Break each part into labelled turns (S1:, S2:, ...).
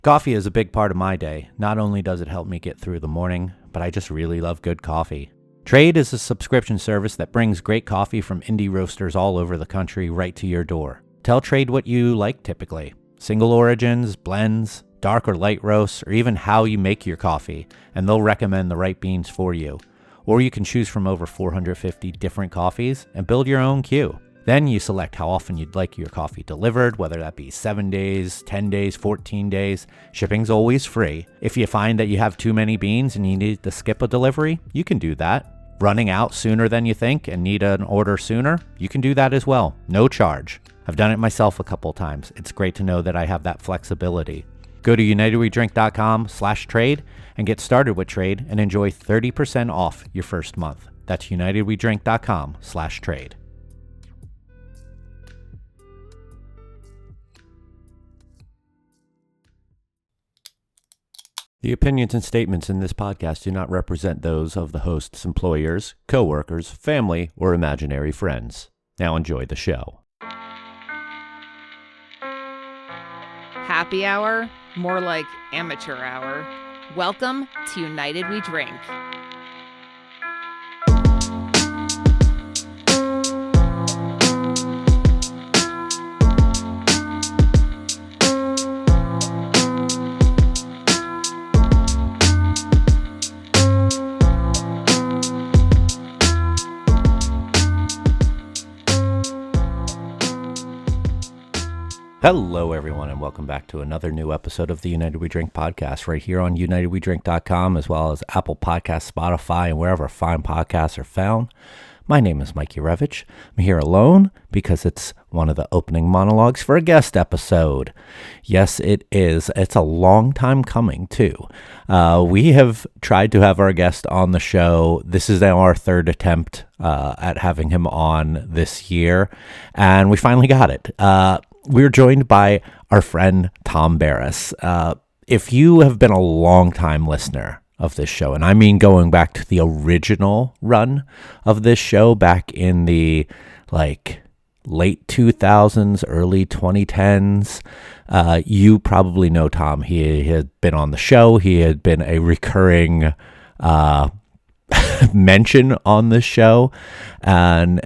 S1: Coffee is a big part of my day. Not only does it help me get through the morning, but I just really love good coffee. Trade is a subscription service that brings great coffee from indie roasters all over the country right to your door. Tell Trade what you like typically. Single origins, blends, dark or light roasts, or even how you make your coffee, and they'll recommend the right beans for you. Or you can choose from over 450 different coffees and build your own queue. Then you select how often you'd like your coffee delivered, whether that be 7 days, 10 days, 14 days. Shipping's always free. If you find that you have too many beans and you need to skip a delivery, you can do that. Running out sooner than you think and need an order sooner, you can do that as well. No charge. I've done it myself a couple times. It's great to know that I have that flexibility. Go to unitedwedrink.com/trade and get started with Trade and enjoy 30% off your first month. That's unitedwedrink.com/trade. The opinions and statements in this podcast do not represent those of the host's employers, co-workers, family, or imaginary friends. Now enjoy the show.
S2: Happy hour, more like amateur hour. Welcome to United We Drink.
S1: Hello, everyone, and welcome back to another new episode of the United We Drink podcast right here on unitedwedrink.com, as well as Apple Podcasts, Spotify, and wherever fine podcasts are found. My name is Mike Urevich. I'm here alone because it's one of the opening monologues for a guest episode. Yes, it is. It's a long time coming, too. We have tried to have our guest on the show. This is now our third attempt at having him on this year, and we finally got it. We're joined by our friend Tom Barris. If you have been a long-time listener of this show, and I mean going back to the original run of this show back in the late 2000s, early 2010s, you probably know Tom. He had been on the show. He had been a recurring mention on the show, and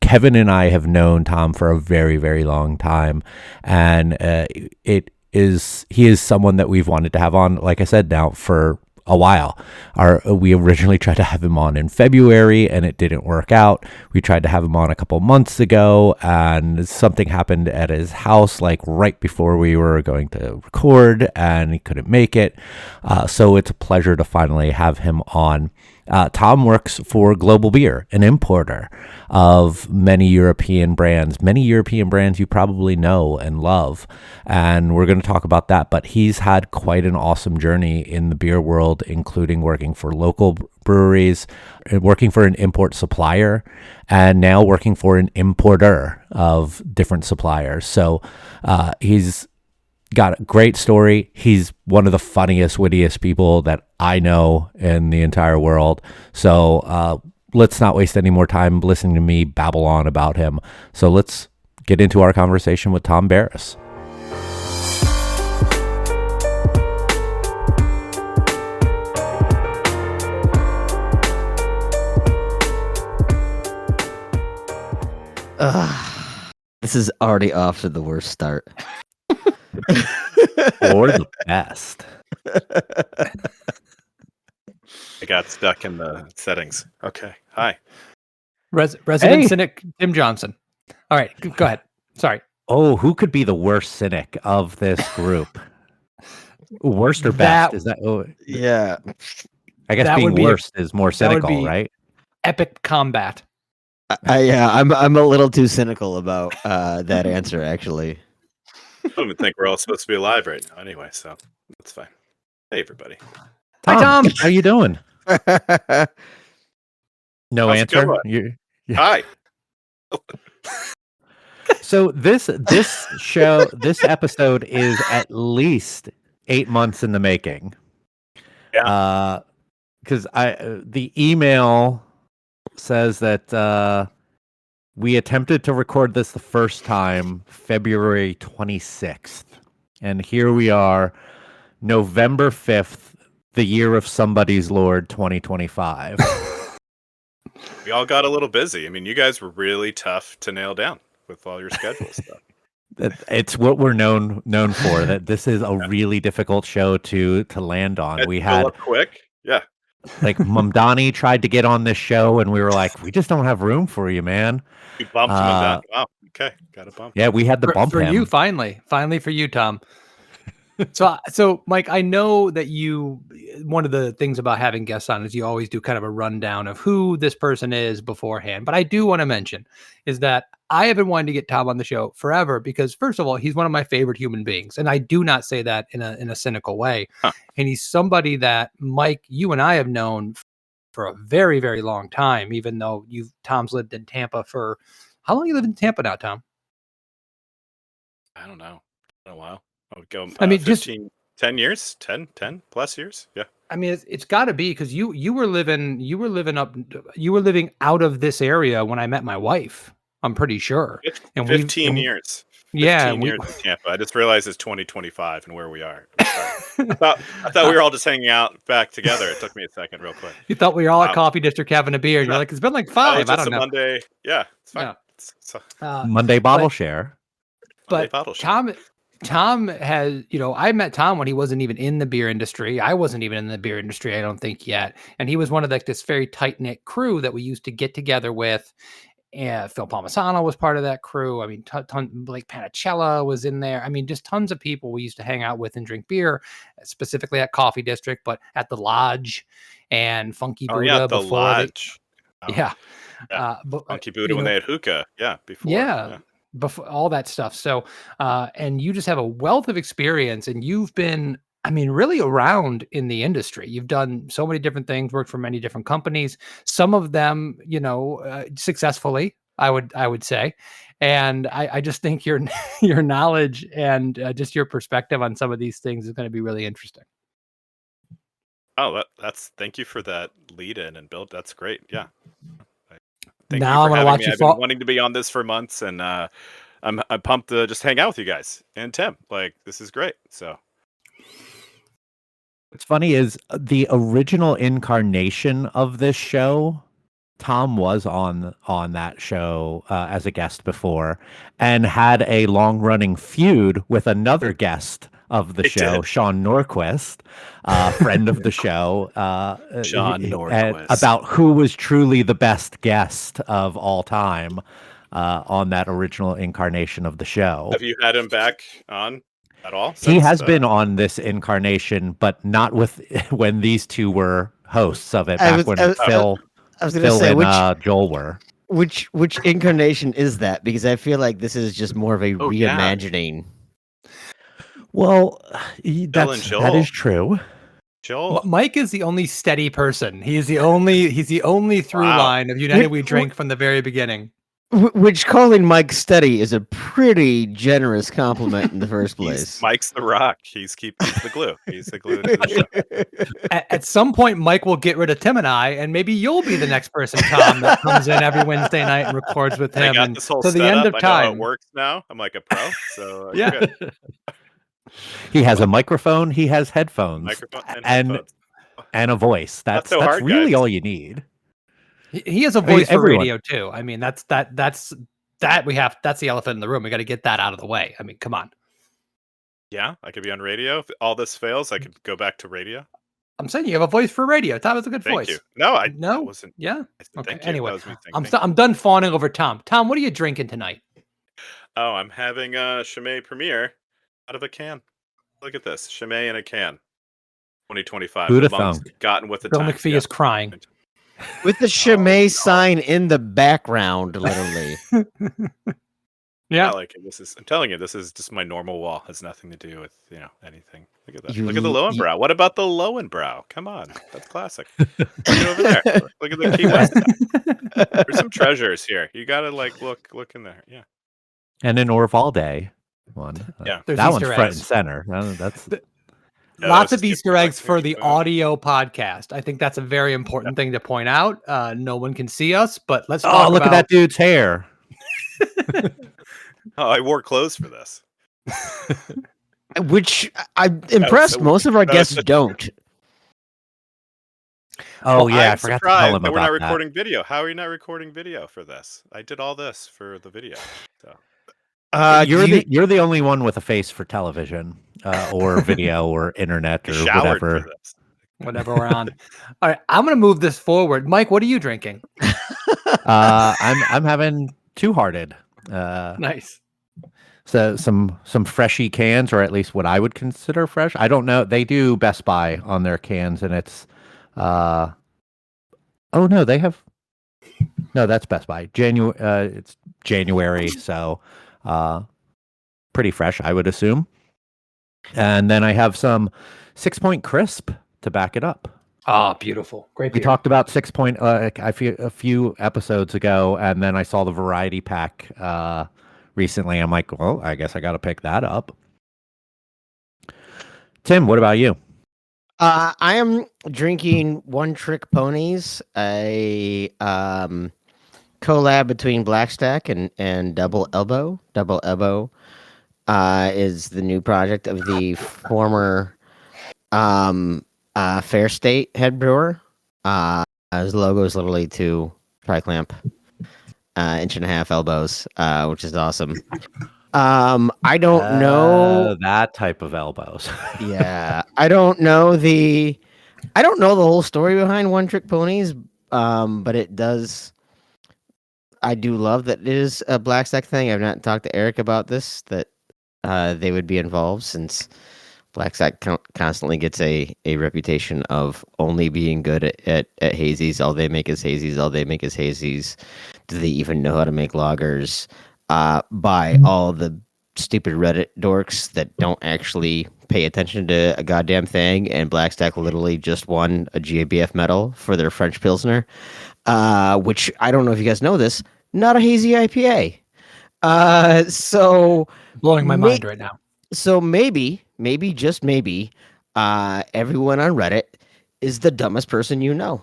S1: Kevin and I have known Tom for a very, very long time, and he is someone that we've wanted to have on, like I said, now for a while. We originally tried to have him on in February, and it didn't work out. We tried to have him on a couple months ago, and something happened at his house, right before we were going to record, and he couldn't make it. So it's a pleasure to finally have him on. Tom works for Global Beer, an importer of many European brands you probably know and love, and we're going to talk about that. But he's had quite an awesome journey in the beer world, including working for local breweries, working for an import supplier, and now working for an importer of different suppliers. So he's got a great story. He's one of the funniest, wittiest people that I know in the entire world. So let's not waste any more time listening to me babble on about him. So let's get into our conversation with Tom Barris.
S3: This is already off to the worst start.
S1: Or the best.
S4: I got stuck in the settings. Okay. Hi.
S5: Resident cynic Tim Johnson. All right, go ahead. Sorry.
S1: Oh, who could be the worst cynic of this group? Worst or best? Is that? Oh,
S3: yeah.
S1: I guess being worst is more cynical, right?
S5: Epic combat.
S3: I'm a little too cynical about that answer, actually.
S4: I don't even think we're all supposed to be alive right now anyway, so that's fine. Hey, everybody.
S1: Hi, Tom. How you doing? No
S4: How's
S1: answer?
S4: Hi.
S1: So this episode is at least 8 months in the making.
S4: Yeah.
S1: Because the email says that we attempted to record this the first time February 26th, and here we are November 5th, the year of somebody's Lord 2025.
S4: We all got a little busy. I mean, you guys were really tough to nail down with all your schedule stuff.
S1: It's what we're known for. That this is a really difficult show to land on.
S4: It
S1: We
S4: fill
S1: had
S4: up quick. Yeah.
S1: like Mumdani tried to get on this show, and we were like, we just don't have room for you, man.
S4: You bumped him down. Wow. Okay. Got a bump.
S1: Yeah, we had to bump
S5: for
S1: him.
S5: you, finally for you, Tom. So Mike, I know that one of the things about having guests on is you always do kind of a rundown of who this person is beforehand. But I do want to mention is that I have been wanting to get Tom on the show forever because, first of all, he's one of my favorite human beings. And I do not say that in a cynical way.
S4: Huh.
S5: And he's somebody that, Mike, you and I have known for a very, very long time, even though Tom's lived in Tampa for, how long you lived in Tampa now, Tom?
S4: I don't know. A while. I would go.
S5: I mean,
S4: 15, 10 years, 10 plus years. Yeah.
S5: I mean, it's got to be because you were living out of this area when I met my wife. I'm pretty sure.
S4: 15 years. 15
S5: Yeah,
S4: years in Tampa. I just realized it's 2025 and where we are. I thought we were all just hanging out back together. It took me a second, real quick.
S5: You thought we were all at Coffee District having a beer. And you're like, it's been like 5. I don't know.
S4: Monday. Yeah, it's fine.
S5: Yeah.
S1: Monday bottle share.
S5: But Tom has, I met Tom when he wasn't even in the beer industry. I wasn't even in the beer industry, I don't think yet. And he was one of this very tight knit crew that we used to get together with. And Phil Palmisano was part of that crew. I mean, Blake Panicella was in there. I mean, just tons of people we used to hang out with and drink beer, specifically at Coffee District, but at the Lodge and Funky Buddha.
S4: Yeah, the Lodge.
S5: Funky
S4: Buddha when they had hookah. Yeah, before.
S5: Yeah. Before all that stuff. So, and you just have a wealth of experience, and you've been, I mean, really around in the industry. You've done so many different things, worked for many different companies, some of them, successfully, I would say. And I just think your knowledge and just your perspective on some of these things is going to be really interesting.
S4: Oh, thank you for that lead in and build. That's great. Yeah.
S5: Now I'm going to watch you
S4: I've been wanting to be on this for months, and I'm pumped to just hang out with you guys and Tim. Like, this is great. So
S1: what's funny is the original incarnation of this show, Tom was on that show as a guest before, and had a long running feud with another guest of the show, Sean Norquist, friend of the show,
S4: Sean Norquist,
S1: about who was truly the best guest of all time on that original incarnation of the show.
S4: Have you had him back on at all?
S1: He has been on this incarnation, but not when these two were hosts of it. Phil and Joel were.
S3: Which incarnation is that? Because I feel like this is just more of a reimagining.
S1: Yeah. Well, that is true.
S4: Joel.
S5: Mike is the only steady person. He's the only through line of United We Drink from the very beginning.
S3: Which calling Mike steady is a pretty generous compliment in the first place.
S4: Mike's the rock. He's the glue. He's the glue to the show.
S5: At some point, Mike will get rid of Tim and I, and maybe you'll be the next person, Tom, that comes in every Wednesday night and records with him.
S4: I got this whole
S5: the end of time.
S4: I know how it works now. I'm like a pro. So
S5: yeah.
S4: Good.
S1: He has a microphone. He has headphones, and a voice. That's hard, really guys. All you need.
S5: He has a voice for radio too. I mean, that's the elephant in the room. We got to get that out of the way. I mean, come on.
S4: Yeah, I could be on radio. If all this fails, I could go back to radio.
S5: I'm saying you have a voice for radio. Tom has a good voice.
S4: Thank you. No, I
S5: wasn't. Yeah. Okay.
S4: Anyway,
S5: I'm done fawning over Tom. Tom, what are you drinking tonight?
S4: Oh, I'm having a Chimay Premier out of a can. Look at this, Chimay in a can. 2025.
S1: Who'd have thunk?
S4: Gotten with the
S5: Bill
S4: time.
S5: McPhee is crying.
S3: With the Chimay sign in the background, literally.
S5: Yeah.
S4: I'm telling you, this is just my normal wall. It has nothing to do with, anything. Look at that. Look at the Lowenbrow. What about the Lowenbrow? Come on. That's classic. Look over there. Look at the Key West. There's some treasures here. You gotta look in there. Yeah.
S1: And an Orvalde one.
S4: Yeah.
S1: That one's front and center. That's
S5: lots of Easter eggs for the audio podcast. I think that's a very important thing to point out. No one can see us, but let's talk
S1: look at that dude's hair.
S4: I wore clothes for this.
S3: Which I'm impressed. Most of our guests don't.
S1: Oh yeah, I
S4: I'm
S1: forgot to tell
S4: surprised
S1: him
S4: that we're
S1: about
S4: not
S1: that.
S4: recording video. How are you not recording video for this? I did all this for the video. So
S1: You're the only one with a face for television, or video, or internet,
S4: I
S1: or
S4: showered for
S1: whatever.
S4: this.
S5: Whatever we're on. All right, I'm gonna move this forward. Mike, what are you drinking?
S1: I'm having Two Hearted.
S5: Nice.
S1: So some freshy cans, or at least what I would consider fresh. I don't know. They do Best Buy on their cans, and it's oh no, they have no. That's Best Buy. It's January, so pretty fresh, I would assume. And then I have some 6 Point Crisp to back it up.
S5: Oh, beautiful. Great
S1: We
S5: beer.
S1: talked about 6 Point a few episodes ago, and then I saw the variety pack recently. I'm like, well, I guess I got to pick that up. Tim, what about you?
S3: I am drinking One Trick Ponies, a collab between Black Stack and Double Elbow. Double Elbow is the new project of the former Fair State head brewer. His logo is literally two tri-clamp, 1.5 inch elbows, which is awesome. I don't know
S1: that type of elbows.
S3: Yeah, I don't know the whole story behind One Trick Ponies, but it does. I do love that it is a Black Stack thing. I've not talked to Eric about this, that they would be involved, since Black Stack constantly gets a reputation of only being good at hazies. All they make is hazies. All they make is hazies. Do they even know how to make lagers? By all the stupid Reddit dorks that don't actually pay attention to a goddamn thing, and Black Stack literally just won a GABF medal for their French Pilsner, which I don't know if you guys know this, not a hazy IPA. So
S5: Blowing my mind right now.
S3: So maybe, just maybe, everyone on Reddit is the dumbest person you know.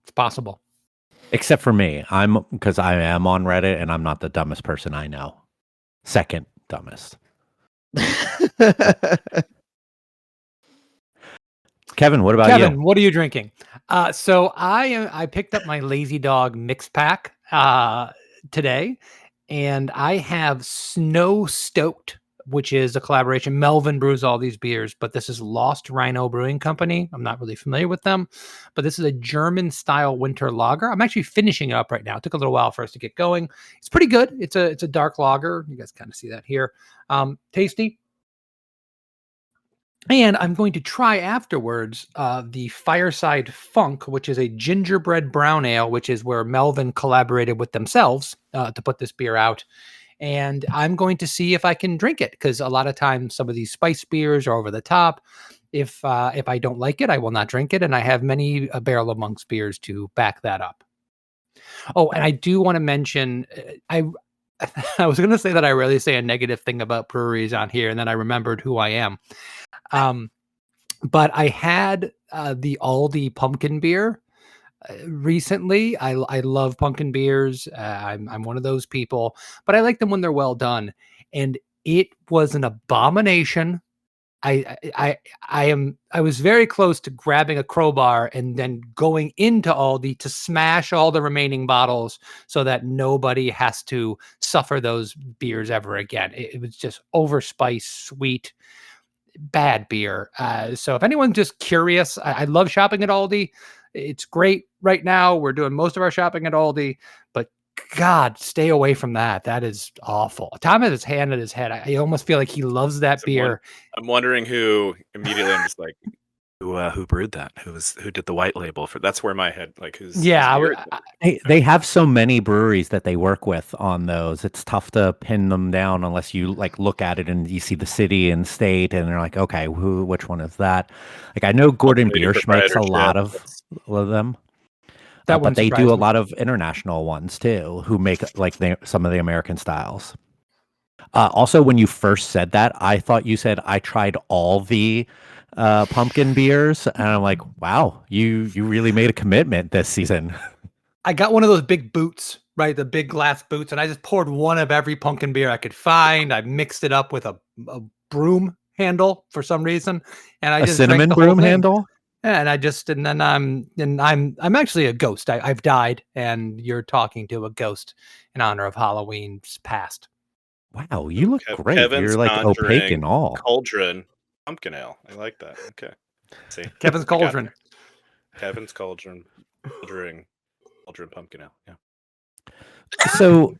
S5: It's possible.
S1: Except for me. Because I am on Reddit, and I'm not the dumbest person I know. Second dumbest. Kevin, what about you?
S5: Kevin, what are you drinking? So I picked up my Lazy Dog mixed pack today, and I have Snow Stoked, which is a collaboration. Melvin brews all these beers, but this is Lost Rhino Brewing Company. I'm not really familiar with them, but this is a German-style winter lager. I'm actually finishing it up right now. It took a little while for us to get going. It's pretty good. It's a dark lager. You guys kind of see that here. Tasty. And I'm going to try afterwards the Fireside Funk, which is a gingerbread brown ale, which is where Melvin collaborated with themselves to put this beer out. And I'm going to see if I can drink it, because a lot of times some of these spice beers are over the top. If I don't like it, I will not drink it. And I have many Barrel of Monks beers to back that up. Oh, and I do want to mention, I was going to say that I rarely say a negative thing about breweries on here, and then I remembered who I am. But I had the Aldi pumpkin beer recently. I love pumpkin beers. I'm one of those people, but I like them when they're well done. And it was an abomination. I was very close to grabbing a crowbar and then going into Aldi to smash all the remaining bottles so that nobody has to suffer those beers ever again. It was just overspiced, sweet, bad beer. So if anyone's just curious, I love shopping at Aldi. It's great right now. We're doing most of our shopping at Aldi, but God, stay away from that. That is awful. Tom has his hand at his head. I almost feel like he loves that beer.
S4: I'm wondering who. Immediately, I'm just like, who brewed that? Who did the white label for? That's where my head who's.
S5: Yeah,
S1: they have so many breweries that they work with on those. It's tough to pin them down unless you look at it and you see the city and state, and they're like, okay, which one is that? I know Gordon Biersch makes a lot of them. But they do a lot of international ones too, who make some of the American styles. Also, when you first said that, I thought you said I tried all the pumpkin beers, and I'm like, wow, you really made a commitment this season.
S5: I got one of those big boots, right? The big glass boots, and I just poured one of every pumpkin beer I could find. I mixed it up with a broom handle for some reason, and I
S1: A
S5: just drank
S1: cinnamon
S5: the whole
S1: broom
S5: thing.
S1: handle?
S5: Yeah, and then I'm actually a ghost. I've died, and you're talking to a ghost in honor of Halloween's past.
S1: Wow, you look great.
S4: Kevin's
S1: You're like opaque and
S4: conjuring
S1: all.
S4: cauldron pumpkin ale. I like that. Okay. See,
S5: Kevin's
S4: we got
S5: cauldron.
S4: there. Kevin's cauldron pumpkin ale. Yeah.
S1: So,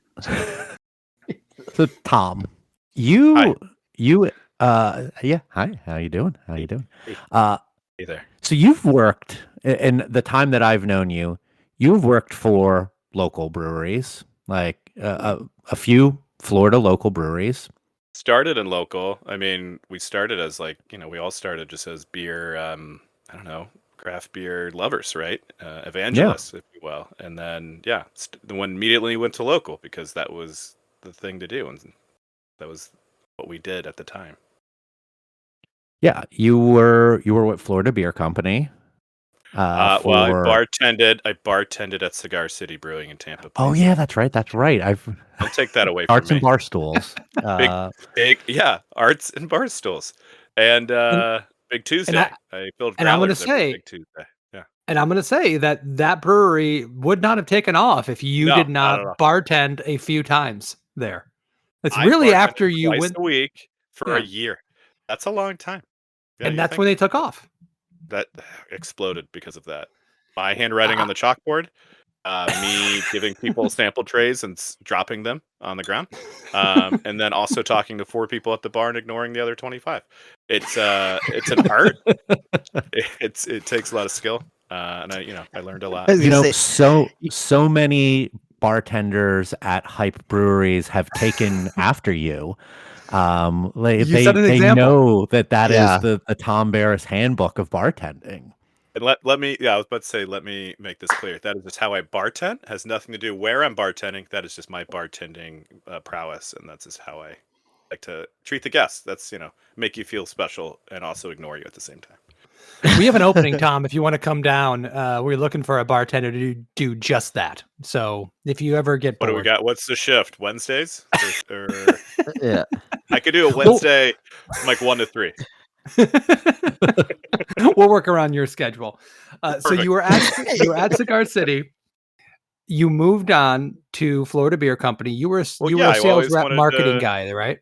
S1: so Tom,
S4: Hi.
S1: yeah, hi. How you doing? How you doing?
S4: Hey,
S1: Uh,
S4: hey there.
S1: so you've worked in the time that I've known you. You've worked for local breweries, like a few Florida local breweries.
S4: Started in local. I mean, we started as we all started just as beer. I don't know, craft beer lovers, right?
S1: Yeah.
S4: Evangelists, if you will. And then, yeah, the one immediately went to local because that was the thing to do, and that was what we did at the time.
S1: Yeah, you were with Florida Beer Company.
S4: Well, I bartended at Cigar City Brewing in Tampa.
S1: Oh
S4: Please.
S1: yeah, that's right.
S4: Don't take that away from
S1: Arts
S4: me.
S1: and bar stools.
S4: Yeah, arts and bar stools, and Big Tuesday. I filled growlers every Big Tuesday. Yeah,
S5: and I'm going to say that brewery would not have taken off if you did
S4: not at
S5: not
S4: all.
S5: bartend a few times there. It's
S4: I
S5: really
S4: bartended
S5: after you
S4: twice
S5: went
S4: a week for
S5: Yeah.
S4: a year. That's a long time. Yeah,
S5: and that's when they took off.
S4: that exploded because of that. My handwriting on the chalkboard, me giving people sample trays and dropping them on the ground, and then also talking to 4 people at the bar and ignoring the other 25. It's an art. It takes a lot of skill, and I learned a lot.
S1: So many bartenders at hype breweries have taken after you.
S5: You set an
S1: They
S5: example.
S1: know that
S3: Yeah.
S1: is the Tom Barris handbook of bartending.
S4: And let me, I was about to say, let me make this clear. That is just how I bartend. Has nothing to do where I'm bartending. That is just my bartending prowess, and that's just how I like to treat the guests. That's make you feel special and also ignore you at the same time.
S5: We have an opening, Tom. If you want to come down, we're looking for a bartender to do just that. So if you ever get bored,
S4: What do we got? What's the shift? Wednesdays? Or
S3: Yeah.
S4: I could do a Wednesday from like 1 to 3.
S5: We'll work around your schedule. So you were at Cigar City. You moved on to Florida Beer Company. You were a sales rep marketing guy, right?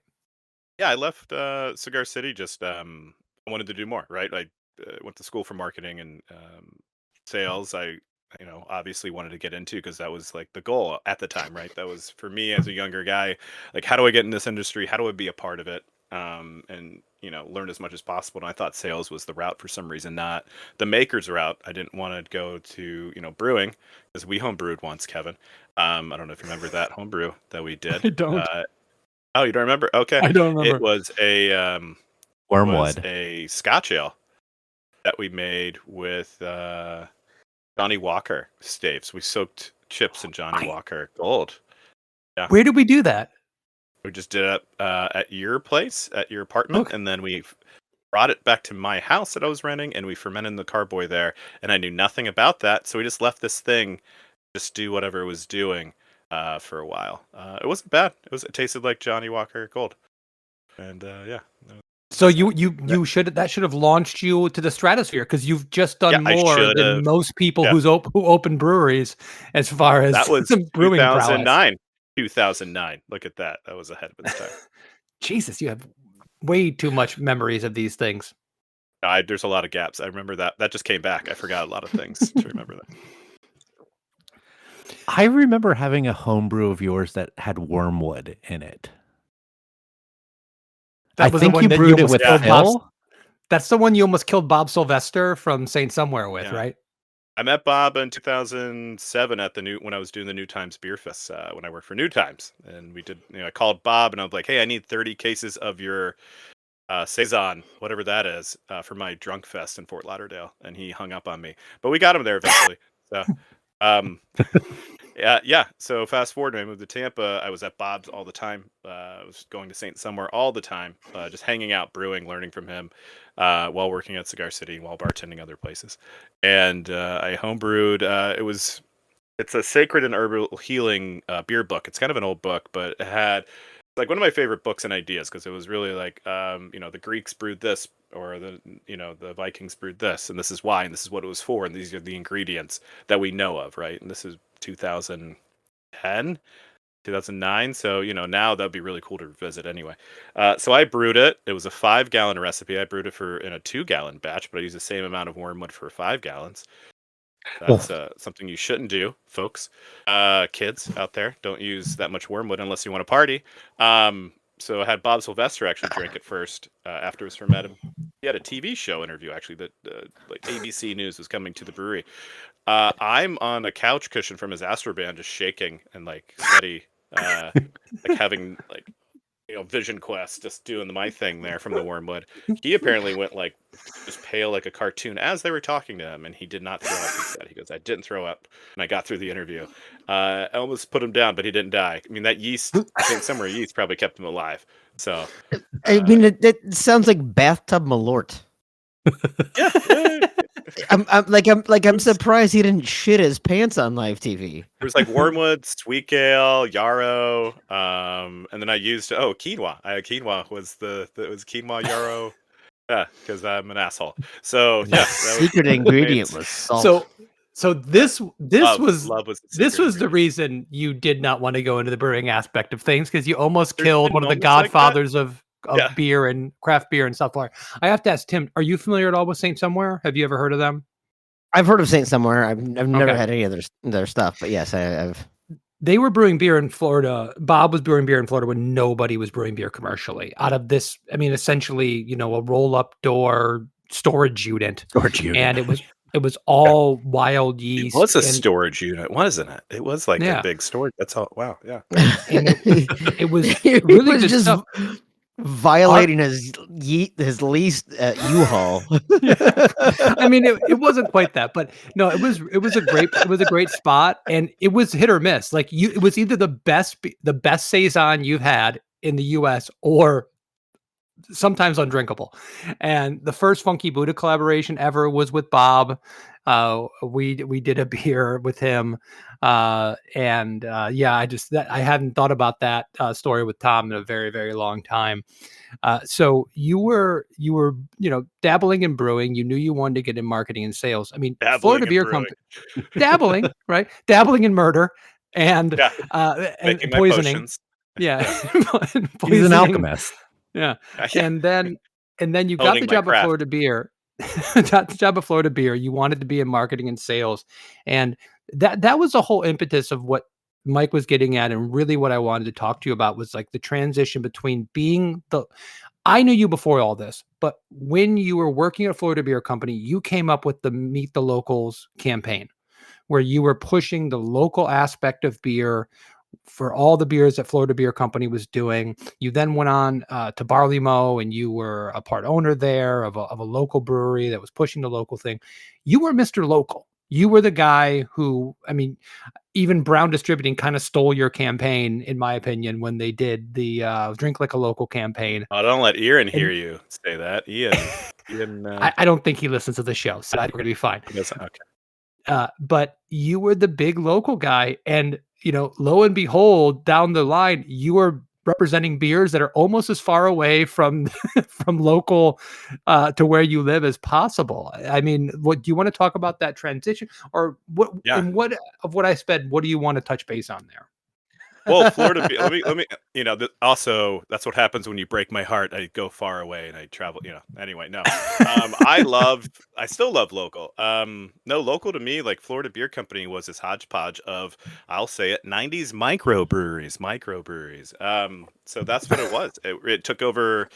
S4: Yeah, I left Cigar City. Just I wanted to do more. Right, I went to school for marketing and sales. I obviously wanted to get into because that was like the goal at the time. Right, that was for me as a younger guy. Like, how do I get in this industry? How do I be a part of it? And learn as much as possible. And I thought sales was the route for some reason, not the maker's route. I didn't want to go to brewing because we homebrewed once, Kevin. I don't know if you remember that homebrew that we did.
S5: I don't.
S4: Oh, you don't remember? Okay,
S5: I don't remember.
S4: It was a
S1: Wormwood,
S4: a Scotch ale that we made with Johnny Walker staves. We soaked chips in Johnny Walker Gold. Yeah.
S5: Where did we do that?
S4: We just did it at your place, at your apartment, and then we brought it back to my house that I was renting, and we fermented in the carboy there. And I knew nothing about that, so we just left this thing just do whatever it was doing for a while. It wasn't bad. It tasted like Johnny Walker Gold, and yeah.
S5: So you should have launched you to the stratosphere because you've just done more than most people who open breweries as far as
S4: that was
S5: brewing
S4: 2009. 2009. Look at that. That was ahead of its time.
S5: Jesus, you have way too much memories of these things.
S4: There's a lot of gaps. I remember that. That just came back. I forgot a lot of things to remember that.
S1: I remember having a homebrew of yours that had wormwood in it.
S5: I think you brewed it with
S1: Phil.
S5: That's the one you almost killed Bob Sylvester from Saint Somewhere with, right?
S4: I met Bob in 2007 at when I was doing the New Times Beer Fest when I worked for New Times, and we did. I called Bob and I was like, "Hey, I need 30 cases of your saison, whatever that is, for my drunk fest in Fort Lauderdale," and he hung up on me. But we got him there eventually. So, yeah. So fast forward, when I moved to Tampa. I was at Bob's all the time. I was going to Saint Somewhere all the time, just hanging out, brewing, learning from him, while working at Cigar City, while bartending other places. And I homebrewed. It's a sacred and herbal healing beer book. It's kind of an old book, but it had like one of my favorite books and ideas, because it was really like, the Greeks brewed this, or the Vikings brewed this, and this is why, and this is what it was for, and these are the ingredients that we know of, right? And this is 2010, 2009. So, now that'd be really cool to revisit anyway. So I brewed it. It was a 5-gallon recipe. I brewed it in a 2-gallon batch, but I used the same amount of wormwood for 5 gallons. That's something you shouldn't do, folks. Kids out there, don't use that much wormwood unless you want to party. So I had Bob Sylvester actually drink it first after it was fermented. He had a TV show interview actually that like ABC News was coming to the brewery. I'm on a couch cushion from his Astroban, just shaking and like sweaty, like having like Vision Quest, just doing my thing there from the wormwood. He apparently went like just pale like a cartoon as they were talking to him, and he did not throw up. He said, "He goes, I didn't throw up, and I got through the interview. I almost put him down, but he didn't die. I mean, that yeast, I think summer yeast probably kept him alive. So,
S3: I mean, it sounds like bathtub Malort.
S4: yeah.
S3: I'm surprised he didn't shit his pants on live TV.
S4: There was like wormwood, sweet gale, yarrow, and then I used quinoa. Quinoa was it was quinoa yarrow. Yeah, because I'm an asshole. So
S3: The secret ingredient was salt.
S5: So this was
S4: the
S5: reason you did not want to go into the brewing aspect of things, because you almost killed one of the godfathers of beer and craft beer and stuff like that. I have to ask Tim, are you familiar at all with Saint Somewhere? Have you ever heard of them?
S3: I've heard of Saint Somewhere. I've never had any of their stuff, but yes, I've.
S5: They were brewing beer in Florida. Bob was brewing beer in Florida when nobody was brewing beer commercially. Out of this, I mean, essentially, a roll-up door storage unit. And it was all wild yeast.
S4: It was a storage unit, wasn't it? It was like a big storage. That's all. Wow, yeah.
S5: And it was really good
S3: just
S5: stuff.
S3: Violating his leased U-Haul.
S5: I mean, it wasn't quite that, but no, it was a great spot, and it was hit or miss. Like it was either the best saison you've had in the U.S. or sometimes undrinkable. And the first Funky Buddha collaboration ever was with Bob. We did a beer with him. I hadn't thought about that story with Tom in a very, very long time. So you were dabbling in brewing. You knew you wanted to get in marketing and sales. I mean, Florida Beer Company, dabbling, right? Dabbling in murder and
S4: and
S5: poisoning.
S4: Potions.
S5: Yeah,
S1: he's an alchemist.
S5: Yeah, and then you got the job of Florida Beer. Got the job of Florida Beer. You wanted to be in marketing and sales, and that was the whole impetus of what Mike was getting at, and really what I wanted to talk to you about was like the transition between being I knew you before all this, but when you were working at Florida Beer Company, you came up with the Meet the Locals campaign, where you were pushing the local aspect of beer for all the beers that Florida Beer Company was doing. You then went on to Barley Mow, and you were a part owner there of a local brewery that was pushing the local thing. You were Mr. Local. You were the guy who, I mean, even Brown Distributing kind of stole your campaign, in my opinion, when they did the Drink Like a Local campaign.
S4: Oh, don't let Ian hear you say that. Ian
S5: I don't think he listens to the show, so we're going to be fine.
S4: Okay.
S5: But you were the big local guy, and lo and behold, down the line, you were representing beers that are almost as far away from local to where you live as possible. I mean, what do you want to talk about that transition, or what? Yeah. And what of what I said? What do you want to touch base on there?
S4: Well, Florida. let me. Also, that's what happens when you break my heart. I go far away and I travel. Anyway, no. I still love local. No, local to me, like Florida Beer Company was this hodgepodge of, I'll say it, 90s microbreweries. So that's what it was. It took over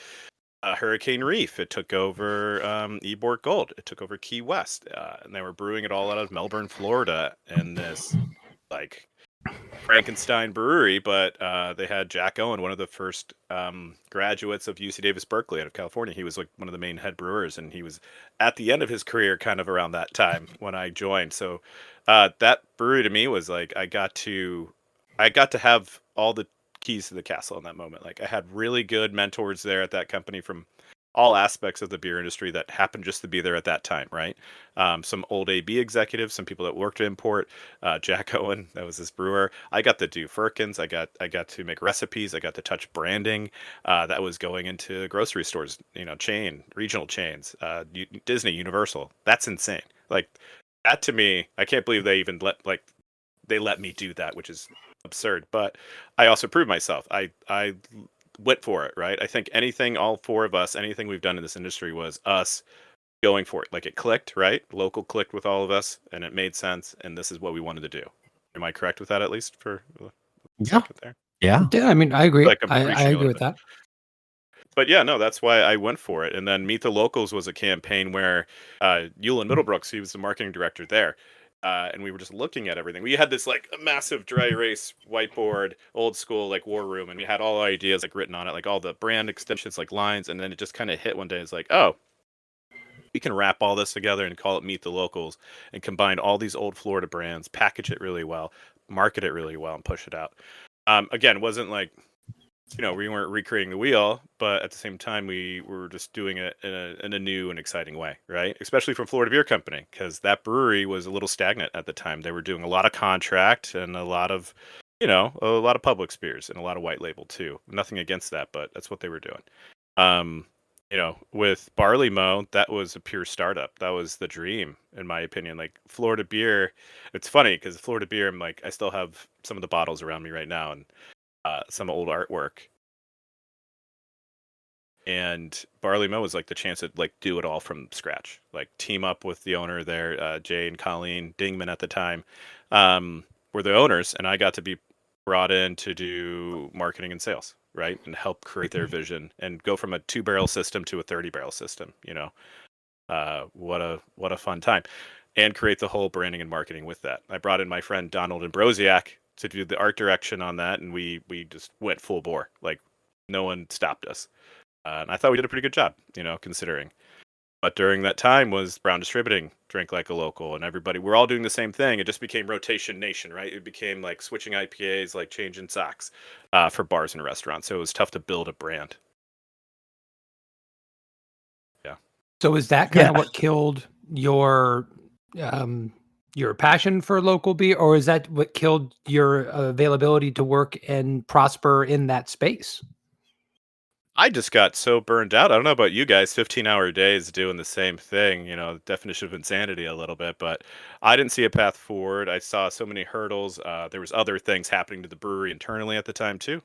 S4: Hurricane Reef. It took over Ebor Gold. It took over Key West, and they were brewing it all out of Melbourne, Florida, and this like Frankenstein brewery, but they had Jack Owen, one of the first graduates of UC Davis Berkeley out of California. He was like one of the main head brewers, and he was at the end of his career kind of around that time when I joined. So that brewery to me was like I got to have all the keys to the castle in that moment. Like I had really good mentors there at that company from all aspects of the beer industry that happened just to be there at that time, right? Some old AB executives, some people that worked at import, Jack Owen, that was this brewer. I got to do firkins. I got to make recipes. I got to touch branding that was going into grocery stores, regional chains, Disney, Universal. That's insane. Like that to me, I can't believe they even let me do that, which is absurd. But I also proved myself. I went for it, right? I think all four of us, anything we've done in this industry was us going for it. Like it clicked, right? Local clicked with all of us and it made sense. And this is what we wanted to do. Am I correct with that, at least for a second there?
S1: Yeah.
S5: I mean, I agree.
S4: Like I'm
S5: I
S4: preaching a
S5: agree
S4: little
S5: with
S4: bit.
S5: that.
S4: But yeah, no, that's why I went for it. And then Meet the Locals was a campaign where Ewan Middlebrooks, he was the marketing director there. And we were just looking at everything. We had this like a massive dry erase whiteboard, old school like war room, and we had all ideas like written on it, like all the brand extensions, like lines. And then it just kind of hit one day. It's like, oh, we can wrap all this together and call it Meet the Locals and combine all these old Florida brands, package it really well, market it really well, and push it out. Again, it wasn't like we weren't recreating the wheel, but at the same time, we were just doing it in a new and exciting way, right? Especially from Florida Beer Company, because that brewery was a little stagnant at the time. They were doing a lot of contract and a lot of, a lot of public beers and a lot of white label too. Nothing against that, but that's what they were doing. With Barley Mow, that was a pure startup. That was the dream, in my opinion. Like Florida Beer, it's funny because Florida Beer, I'm like, I still have some of the bottles around me right now, and some old artwork. And Barley Mow was like the chance to like do it all from scratch, like team up with the owner there, Jay and Colleen Dingman at the time, were the owners, and I got to be brought in to do marketing and sales, right, and help create their vision and go from a 2-barrel system to a 30-barrel system. What a fun time, and create the whole branding and marketing with that. I brought in my friend Donald Ambrosiak to do the art direction on that, and we just went full bore. Like no one stopped us. And I thought we did a pretty good job, considering. But during that time was Brown Distributing, Drink Like a Local, and everybody, we're all doing the same thing. It just became Rotation Nation, right? It became like switching IPAs, like changing socks for bars and restaurants. So it was tough to build a brand. Yeah.
S5: So is that kind of what killed your passion for local beer, or is that what killed your availability to work and prosper in that space?
S4: I just got so burned out. I don't know about you guys, 15-hour days doing the same thing, definition of insanity a little bit, but I didn't see a path forward. I saw so many hurdles. There was other things happening to the brewery internally at the time too.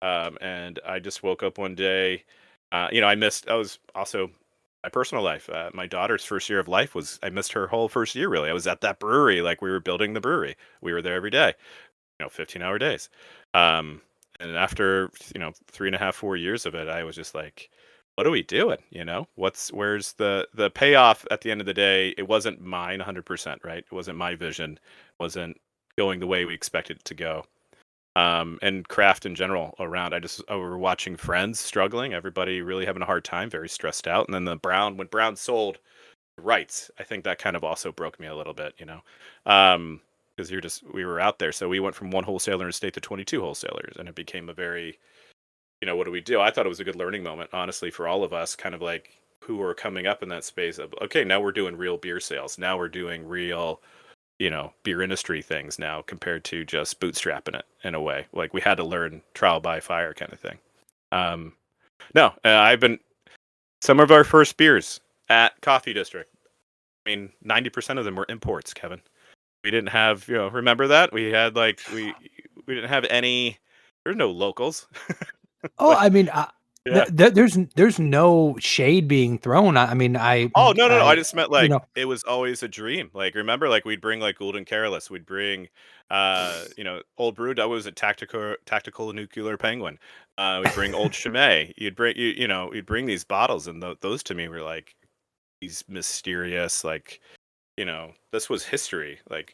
S4: And I just woke up one day, I was also my personal life. My daughter's first year of life I missed her whole first year, really. I was at that brewery, like we were building the brewery. We were there every day, 15-hour days. And after 3.5, 4 years of it, I was just like, what are we doing? Where's the payoff at the end of the day? It wasn't mine 100%, right? It wasn't my vision. It wasn't going the way we expected it to go. And craft in general around, I were watching friends struggling, everybody really having a hard time, very stressed out. And then when Brown sold rights, I think that kind of also broke me a little bit, because we were out there. So we went from one wholesaler in a state to 22 wholesalers, and it became a very, what do we do? I thought it was a good learning moment, honestly, for all of us, kind of like who were coming up in that space of, okay, now we're doing real beer sales. Now we're doing real, beer industry things now compared to just bootstrapping it in a way. Like we had to learn trial by fire kind of thing. I've been, some of our first beers at Coffee District, 90% of them were imports, Kevin. We didn't have, remember that? We had we didn't have any, there's no locals.
S5: Yeah. There's no shade being thrown.
S4: Oh, no. I just meant it was always a dream. Like, remember, we'd bring Gould and Careless. We'd bring, Old Brew. That was a tactical nuclear penguin. We'd bring Old Chimay. You'd bring these bottles, and those to me were these mysterious, this was history. It'd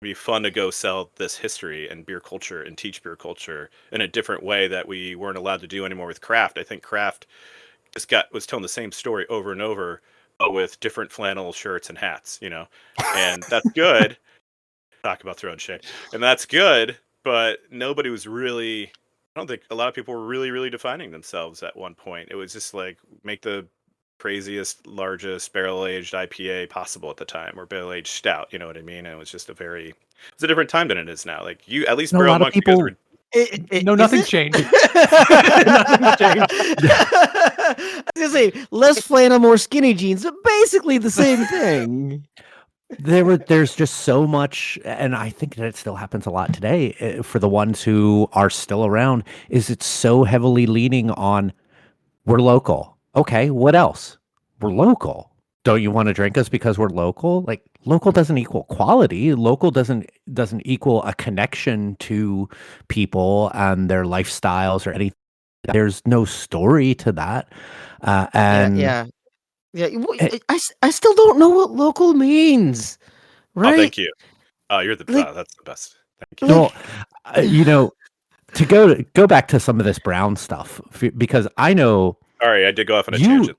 S4: be fun to go sell this history and beer culture and teach beer culture in a different way that we weren't allowed to do anymore with craft. I think craft just was telling the same story over and over, but with different flannel shirts and hats, and that's good. Talk about throwing shade, and that's good, but nobody was really, I don't think a lot of people were really, really defining themselves at one point. It was just make the craziest, largest barrel-aged IPA possible at the time, or barrel-aged stout. You know what I mean? And it was just it's a different time than it is now. Like you, at least
S1: a
S4: Barrel
S1: lot of
S4: Monk, you guys
S1: people.
S4: were.
S5: No, nothing's changed. Nothing's changed.
S3: I was gonna say less flannel, more skinny jeans, but basically the same thing.
S1: There's just so much, and I think that it still happens a lot today for the ones who are still around. Is it's so heavily leaning on we're local. Okay, what else? We're local. Don't you want to drink us because we're local? Like local doesn't equal quality. Local doesn't equal a connection to people and their lifestyles or anything. There's no story to that. And
S3: Yeah.
S1: it,
S3: I still don't know what local means. Right?
S4: Oh, thank you. Oh, you're the
S3: Like-
S4: that's the best. Thank you.
S1: well, to go back to some of this brown stuff because I know
S4: Sorry, I did go off on a tangent.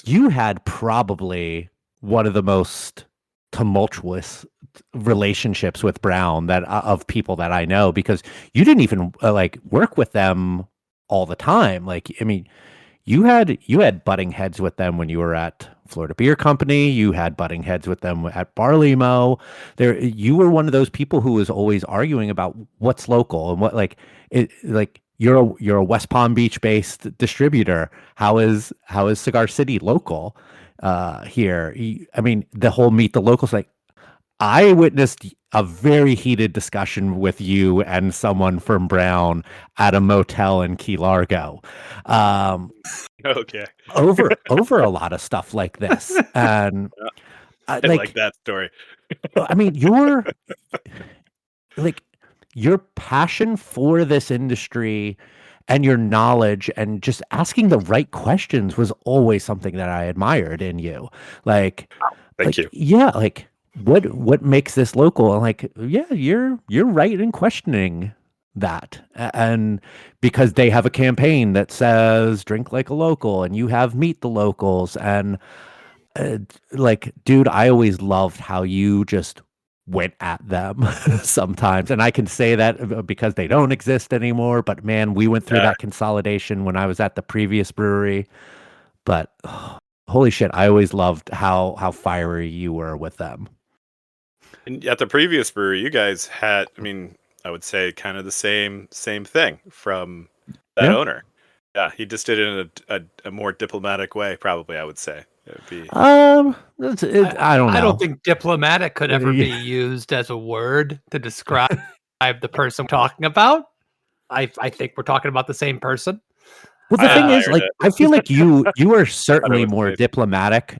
S1: you had probably one of the most tumultuous relationships with Brown that of people that I know because you didn't even like work with them all the time. Like, I mean, you had butting heads with them when you were at Florida Beer Company. You had butting heads with them at Barley Mow. You were one of those people who was always arguing about what's local and what you're a West Palm Beach based distributor. How is Cigar City local here? I mean, the whole meet the locals. Like, I witnessed a very heated discussion with you and someone from Brown at a motel in Key Largo.
S4: Okay.
S1: over a lot of stuff like this, and
S4: I like that story.
S1: I mean, your passion for this industry and your knowledge and just asking the right questions was always something that I admired in you. Like,
S4: Thank you.
S1: Yeah, like what makes this local? And like, yeah, you're right in questioning that. And because they have a campaign that says drink like a local and you have meet the locals and like, dude, I always loved how you just went at them sometimes. And I can say that because they don't exist anymore. But man, we went through that consolidation when I was at the previous brewery. But holy shit, I always loved how fiery you were with them.
S4: And at the previous brewery, you guys had, I mean, I would say kind of the same thing from that owner. Yeah, he just did it in a more diplomatic way, probably, I would say.
S1: I don't know.
S5: I don't think diplomatic could ever be used as a word to describe the person we're talking about. I think we're talking about the same person.
S1: Well, the thing is, like, I feel like you are certainly more diplomatic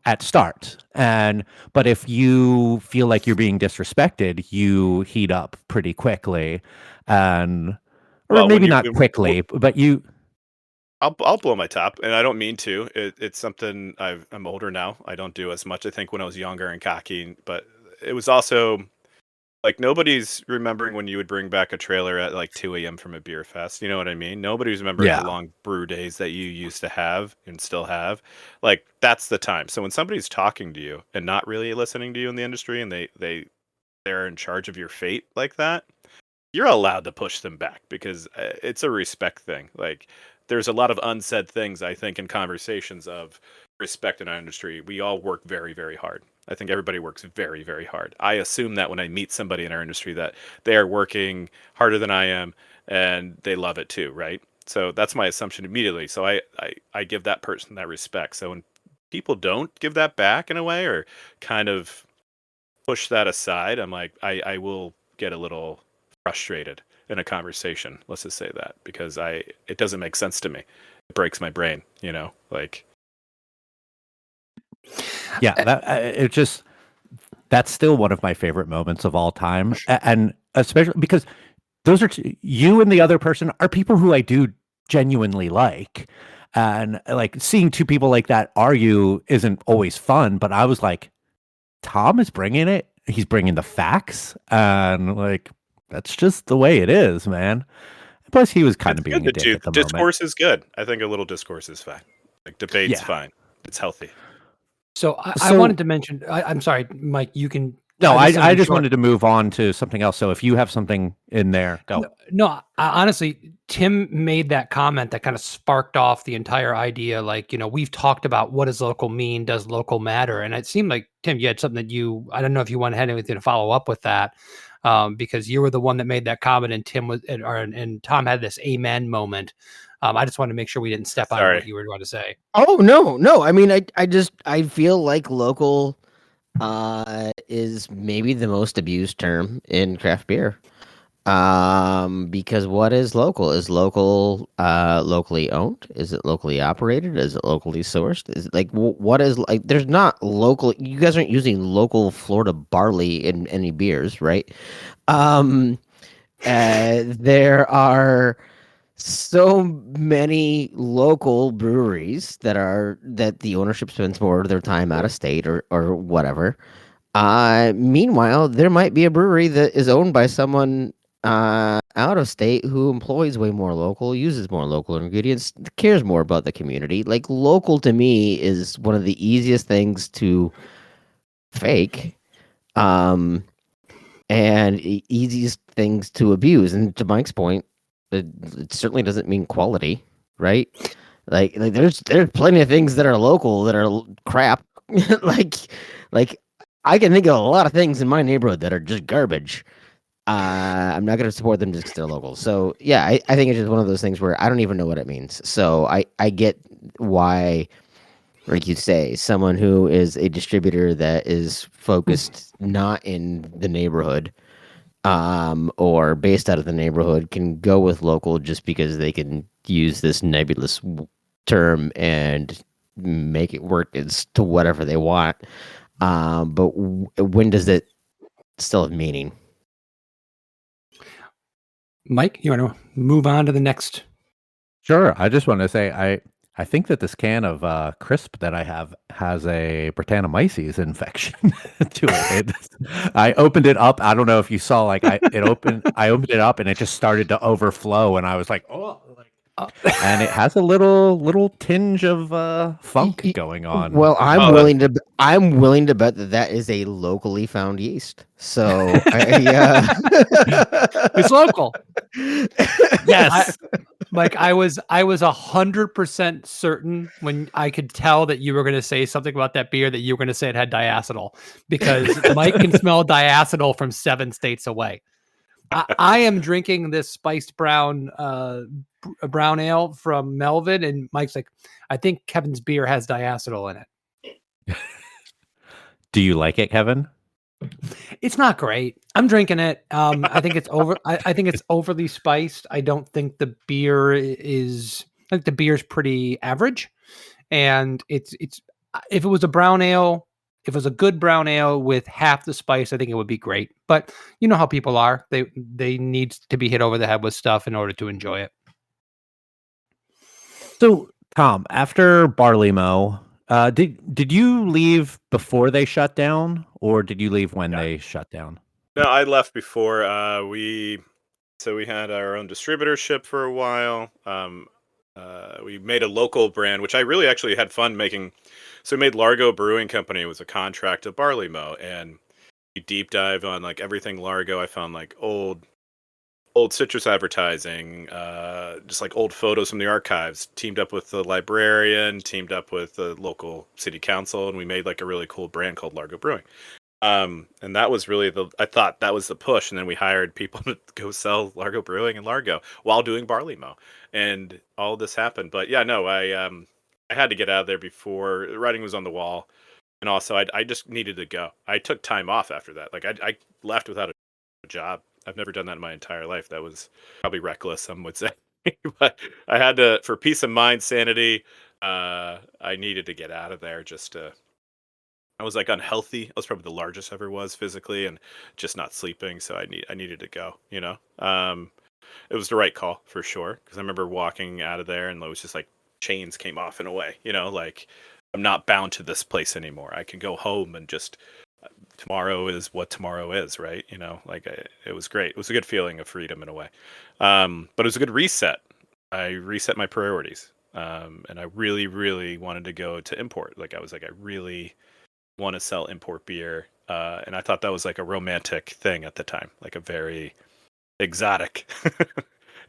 S1: at start, but if you feel like you're being disrespected, you heat up pretty quickly, or maybe not quickly, but you.
S4: I'll blow my top, and I don't mean to. It's something I'm older now. I don't do as much. I think when I was younger and cocky, but it was also like nobody's remembering when you would bring back a trailer at like 2 a.m. from a beer fest. You know what I mean? Nobody's remembering the long brew days that you used to have and still have. Like that's the time. So when somebody's talking to you and not really listening to you in the industry, and they're in charge of your fate like that, you're allowed to push them back because it's a respect thing. Like there's a lot of unsaid things, I think, in conversations of respect in our industry. We all work very, very hard. I think everybody works very, very hard. I assume that when I meet somebody in our industry that they are working harder than I am and they love it too, right? So that's my assumption immediately. So I give that person that respect. So when people don't give that back in a way or kind of push that aside, I'm like, I will get a little frustrated in a conversation. Let's just say that because it doesn't make sense to me. It breaks my brain, like.
S1: Yeah, that's still one of my favorite moments of all time, and especially because those are you and the other person are people who I do genuinely like, and like seeing two people like that argue isn't always fun. But I was like, Tom is bringing it. He's bringing the facts, and like that's just the way it is, man. Plus, he was kind of being a dick at the moment.
S4: Discourse is good. I think a little discourse is fine. Like debate's fine. It's healthy.
S5: So I wanted to mention. I'm sorry, Mike. You can
S1: No, I just wanted to move on to something else. So if you have something in there, go.
S5: No, honestly, Tim made that comment that kind of sparked off the entire idea. Like, we've talked about what does local mean? Does local matter? And it seemed like, Tim, you had something that I don't know if you had anything to follow up with that, because you were the one that made that comment, and and Tom had this amen moment. I just wanted to make sure we didn't step on what you were going to say.
S3: Oh, no. I mean, I feel like local is maybe the most abused term in craft beer. Because what is local? Is local locally owned? Is it locally operated? Is it locally sourced? Is it like what is like? There's not local. You guys aren't using local Florida barley in any beers, right? There are so many local breweries that the ownership spends more of their time out of state or whatever. Meanwhile, there might be a brewery that is owned by someone out of state who employs way more local, uses more local ingredients, cares more about the community. Like local to me is one of the easiest things to fake, and easiest things to abuse. And to Mike's point, it certainly doesn't mean quality, right? Like there's plenty of things that are local that are crap. like like I can think of a lot of things in my neighborhood that are just garbage. I'm not going to support them just because they're local. So yeah, I think it's just one of those things where I don't even know what it means. So I get why, like you say, someone who is a distributor that is focused not in the neighborhood, or based out of the neighborhood, can go with local just because they can use this nebulous term and make it work as to whatever they want. But when does it still have meaning?
S5: Mike, you want to move on to the next?
S1: Sure. I just want to say I think that this can of crisp that I have has a Brettanomyces infection to it. I opened it up. I don't know if you saw, like I opened it up and it just started to overflow, and I was like, oh, and it has a little tinge of funk going on.
S3: Well, I'm willing to bet that is a locally found yeast. So
S5: it's local.
S1: Yes.
S5: Mike, I was 100% certain when I could tell that you were going to say something about that beer that you were going to say it had diacetyl, because Mike can smell diacetyl from 7 states away. I am drinking this spiced brown ale from Melvin, and Mike's like, I think Kevin's beer has diacetyl in it.
S1: Do you like it, Kevin?
S5: It's not great. I'm drinking it. I think it's I think it's overly spiced. I don't think the beer is. I think the beer's pretty average, and it's. If it was a brown ale, if it was a good brown ale with half the spice, I think it would be great. But you know how people are. They need to be hit over the head with stuff in order to enjoy it.
S1: So, Tom, after Barley Mow, did you leave before they shut down, or did you leave when they shut down?
S4: No, I left before. We had our own distributorship for a while. We made a local brand, which I really actually had fun making. So we made Largo Brewing Company. It was a contract to Barley Mow, and we deep dive on like everything Largo. I found like old citrus advertising, just like old photos from the archives, teamed up with the librarian, teamed up with the local city council, and we made like a really cool brand called Largo Brewing. And that was really I thought that was the push. And then we hired people to go sell Largo Brewing and Largo while doing Barley Mow, and all this happened. But yeah, no, I had to get out of there before the writing was on the wall. And also I just needed to go. I took time off after that. Like I left without a job. I've never done that in my entire life. That was probably reckless, some would say. But I had to, for peace of mind, sanity, I needed to get out of there. I was like unhealthy. I was probably the largest I ever was physically, and just not sleeping. So I needed to go, it was the right call for sure. Cause I remember walking out of there and it was just like chains came off in a way, like I'm not bound to this place anymore. I can go home and just, tomorrow is what tomorrow is, right? It was great. It was a good feeling of freedom in a way. But it was a good reset. I reset my priorities. And I really, really wanted to go to import. Like I was like, I really want to sell import beer. And I thought that was like a romantic thing at the time, like a very exotic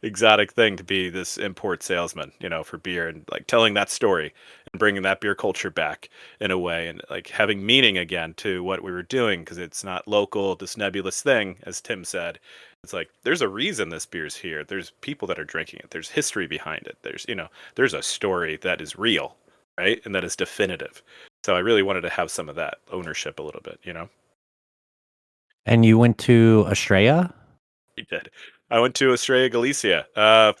S4: exotic thing to be this import salesman, for beer, and like telling that story and bringing that beer culture back in a way, and like having meaning again to what we were doing, because it's not local, this nebulous thing, as Tim said. It's like there's a reason this beer's here. There's people that are drinking it. There's history behind it. There's a story that is real, right? And that is definitive. So I really wanted to have some of that ownership a little bit.
S1: And you went to Estrella?
S4: I did. I went to Estrella Galicia,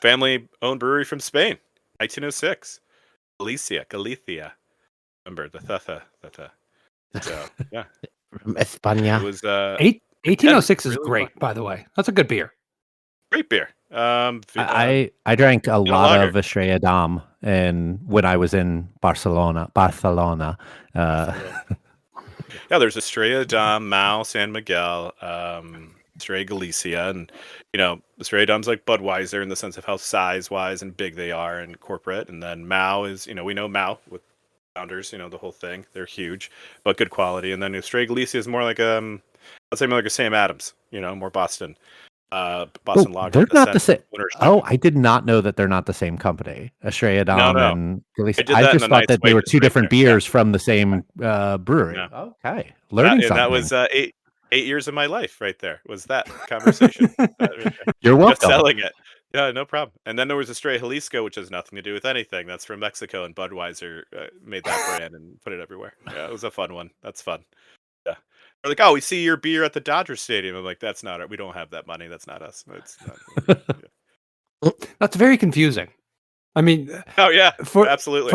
S4: family-owned brewery from Spain, 1906. Galicia. Remember the tha. So yeah,
S3: From España.
S4: it was
S5: 1806 is
S4: really
S5: great,
S4: fun.
S5: by the way. That's a good beer.
S4: Great beer.
S1: I drank a lot
S4: lager.
S1: of Estrella Damm and when I was in Barcelona.
S4: Yeah, there's Estrella Damm, Mao, San Miguel, Estrella Galicia, and Estrella Damm's like Budweiser in the sense of how size-wise and big they are and corporate, and then Mao is, we know Mao with founders, the whole thing. They're huge, but good quality, and then Estrella Galicia is more like I'd say more like a Sam Adams, more Boston. Boston lager.
S1: They're not the same.
S4: Winter
S1: Oh, I did not know that they're not the same company. Estrella Damm
S4: No.
S1: and Galicia.
S4: I did
S1: I
S4: that in
S1: just
S4: a
S1: thought
S4: nice
S1: that
S4: way
S1: they were
S4: just
S1: two
S4: right
S1: different
S4: there.
S1: beers from the same brewery.
S4: No.
S1: Okay, learning something.
S4: That was 8 years of my life right there. Was that conversation?
S1: You're
S4: Just
S1: welcome.
S4: selling it. Yeah, no problem. And then there was Estrella Jalisco, which has nothing to do with anything. That's from Mexico, and Budweiser made that brand and put it everywhere. Yeah, it was a fun one. That's fun. Yeah. They're like, oh, we see your beer at the Dodger Stadium. I'm like, that's not it. We don't have that money. That's not us. It's not. Yeah.
S5: That's very confusing. I mean,
S4: Oh yeah,
S5: for
S4: absolutely.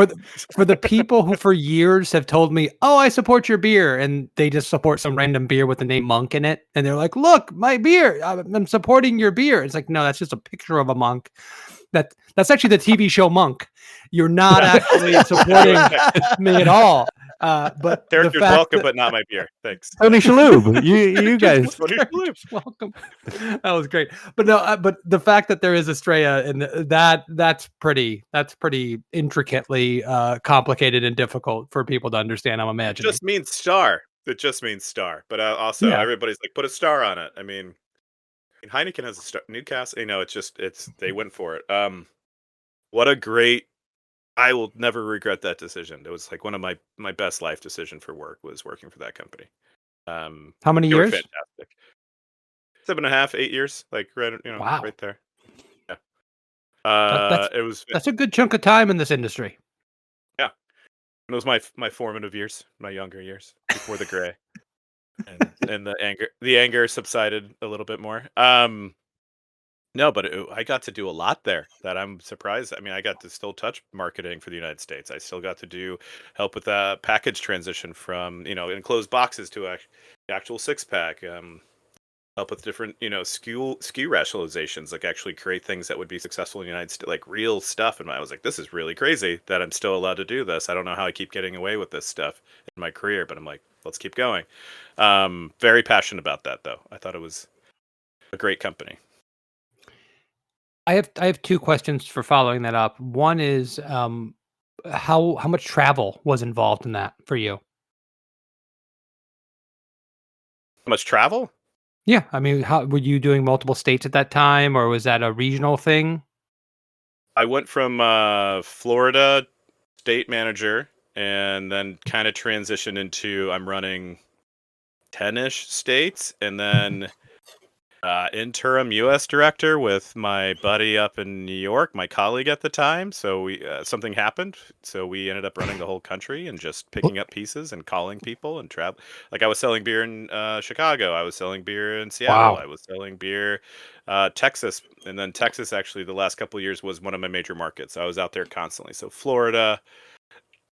S5: For the people who for years have told me, "Oh, I support your beer," and they just support some random beer with the name Monk in it, and they're like, "Look, my beer! I'm supporting your beer." It's like, no, that's just a picture of a monk. That's actually the TV show Monk. You're not actually supporting me at all. But
S4: Character's
S5: the fact
S4: welcome,
S5: that,
S4: but not my beer. Thanks.
S1: Tony Shalhoub, you guys.
S4: Tony Shalhoub.
S5: welcome. That was great. But no, but the fact that there is Estrella and that's pretty intricately complicated and difficult for people to understand. I'm imagining.
S4: It just means star. But also everybody's like, put a star on it. I mean, Heineken has a star. Newcastle, they went for it. What a great. I will never regret that decision. It was like one of my best life decision for work was working for that company.
S5: How many years?
S4: Fantastic. 7.5, 8 years. Like right,
S5: Wow.
S4: right there. Yeah.
S5: That's a good chunk of time in this industry.
S4: Yeah. It was my formative years, my younger years before the gray, and the anger subsided a little bit more. No, but I got to do a lot there that I'm surprised. I mean, I got to still touch marketing for the United States. I still got to help with the package transition from, enclosed boxes to actual 6-pack. Help with different, SKU rationalizations, like actually create things that would be successful in the United States, like real stuff. And I was like, this is really crazy that I'm still allowed to do this. I don't know how I keep getting away with this stuff in my career, but I'm like, let's keep going. Very passionate about that, though. I thought it was a great company.
S5: I have two questions for following that up. One is how much travel was involved in that for you?
S4: How much travel?
S5: Yeah, I mean, how were you doing multiple states at that time, or was that a regional thing?
S4: I went from Florida state manager, and then kind of transitioned into I'm running 10-ish states, and then interim U.S. director with my buddy up in New York, my colleague at the time. So we something happened, so we ended up running the whole country and just picking up pieces and calling people and travel. Like I was selling beer in Chicago, I was selling beer in Seattle, I was selling beer Texas, and then Texas actually the last couple of years was one of my major markets. I was out there constantly. So Florida,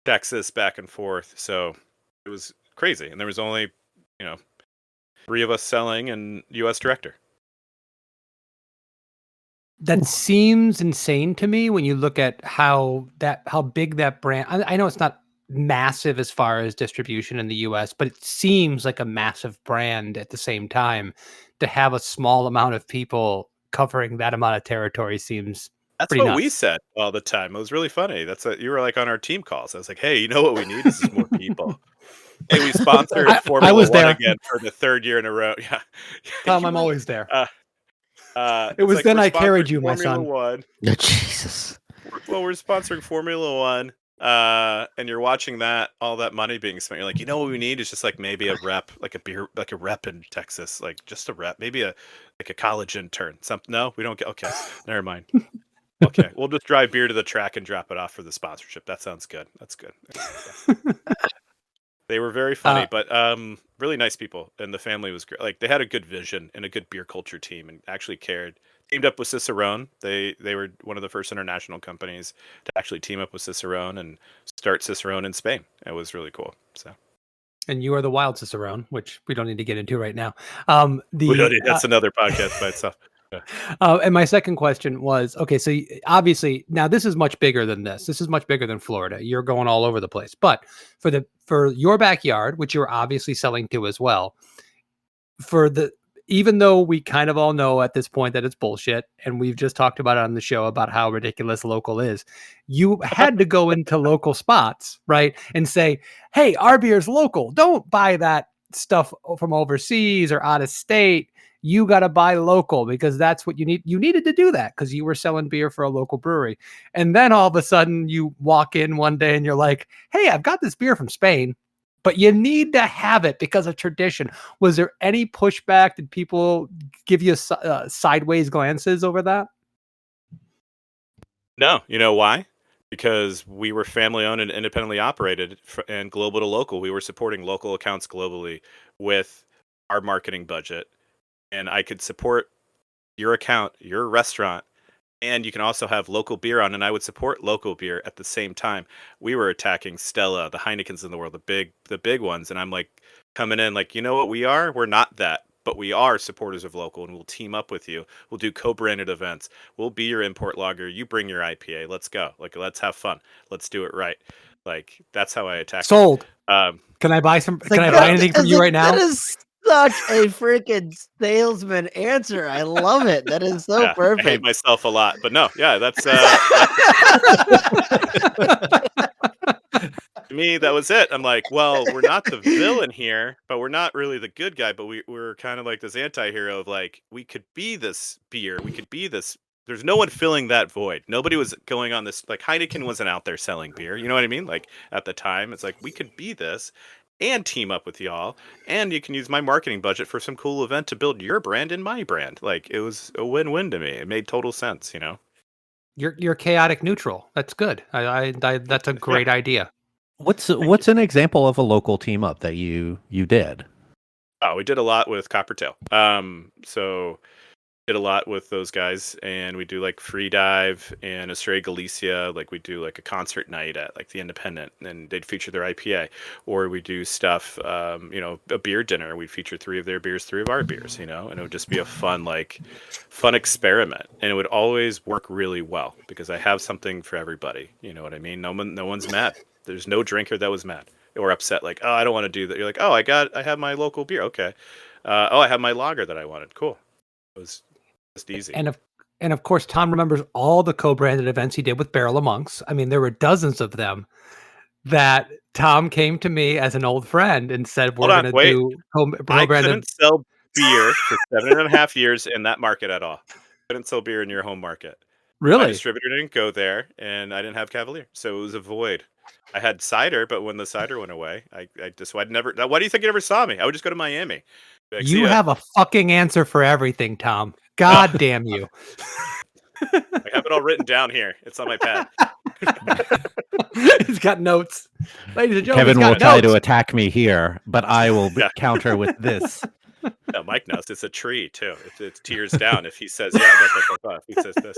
S4: Texas, back and forth. So it was crazy, and there was only 3 of us selling and U.S. director.
S5: That seems insane to me when you look at how big that brand. I know it's not massive as far as distribution in the U.S., but it seems like a massive brand at the same time. To have a small amount of people covering that amount of territory seems
S4: That's
S5: pretty
S4: what
S5: nuts.
S4: we said all the time. It was really funny. You were like on our team calls. I was like, hey, you know what we need? This is more people. Hey, we sponsored Formula
S5: was
S4: One
S5: there.
S4: again for the third year in a row. Yeah,
S5: Tom, I'm always there. It was
S4: like
S5: then
S4: we're
S5: I carried
S4: sponsoring
S5: you, my
S4: Formula
S5: son.
S4: One.
S3: Oh, Jesus.
S4: Well, we're sponsoring Formula One, and you're watching that, all that money being spent. You're like, you know what we need is just like maybe a rep, like a beer, like a rep in Texas, like just a rep, maybe a college intern. Something. No, we don't get. Okay, never mind. Okay, we'll just drive beer to the track and drop it off for the sponsorship. That sounds good. That's good. Yeah. They were very funny, but really nice people, and the family was great. Like they had a good vision and a good beer culture team, and actually cared. Teamed up with Cicerone. They were one of the first international companies to actually team up with Cicerone and start Cicerone in Spain. It was really cool. So,
S5: and you are the wild Cicerone, which we don't need to get into right now.
S4: that's another podcast by itself.
S5: And my second question was, okay, so obviously now this is much bigger than this. This is much bigger than Florida. You're going all over the place. But for your backyard, which you're obviously selling to as well, even though we kind of all know at this point that it's bullshit, and we've just talked about it on the show about how ridiculous local is, you had to go into local spots, right? And say, hey, our beer's local. Don't buy that stuff from overseas or out of state. You got to buy local because that's what you need. You needed to do that because you were selling beer for a local brewery. And then all of a sudden you walk in one day and you're like, hey, I've got this beer from Spain, but you need to have it because of tradition. Was there any pushback? Did people give you sideways glances over that?
S4: No, you know why? Because we were family owned and independently operated and global to local. We were supporting local accounts globally with our marketing budget. And I could support your account, your restaurant, and you can also have local beer on, and I would support local beer at the same time. We were attacking Stella, the Heinekens in the world, the big ones, and I'm like coming in like, you know what we are? We're not that, but we are supporters of local, and we'll team up with you. We'll do co-branded events. We'll be your import lager. You bring your IPA. Let's go. Like, let's have fun. Let's do it right. Like, that's how I attack.
S5: Sold.
S4: It.
S5: Can I buy some? Can I buy anything from you right now?
S3: That is such a freaking salesman answer. I love it. That is so perfect.
S4: I hate myself a lot, but no, yeah, that's to me, that was it. I'm like, well, we're not the villain here, but we're not really the good guy, but we're kind of like this anti-hero of like, we could be this beer, we could be this. There's no one filling that void. Nobody was going on this, like Heineken wasn't out there selling beer. You know what I mean? Like at the time, it's like, we could be this and team up with y'all, and you can use my marketing budget for some cool event to build your brand and my brand. Like it was a win-win to me. It made total sense, you know.
S5: You're chaotic neutral. That's good. I that's a great idea.
S1: What's an example of a local team up that you did?
S4: Oh, we did a lot with Coppertail. So did a lot with those guys, and we do like Free Dive and Estrella Galicia. Like we do like a concert night at like the Independent, and they'd feature their IPA, or we do stuff, a beer dinner. We'd feature 3 of their beers, 3 of our beers, and it would just be a fun experiment, and it would always work really well because I have something for everybody. You know what I mean? No one's mad. There's no drinker that was mad or upset. Like, oh, I don't want to do that. You're like, oh, I have my local beer. Okay. I have my lager that I wanted. Cool. It was just easy.
S5: And of course, Tom remembers all the co-branded events he did with Barrel of Monks. I mean, there were dozens of them that Tom came to me as an old friend and said, we're going to do co-branded.
S4: I couldn't sell beer for 7.5 years in that market at all. Couldn't sell beer in your home market.
S5: Really?
S4: My distributor didn't go there, and I didn't have Cavalier. So it was a void. I had cider, but when the cider went away, I'd never. Why do you think you never saw me? I would just go to Miami. Like,
S5: you have a fucking answer for everything, Tom. God damn you.
S4: I have it all written down here. It's on my pad.
S5: He's got notes. Ladies and gentlemen,
S1: Kevin will try to attack me here, but I will counter with this.
S4: No, Mike knows it's a tree too. It's tears down if he says if he says this.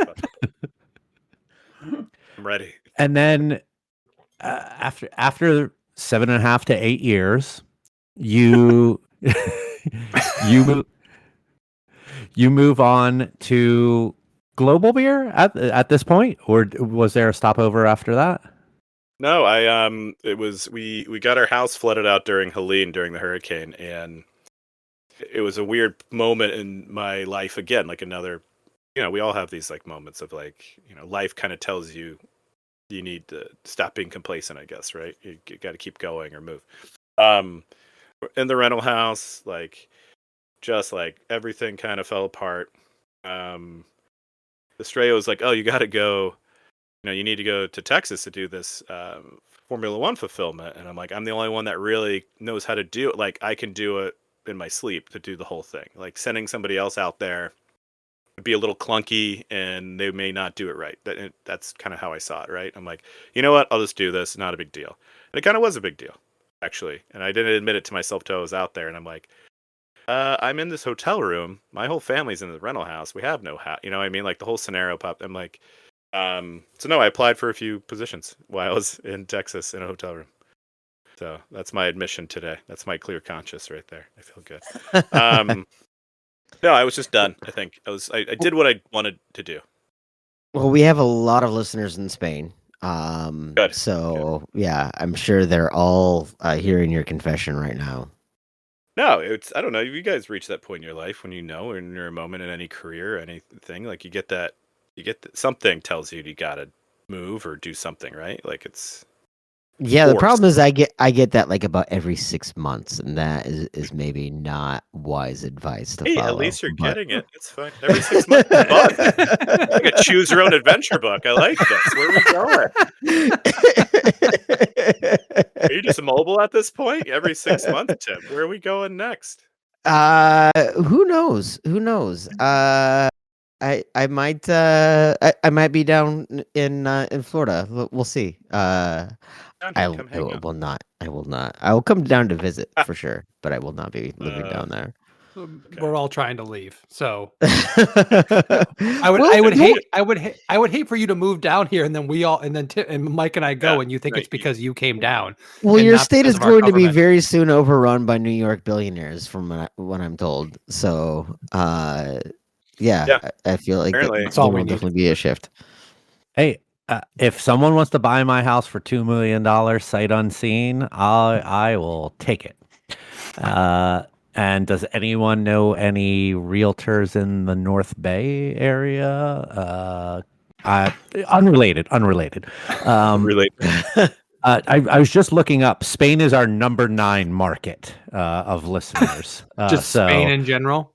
S4: I'm ready.
S1: And then after 7.5 to 8 years, you you move on to Global Beer at this point, or was there a stopover after that?
S4: No, it was we got our house flooded out during Helene during the hurricane, and it was a weird moment in my life again, like another, we all have these like moments of like, life kind of tells you need to stop being complacent, I guess, right? You got to keep going or move. In the rental house, like just like everything kind of fell apart. Estrella was like, "Oh, you got to go. You need to go to Texas to do this Formula One fulfillment." And I'm like, "I'm the only one that really knows how to do it. Like, I can do it in my sleep to do the whole thing. Like, sending somebody else out there would be a little clunky, and they may not do it right. That's kind of how I saw it. Right? I'm like, you know what? I'll just do this. Not a big deal. And it kind of was a big deal, actually. And I didn't admit it to myself till I was out there. And I'm like, I'm in this hotel room. My whole family's in the rental house. We have no house. You know what I mean? Like the whole scenario popped. I'm like, so no, I applied for a few positions while I was in Texas in a hotel room. So that's my admission today. That's my clear conscience right there. I feel good. No, I was just done. I think I did what I wanted to do.
S3: Well, we have a lot of listeners in Spain.
S4: Good.
S3: So yeah, I'm sure they're all hearing your confession right now.
S4: No, I don't know. You guys reach that point in your life when or in your moment in any career, anything, like you get that something tells you gotta move or do something, right? Like it's
S3: Yeah, the
S4: forced.
S3: problem is I get that like about every 6 months, and that is maybe not wise advice to
S4: Hey,
S3: follow.
S4: at least you're getting it. It's fine. Every 6 months is fun. It's like a choose your own adventure book. I like this. Where are we going? Are you just mobile at this point? Every 6 months, Tim. Where are we going next?
S3: Who knows? Who knows? I might I might be down in Florida. We'll see. I will not. I will not. I will come down to visit for sure, but I will not be living down there.
S5: We're all trying to leave, so I would hate for you to move down here, and then and Mike and I go, and you think it's because you came down.
S3: Well, your state is going to be very soon overrun by New York billionaires, from what I'm told. So, yeah, I feel like there will definitely be a shift.
S1: Hey, if someone wants to buy my house for $2 million sight unseen, I will take it. And does anyone know any realtors in the North Bay area? Unrelated. I was just looking up. Spain is our number 9 market of listeners.
S5: Spain in general.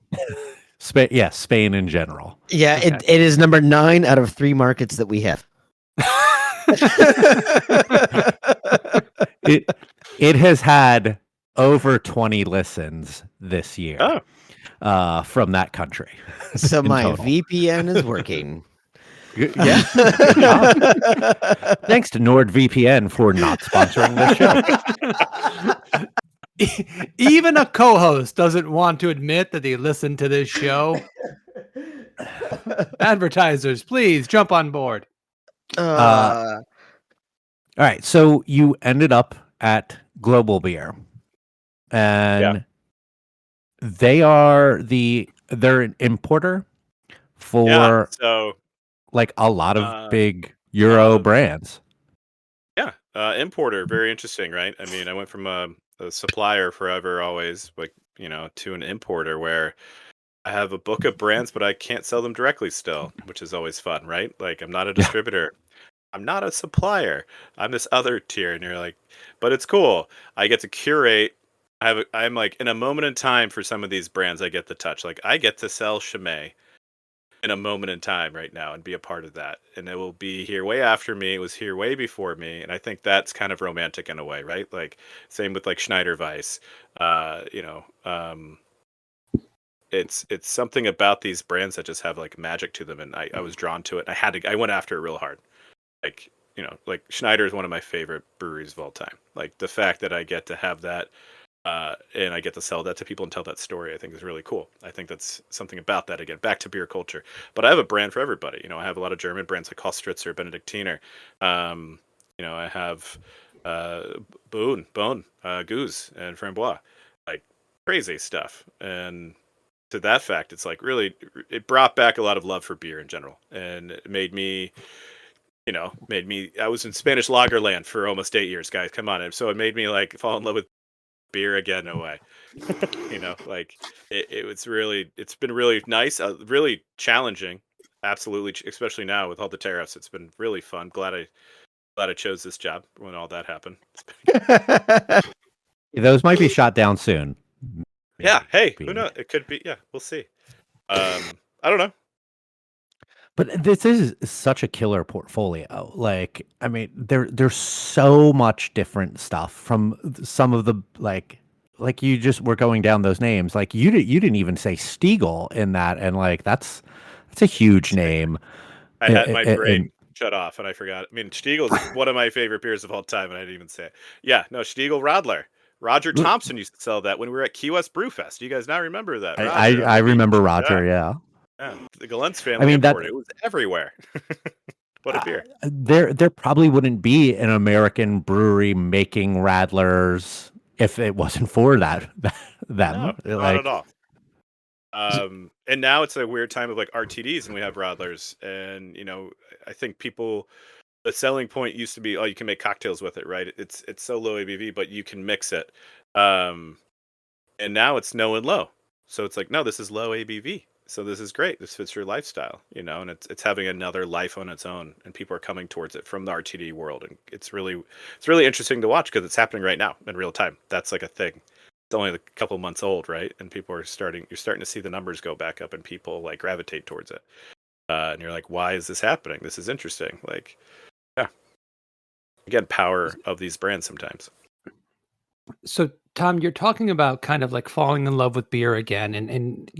S1: Spain in general.
S3: Yeah, okay. It is number 9 out of 3 markets that we have.
S1: It has had over 20 listens this year from that country.
S3: So my total. VPN is working.
S1: Yeah. Good job. Thanks to NordVPN for not sponsoring
S5: this show. Even a co-host doesn't want to admit that they listen to this show. Advertisers, please jump on board.
S1: All right. So you ended up at Global Beer, and they're an importer for like a lot of big Euro brands.
S4: Yeah. Importer. Very interesting, right? I mean, I went from a supplier forever, always, like, to an importer where I have a book of brands, but I can't sell them directly still, which is always fun, right? Like, I'm not a distributor. I'm not a supplier. I'm this other tier. And you're like, but it's cool. I get to curate. I'm like in a moment in time for some of these brands, I get the touch. Like I get to sell Chimay in a moment in time right now and be a part of that. And it will be here way after me. It was here way before me. And I think that's kind of romantic in a way, right? Like same with like Schneider Weiss, it's something about these brands that just have like magic to them. And I was drawn to it. I went after it real hard. Like, like Schneider is one of my favorite breweries of all time. Like the fact that I get to have that and I get to sell that to people and tell that story, I think is really cool. I think that's something about that, again, back to beer culture. But I have a brand for everybody. I have a lot of German brands like Kostritzer, Benediktiner. I have Bone, Goose, and Framboise. Like crazy stuff. And to that fact, it's like really, it brought back a lot of love for beer in general. And it made me... I was in Spanish Lagerland for almost 8 years, guys. Come on. And so it made me like fall in love with beer again in a way. Like it's been really nice, really challenging. Absolutely. Especially now with all the tariffs, it's been really fun. Glad I chose this job when all that happened.
S1: Those might be shot down soon.
S4: Yeah. Hey,
S1: Maybe.
S4: who knows? It could be. Yeah, we'll see. I don't know.
S1: But this is such a killer portfolio. Like, I mean, there's so much different stuff from some of the like you just were going down those names. Like you didn't even say Stiegel in that, and like that's a huge name.
S4: I had my brain
S1: And
S4: shut off and I forgot. I mean, Stiegel's one of my favorite beers of all time, and I didn't even say it. Yeah, no, Stiegel Radler. Roger Thompson used to sell that when we were at Key West Brewfest. You guys now remember that? Roger on
S1: I
S4: the beach.
S1: remember Roger. Yeah.
S4: Yeah. The Galentz
S1: I
S4: family
S1: mean that
S4: imported it. It was everywhere. What a beer.
S1: there probably wouldn't be an American brewery making Radlers if it wasn't for them.
S4: No, not
S1: Like
S4: at all. And now it's a weird time of like RTDs, and we have Radlers, and I think the selling point used to be, oh, you can make cocktails with it, right? It's so low ABV, but you can mix it. And now it's no and low, so it's like, no, this is low ABV, so this is great. This fits your lifestyle, and it's having another life on its own, and people are coming towards it from the RTD world, and it's really interesting to watch because it's happening right now in real time. That's like a thing. It's only a couple months old, right? And you're starting to see the numbers go back up and people like gravitate towards it. And you're like, why is this happening? This is interesting. Like, yeah. Again, power of these brands sometimes.
S5: So Tom, you're talking about kind of like falling in love with beer again. And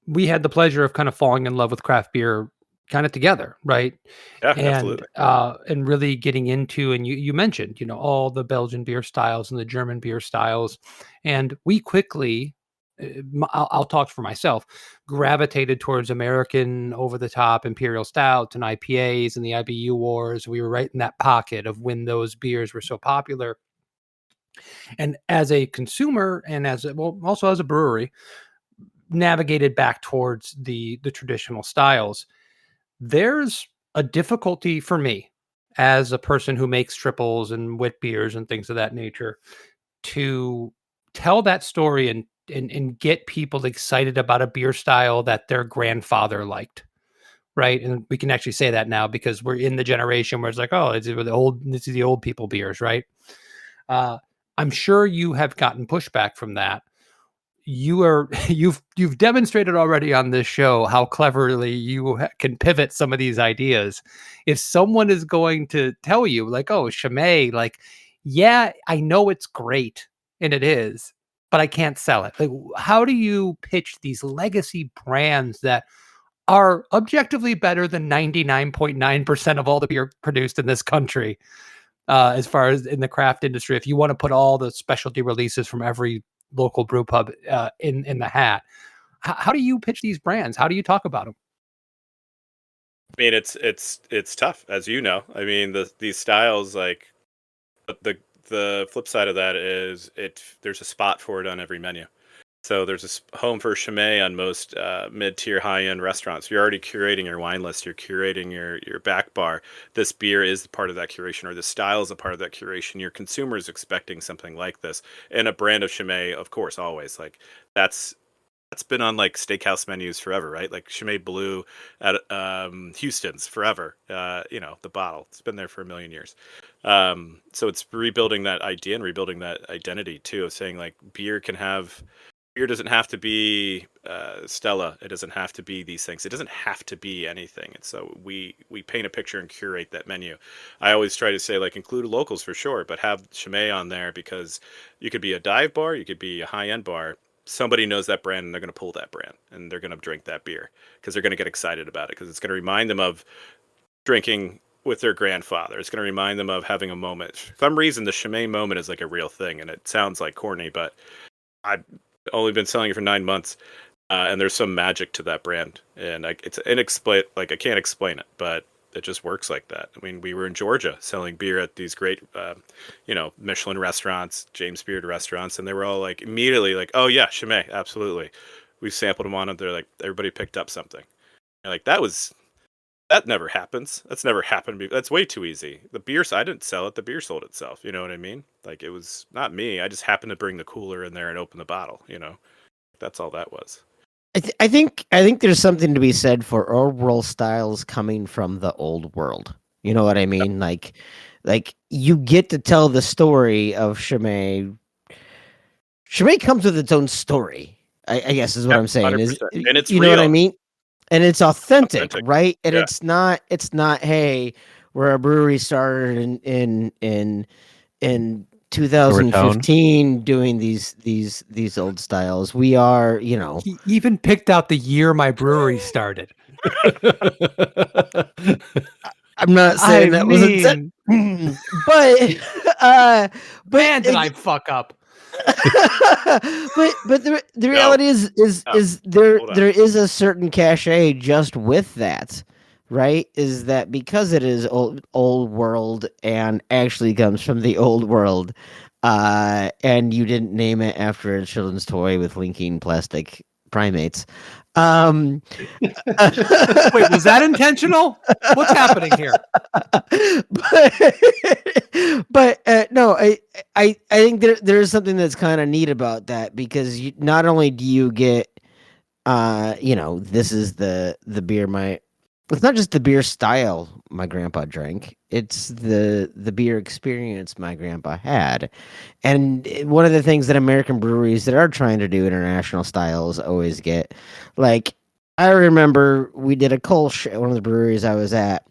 S5: we had the pleasure of kind of falling in love with craft beer kind of together, right?
S4: Yeah,
S5: And
S4: absolutely.
S5: and really getting into, and you mentioned, all the Belgian beer styles and the German beer styles, and we quickly, I'll talk for myself, gravitated towards American over the top imperial stouts and IPAs and the IBU wars. We were right in that pocket of when those beers were so popular. And as a consumer and also as a brewery, navigated back towards the traditional styles. There's a difficulty for me as a person who makes triples and wit beers and things of that nature to tell that story and get people excited about a beer style that their grandfather liked. Right. And we can actually say that now because we're in the generation where it's like, oh, this is the old people beers. Right. I'm sure you have gotten pushback from that. You've demonstrated already on this show how cleverly you can pivot some of these ideas. If someone is going to tell you like, oh, Chimay, like, yeah, I know it's great and it is, but I can't sell it. Like, how do you pitch these legacy brands that are objectively better than 99.9% of all the beer produced in this country? As far as in the craft industry, if you want to put all the specialty releases from every local brew pub in the hat, how do you pitch these brands? How do you talk about them?
S4: I mean, it's tough, as you know. I mean, these styles, like, the flip side of that is there's a spot for it on every menu. So there's a home for Chimay on most mid-tier, high-end restaurants. You're already curating your wine list. You're curating your back bar. This beer is part of that curation, or the style is a part of that curation. Your consumer is expecting something like this. And a brand of Chimay, of course, always. Like, that's been on like steakhouse menus forever, right? Like Chimay Blue at Houston's forever. The bottle. It's been there for a million years. So it's rebuilding that idea and rebuilding that identity too, of saying like beer doesn't have to be Stella. It doesn't have to be these things. It doesn't have to be anything. And so we paint a picture and curate that menu. I always try to say like include locals for sure, but have Chimay on there because you could be a dive bar, you could be a high end bar. Somebody knows that brand and they're going to pull that brand and they're going to drink that beer because they're going to get excited about it because it's going to remind them of drinking with their grandfather. It's going to remind them of having a moment. For some reason, the Chimay moment is like a real thing, and it sounds like corny, but I've only been selling it for 9 months, and there's some magic to that brand, and it's inexplain. Like I can't explain it, but it just works like that. I mean, we were in Georgia selling beer at these great, Michelin restaurants, James Beard restaurants, and they were all like immediately like, "Oh yeah, Chimay, absolutely." We sampled them on it. They're like, everybody picked up something. And like that never happens. That's never happened. That's way too easy. I didn't sell it. The beer sold itself. You know what I mean? Like it was not me. I just happened to bring the cooler in there and open the bottle. That's all that was.
S3: I think there's something to be said for old world styles coming from the old world. You know what I mean? Like Like you get to tell the story of Chimay. Chimay comes with its own story. I guess is what I'm saying.
S4: 100%.
S3: Is
S4: And it's
S3: you know what I
S4: real.
S3: mean? And it's authentic,
S4: Authentic.
S3: right? And
S4: Yeah.
S3: it's not hey, we're a brewery started in 2015 doing these old styles. We are, you know.
S5: He even picked out the year my brewery started.
S3: I'm not saying that was intent, but
S5: man, did I fuck up?
S3: but the reality is there is a certain cachet just with that, right? Is that because it is old world and actually comes from the old world, and you didn't name it after a children's toy with linking plastic primates.
S5: Wait, was that intentional? What's happening here?
S3: But no, I think there's something that's kind of neat about that because not only do you get you know, this is the beer it's not just the beer style my grandpa drank, it's the beer experience my grandpa had. And one of the things that American breweries that are trying to do international styles always get, like, I remember we did a Kolsch at one of the breweries I was at,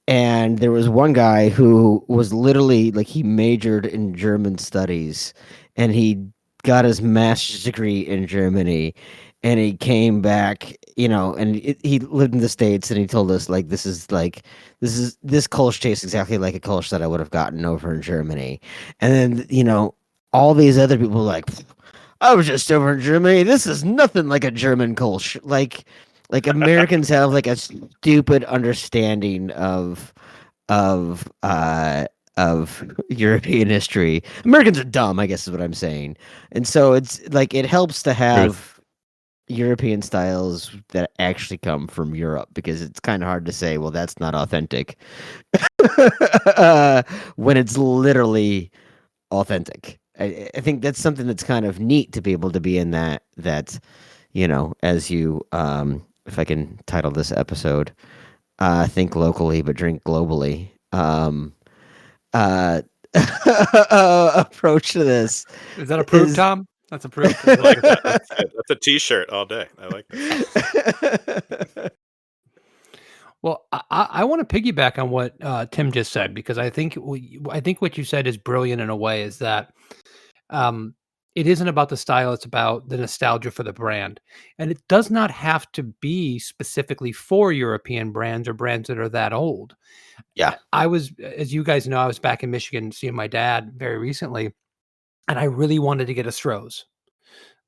S3: and there was one guy who was literally like he majored in German studies, and he got his master's degree in Germany, and he came back, you know, and he lived in the States, and he told us like this Kolsch tastes exactly like a Kolsch that I would have gotten over in Germany. And then, you know, all these other people were like, I was just over in Germany. This is nothing like a German Kolsch. Like Americans have like a stupid understanding of European history. Americans are dumb, I guess is what I'm saying. And so it's like it helps to have European styles that actually come from Europe, because it's kind of hard to say, well, that's not authentic when it's literally authentic. I think that's something that's kind of neat to be able to be in that, you know, as you if I can title this episode, think locally but drink globally. Uh approach to this.
S5: Is that approved, Tom? That's approved.
S4: I like that. That's a t-shirt all day. I like that.
S5: Well, I want to piggyback on what Tim just said, because I think what you said is brilliant in a way, is that it isn't about the style, it's about the nostalgia for the brand. And it does not have to be specifically for European brands or brands that are that old.
S3: Yeah.
S5: I was, as you guys know, I was back in Michigan seeing my dad very recently, and I really wanted to get a Stroh's.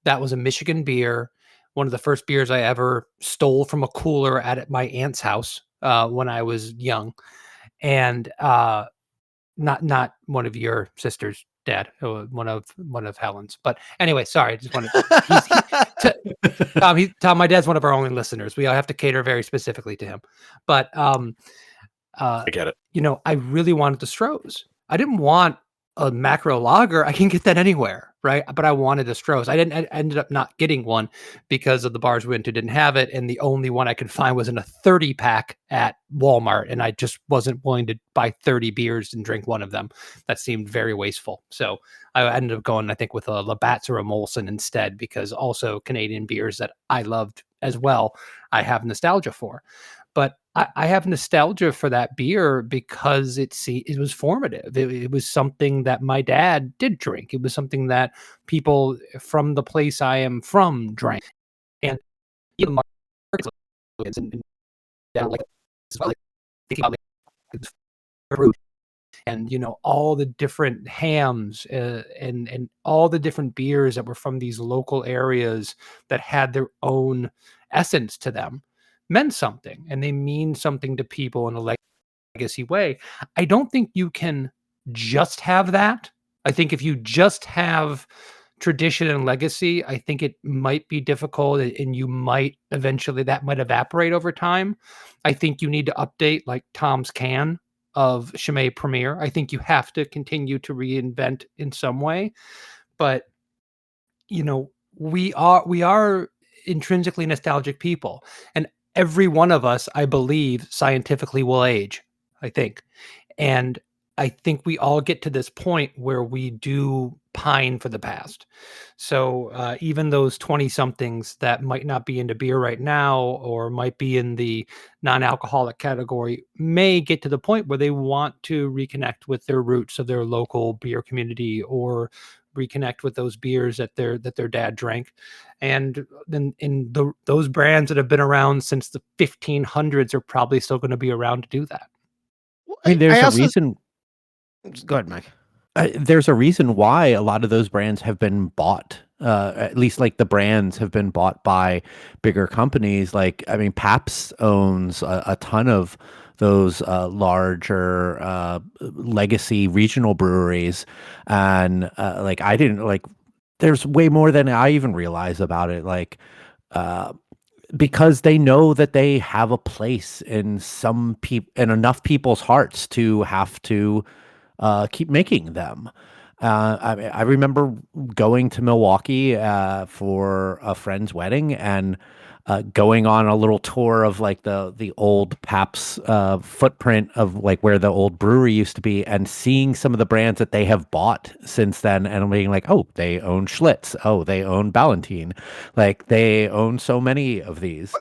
S5: That was a Michigan beer, one of the first beers I ever stole from a cooler at my aunt's house when I was young. And not one of your sister's dad, one of Helen's. But anyway, sorry, I just wanted Tom, my dad's one of our only listeners. We all have to cater very specifically to him. But
S4: I get it.
S5: You know, I really wanted the Stroh's. I didn't want a macro lager. I can get that anywhere, right? But I wanted a Stroh's. I ended up not getting one because of the bars we went to didn't have it, and the only one I could find was in a 30 pack at Walmart, and I just wasn't willing to buy 30 beers and drink one of them. That seemed very wasteful. So I ended up going, I think, with a Labatt's or a Molson instead, because also Canadian beers that I loved as well, I have nostalgia for. But I have nostalgia for that beer because it was formative. It was something that my dad did drink. It was something that people from the place I am from drank. And even markets and like as well, like fruit, and you know, all the different hams and all the different beers that were from these local areas that had their own essence to them meant something, and they mean something to people in a legacy way. I don't think you can just have that. I think if you just have tradition and legacy, I think it might be difficult, and you might eventually, that might evaporate over time. I think you need to update like Tom's can of Chimay Premier. I think you have to continue to reinvent in some way. But you know, we are intrinsically nostalgic people, and every one of us, I believe, scientifically will age, I think. And I think we all get to this point where we do pine for the past. So even those 20 somethings that might not be into beer right now or might be in the non-alcoholic category may get to the point where they want to reconnect with their roots of their local beer community or reconnect with those beers that their dad drank. And then those brands that have been around since the 1500s are probably still going to be around to do that.
S1: I mean, there's
S3: I
S1: a
S3: also
S1: reason.
S3: go ahead, Mike.
S1: There's a reason why a lot of those brands have been bought. At least like the brands have been bought by bigger companies. Like, I mean, Pabst owns a ton of those larger legacy regional breweries. And like, I didn't like, there's way more than I even realize about it. Like, uh, because they know that they have a place in some people in enough people's hearts to have to keep making them. I remember going to Milwaukee for a friend's wedding and going on a little tour of like the old Pabst footprint of like where the old brewery used to be, and seeing some of the brands that they have bought since then, and being like, oh, they own Schlitz, oh, they own Ballantine, like they own so many of these.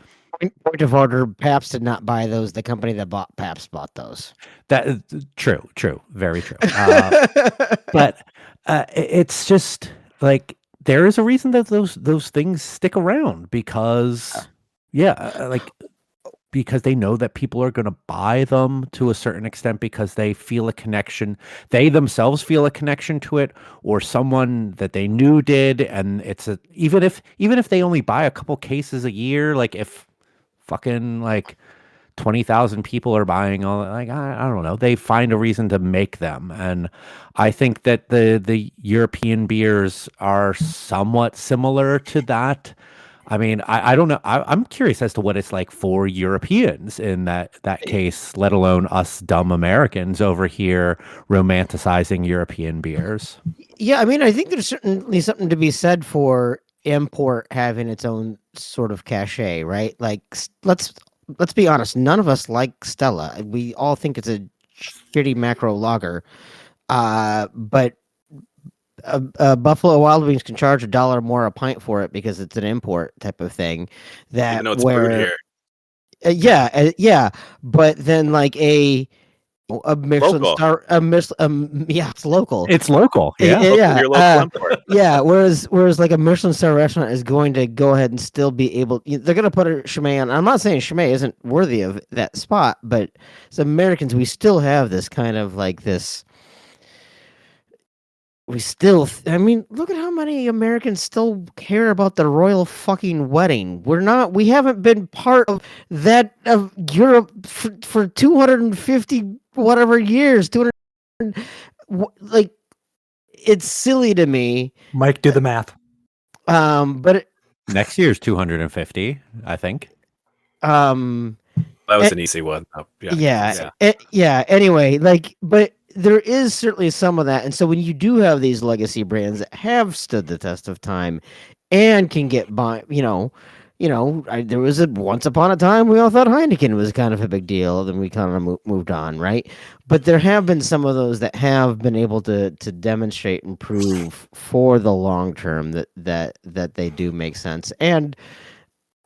S3: Point of order: Pabst did not buy those. The company that bought Pabst bought those.
S1: That is true, very true. But it's just like there is a reason that those things stick around because, yeah, like because they know that people are going to buy them to a certain extent because they feel a connection. They themselves feel a connection to it, or someone that they knew did, and it's even if they only buy a couple cases a year, like if fucking like 20,000 people are buying all, like I don't know, they find a reason to make them. And I think that the European beers are somewhat similar to that. I mean, I don't know. I'm curious as to what it's like for Europeans in that case, let alone us dumb Americans over here romanticizing European beers.
S3: Yeah, I mean, I think there's certainly something to be said for import having its own sort of cachet, right? Like, let's be honest. None of us like Stella. We all think it's a shitty macro lager. But Buffalo Wild Wings can charge $1 more a pint for it because it's an import type of thing. That
S4: Even though it's brewed here.
S3: Yeah. But then like a Michelin
S4: Local.
S3: star, yeah, it's local.
S1: It's local, yeah.
S3: Yeah,
S4: Your local import.
S3: yeah. Whereas like a Michelin star restaurant is going to go ahead and still be able. They're going to put a Chimay on. I'm not saying Chimay isn't worthy of that spot, but as Americans, we still have this kind of like this. We still, I mean, look at how many Americans still care about the royal fucking wedding. We haven't been part of that of Europe for 250 whatever years. 200, like, it's silly to me.
S5: Mike, do the math.
S3: But
S1: Next year's 250, I think.
S4: That was an easy one. Oh,
S3: yeah. Anyway, like, but there is certainly some of that, and so when you do have these legacy brands that have stood the test of time and can get by, there was once upon a time we all thought Heineken was kind of a big deal, then we kind of moved on, right? But there have been some of those that have been able to demonstrate and prove for the long term that they do make sense, and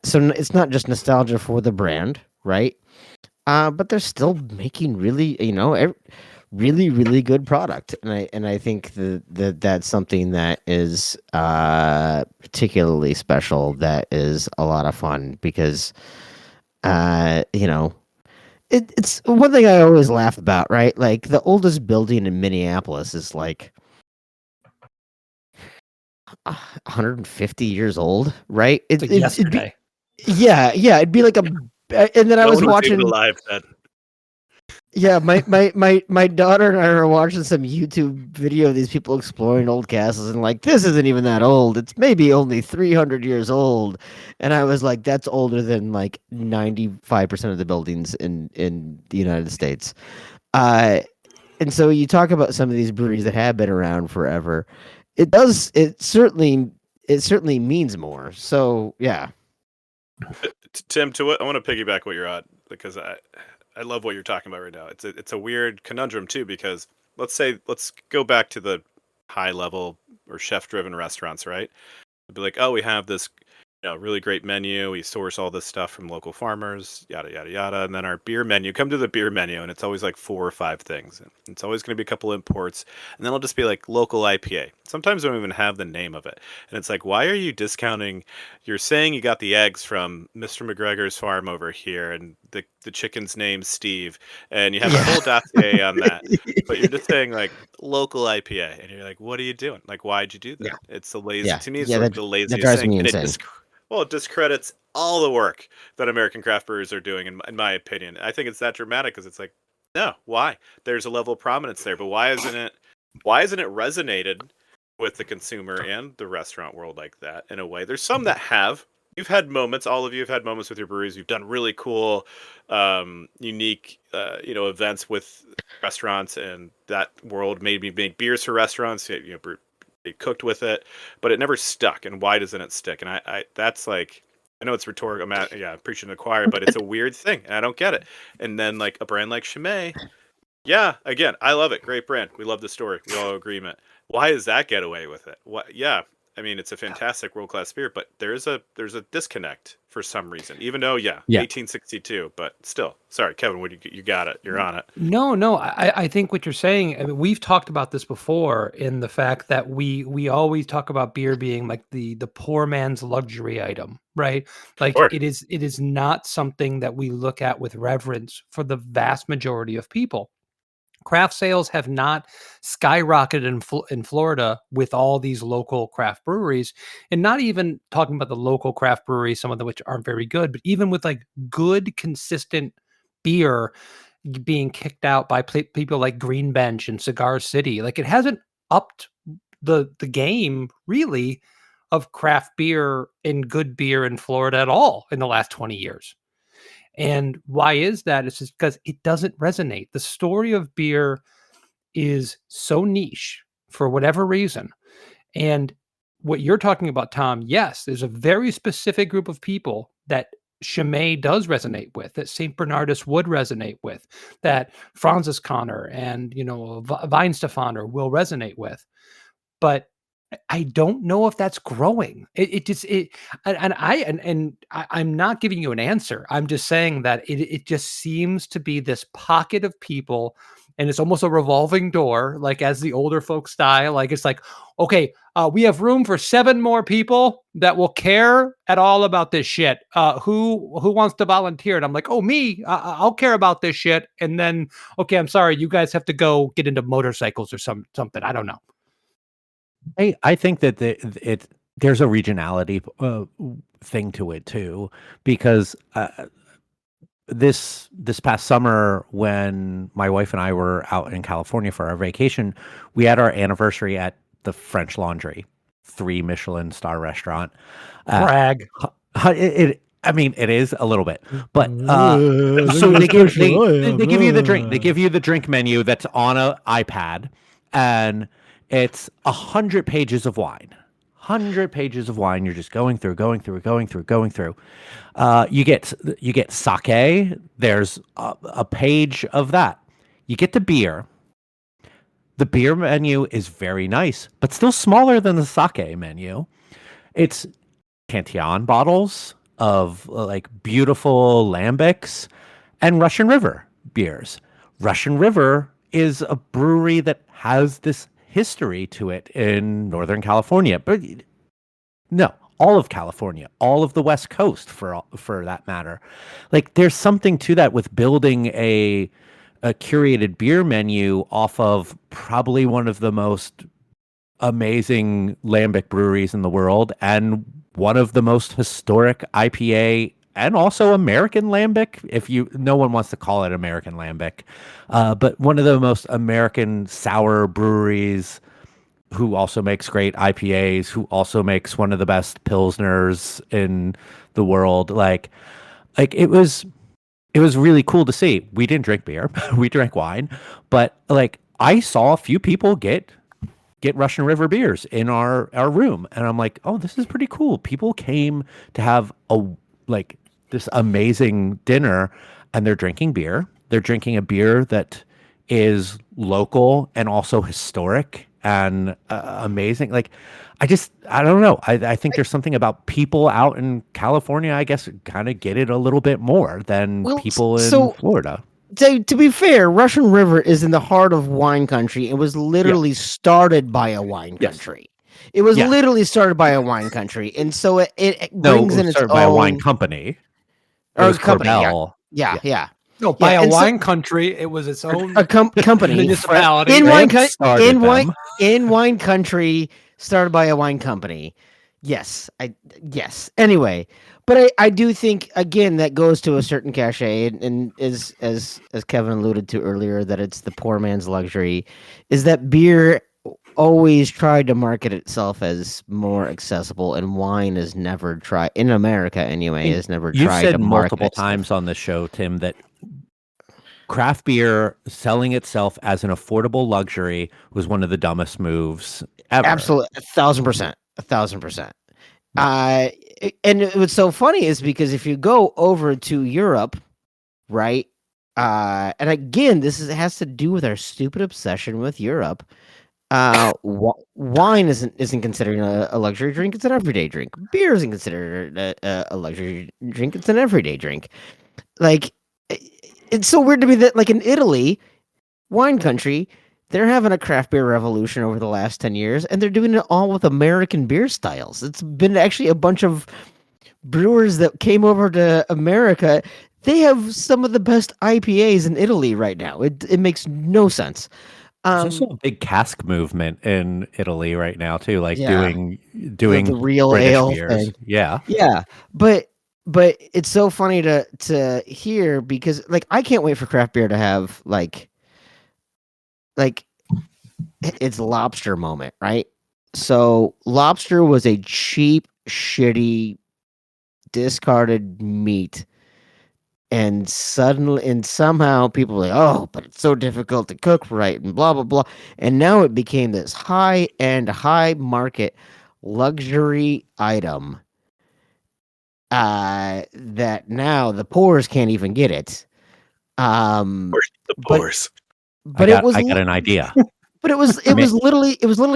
S3: so it's not just nostalgia for the brand, right? But they're still making really, really, really good product, and I think that's something that is particularly special. That is a lot of fun because, it's one thing I always laugh about, right? Like the oldest building in Minneapolis is like 150 years old, right?
S5: It's like yesterday.
S3: It'd be like and then I was watching.
S4: Even alive then.
S3: Yeah, my daughter and I were watching some YouTube video of these people exploring old castles, and like, this isn't even that old. It's maybe only 300 years old. And I was like, that's older than like 95% of the buildings in the United States. And so you talk about some of these breweries that have been around forever. It certainly means more. So yeah.
S4: Tim, I want to piggyback what you're on because I love what you're talking about right now. It's a weird conundrum too, because let's go back to the high level or chef driven restaurants, right? It'd be like, oh, we have this really great menu. We source all this stuff from local farmers, yada, yada, yada. And then our beer menu, come to the beer menu, and it's always like 4 or 5 things. And it's always going to be a couple imports. And then it'll just be like local IPA. Sometimes they don't even have the name of it. And it's like, why are you discounting? You're saying you got the eggs from Mr. McGregor's farm over here, and the chicken's name's Steve, and you have a whole dossier on that. But you're just saying like local IPA. And you're like, what are you doing? Like, why'd you do that?
S3: Yeah.
S4: It's the lazy,
S3: Yeah.
S4: to me, it's
S3: Yeah,
S4: like the laziest
S3: drives
S4: thing.
S3: me
S4: And
S3: insane.
S4: it discredits all the work that American craft brewers are doing, in my opinion. I think it's that dramatic because it's like, no, why? There's a level of prominence there, but why isn't it resonated with the consumer and the restaurant world like that in a way? There's some that have. You've had moments, all of you have had moments with your breweries. You've done really cool, unique, events with restaurants, and that world made me make beers for restaurants. They cooked with it, but it never stuck. And why doesn't it stick? And I that's like, I know it's rhetorical. I'm preaching to the choir, but it's a weird thing, and I don't get it. And then like a brand like Chimay, yeah, again, I love it. Great brand. We love the story. We all agreement. Why does that get away with it? What? Yeah, I mean, it's a fantastic world class beer, but there's a disconnect for some reason. Even though, 1862, but still. Sorry, Kevin. You got it? You're on it.
S5: No. I think what you're saying. I mean, we've talked about this before in the fact that we always talk about beer being like the poor man's luxury item, right? Like
S4: Sure.
S5: it is not something that we look at with reverence for the vast majority of people. Craft sales have not skyrocketed in Florida with all these local craft breweries, and not even talking about the local craft breweries, some of them which aren't very good, but even with like good, consistent beer being kicked out by people like Green Bench and Cigar City, like it hasn't upped the game really of craft beer and good beer in Florida at all in the last 20 years. And why is that? It's just because it doesn't resonate. The story of beer is so niche for whatever reason. And what you're talking about, Tom, yes, there's a very specific group of people that Chimay does resonate with, that St. Bernardus would resonate with, that Francis Connor and, Weinstefaner will resonate with. But I don't know if that's growing. I'm not giving you an answer. I'm just saying that it just seems to be this pocket of people, and it's almost a revolving door, like as the older folk style. Like it's like, okay, we have room for 7 more people that will care at all about this shit. Who wants to volunteer? And I'm like, oh, me, I'll care about this shit. And then, okay, I'm sorry, you guys have to go get into motorcycles or something. I don't know.
S1: I think that there's a regionality thing to it too, because this past summer when my wife and I were out in California for our vacation, we had our anniversary at the French Laundry, 3 Michelin star restaurant.
S5: Brag.
S1: It is a little bit, but so they give you the drink. They give you the drink menu that's on an iPad, and it's 100 pages of wine. 100 pages of wine. You're just going through. You get sake. There's a page of that. You get the beer. The beer menu is very nice, but still smaller than the sake menu. It's Cantillon bottles of like beautiful lambics and Russian River beers. Russian River is a brewery that has this history to it in Northern California, but no, all of California, all of the West Coast for that matter. Like there's something to that with building a curated beer menu off of probably one of the most amazing lambic breweries in the world and one of the most historic IPA and also American lambic, no one wants to call it American lambic, but one of the most American sour breweries who also makes great IPAs, who also makes one of the best pilsners in the world. Like it was really cool to see. We didn't drink beer, we drank wine, but like I saw a few people get Russian River beers in our room, and I'm like, oh, this is pretty cool. People came to have this amazing dinner, and they're drinking beer. They're drinking a beer that is local and also historic and amazing. Like, I don't know. I think there's something about people out in California, I guess, kind of get it a little bit more than
S3: Well,
S1: people in
S3: so
S1: Florida.
S3: to be fair, Russian River is in the heart of wine country. It was literally started by a wine
S1: Yes.
S3: country. It was
S1: Yeah.
S3: literally started by a wine country, and so it
S1: No,
S3: brings
S1: it
S3: in
S1: was
S3: its
S1: started by a wine
S3: own
S1: company. It
S3: or
S1: was
S3: company.
S1: Corbel.
S3: Yeah.
S5: No, by a
S3: and so-
S5: wine country, it was its own
S3: a company
S5: municipality.
S3: in wine
S1: France started them.
S3: in wine country started by a wine company. Yes. Anyway, but I do think again that goes to a certain cachet and is as Kevin alluded to earlier that it's the poor man's luxury, is that beer always tried to market itself as more accessible, and wine has never tried in America anyway. Has never
S1: You've
S3: tried
S1: said
S3: to market
S1: multiple
S3: itself.
S1: times on the show, Tim, that craft beer selling itself as an affordable luxury was one of the dumbest moves ever.
S3: Absolutely, 1,000%.
S1: Yeah.
S3: And what's so funny is because if you go over to Europe, right? And again, has to do with our stupid obsession with Europe. Wine isn't considered a luxury drink; it's an everyday drink. Beer isn't considered a luxury drink; it's an everyday drink. Like, it's so weird to me that, like, in Italy, wine country, they're having a craft beer revolution over the last 10 years, and they're doing it all with American beer styles. It's been actually a bunch of brewers that came over to America. They have some of the best IPAs in Italy right now. It makes no sense.
S1: There's also a big cask movement in Italy right now too, like
S3: Yeah.
S1: doing
S3: the real
S1: British
S3: ale
S1: beers.
S3: thing.
S1: Yeah.
S3: Yeah, but it's so funny to hear because like I can't wait for craft beer to have like its lobster moment, right? So lobster was a cheap, shitty, discarded meat. And suddenly, and somehow people were like, oh, but it's so difficult to cook right, and blah, blah, blah. And now it became this high end, high market luxury item that now the poors can't even get it.
S4: The
S3: but
S4: pores.
S3: but
S1: I got an idea.
S3: But it was literally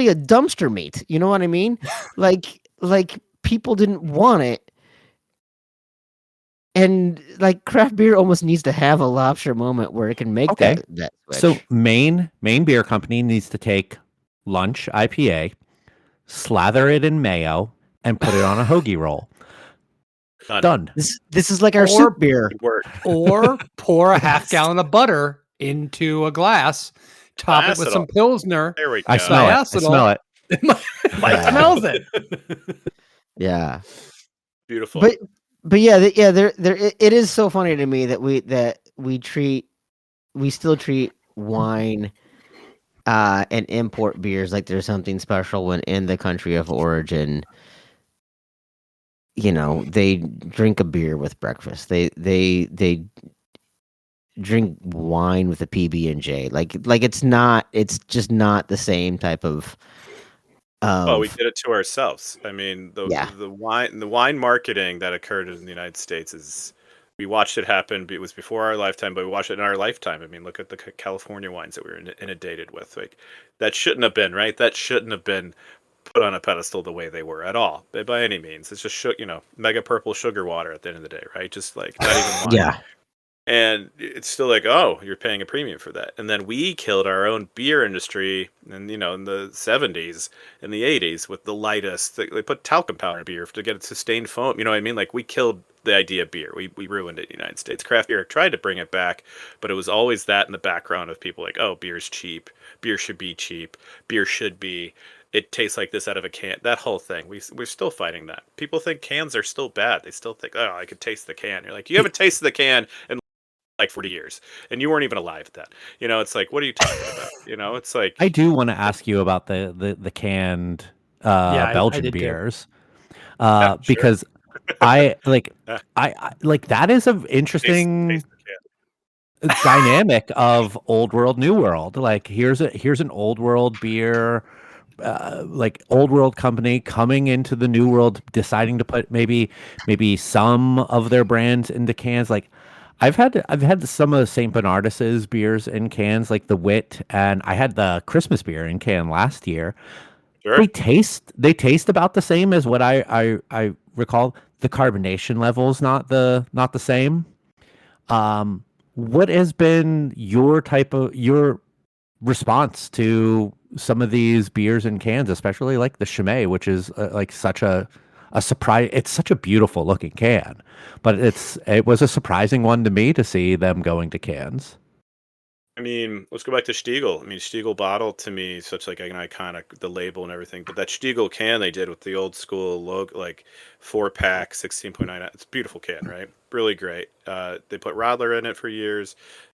S3: a dumpster meat. You know what I mean? like people didn't want it. And like craft beer almost needs to have a lobster moment where it can make
S1: Okay.
S3: that switch.
S1: So Maine beer company needs to take Lunch IPA, slather it in mayo, and put it on a hoagie roll. Done.
S3: This is like our soup beer.
S5: Or pour a half gallon of butter into a glass, top it with some Pilsner.
S4: There we go.
S1: I smell it.
S5: Mike smells it.
S3: Yeah.
S4: Beautiful.
S3: But yeah, there it is so funny to me that we still treat wine and import beers like there's something special when in the country of origin, you know, they drink a beer with breakfast. They drink wine with a PB&J. Like it's just not the same type of
S4: well, we did it to ourselves. I mean, the wine marketing that occurred in the United States is, we watched it happen. It was before our lifetime, but we watched it in our lifetime. I mean, look at the California wines that we were inundated with. Like, that shouldn't have been, right? That shouldn't have been put on a pedestal the way they were at all, by any means. It's just mega purple sugar water at the end of the day, right? Just like not even wine.
S3: Yeah.
S4: And it's still like, oh, you're paying a premium for that. And then we killed our own beer industry, and in the 70s and the 80s with the lightest. They put talcum powder in beer to get it sustained foam. You know what I mean? Like, we killed the idea of beer. We ruined it in the United States. Craft beer tried to bring it back, but it was always that in the background of people like, oh, beer's cheap. Beer should be cheap. Beer should be. It tastes like this out of a can. That whole thing. We're still fighting that. People think cans are still bad. They still think, oh, I could taste the can. You're like, you haven't tasted the can in like 40 years, and you weren't even alive at that. It's like, what are you talking about? It's like,
S1: I do want to ask you about the canned Belgian beers,
S4: sure.
S1: because I like that is an interesting dynamic of old world, new world. Like, here's an old world beer, like old world company coming into the new world, deciding to put maybe some of their brands into cans. Like, I've had some of the St. Bernardus's beers in cans, like the Wit, and I had the Christmas beer in can last year.
S4: Sure.
S1: They taste about the same as what I recall. The carbonation level's not the same. What has been your response to some of these beers in cans, especially like the Chimay, which is like such a surprise. It's such a beautiful looking can, but it was a surprising one to me to see them going to cans.
S4: I mean, let's go back to Stiegel. I mean, Stiegel bottle to me is such like an iconic, the label and everything. But that Stiegel can they did with the old school logo, like 4-pack, 16.9. It's a beautiful can, right? Really great. They put Radler in it for years.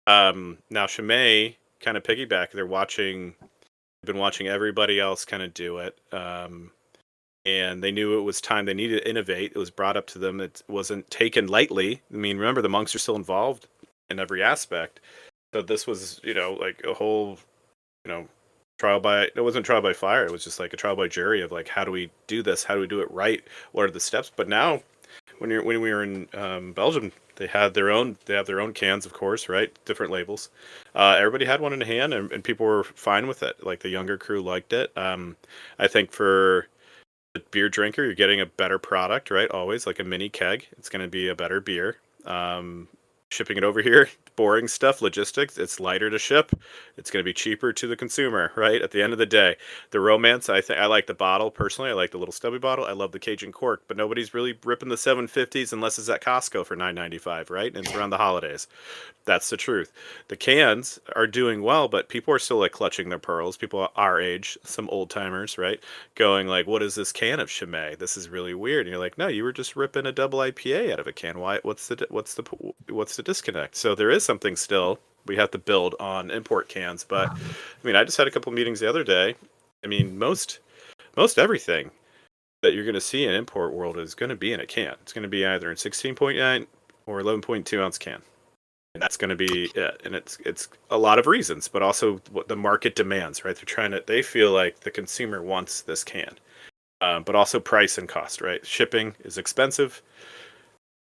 S4: Now Chimay kind of piggyback. They've been watching everybody else kind of do it. And they knew it was time. They needed to innovate. It was brought up to them. It wasn't taken lightly. I mean, remember the monks are still involved in every aspect. So this was, like a whole, trial by, it wasn't trial by fire. It was just like a trial by jury of like, how do we do this? How do we do it right? What are the steps? But now when we were in Belgium, they have their own cans, of course, right? Different labels. Everybody had one in hand and people were fine with it. Like the younger crew liked it. I think for the beer drinker, you're getting a better product, right? Always like a mini keg. It's going to be a better beer. Shipping it over here, boring stuff, logistics. It's lighter to ship. It's going to be cheaper to the consumer, right? At the end of the day, the romance. I like the bottle personally. I like the little stubby bottle. I love the Cajun cork, but nobody's really ripping the 750s unless it's at Costco for $9.95, right? And it's around the holidays. That's the truth. The cans are doing well, but people are still like clutching their pearls. People our age, some old timers, right? Going like, "What is this can of Chimay? This is really weird." And you're like, "No, you were just ripping a double IPA out of a can. Why? What's the disconnect?" So there is something still we have to build on import cans. But I mean, I just had a couple meetings the other day. I mean, most everything that you're going to see in import world is going to be in a can. It's going to be either in 16.9 or 11.2 ounce can. And that's going to be it. And it's a lot of reasons, but also what the market demands, right? They feel like the consumer wants this can, but also price and cost, right? Shipping is expensive.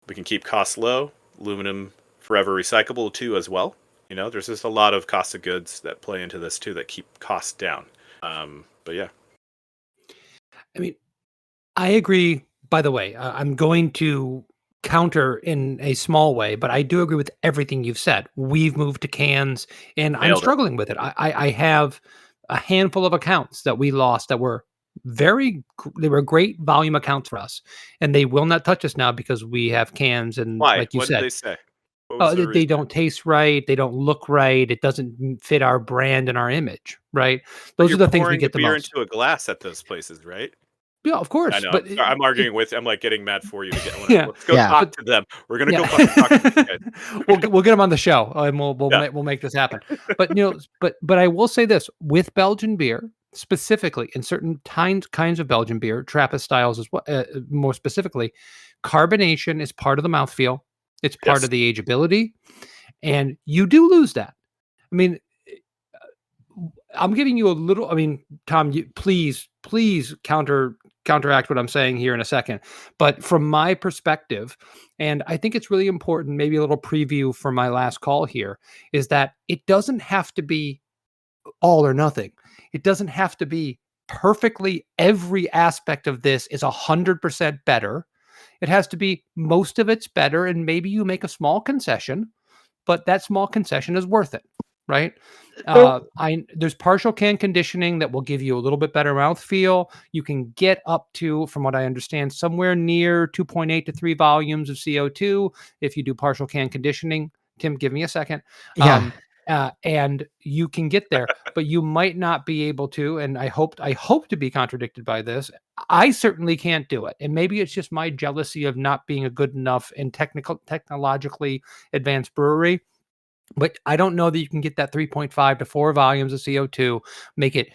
S4: We can keep costs low. Aluminum forever recyclable too, as well. There's just a lot of cost of goods that play into this too that keep costs down. But yeah.
S5: I mean, I agree. By the way, I'm going to counter in a small way, but I do agree with everything you've said. We've moved to cans, and I'm struggling with it. I have a handful of accounts that we lost that were they were great volume accounts for us, and they will not touch us now because we have cans. And
S4: why?
S5: like you
S4: What
S5: said,
S4: did they say? What was the
S5: they
S4: reason?
S5: don't taste right. They don't look right. It doesn't fit our brand and our image, right?
S4: But
S5: Those
S4: you're
S5: are the things we
S4: pouring
S5: get
S4: the
S5: the
S4: beer
S5: most.
S4: into a glass at those places, right?
S5: Yeah, of
S4: I
S5: course.
S4: know.
S5: But
S4: I'm arguing with. I'm like getting mad for you to get.
S5: yeah,
S4: Let's go
S3: Yeah.
S4: talk to them. We're gonna go
S5: yeah.
S4: fucking talk to these guys.
S5: we'll get them on the show, and
S4: Yeah.
S5: we'll make this happen. But but I will say this with Belgian beer specifically, in certain kinds of Belgian beer, Trappist styles as well, more specifically, carbonation is part of the mouthfeel. It's part
S4: Yes.
S5: of the ageability, and you do lose that. I mean, I'm giving you a little. I mean, Tom, please counteract what I'm saying here in a second. But from my perspective, and I think it's really important, maybe a little preview for my last call here, is that it doesn't have to be all or nothing. It doesn't have to be perfectly every aspect of this is 100% better. It has to be most of it's better, and maybe you make a small concession, but that small concession is worth it, right? There's partial can conditioning that will give you a little bit better mouthfeel. You can get up to, from what I understand, somewhere near 2.8 to 3 volumes of CO2 if you do partial can conditioning. Tim, give me a second.
S3: Yeah.
S5: And you can get there, but you might not be able to. And I hope to be contradicted by this. I certainly can't do it. And maybe it's just my jealousy of not being a good enough and technologically advanced brewery. But I don't know that you can get that 3.5 to 4 volumes of CO2, make it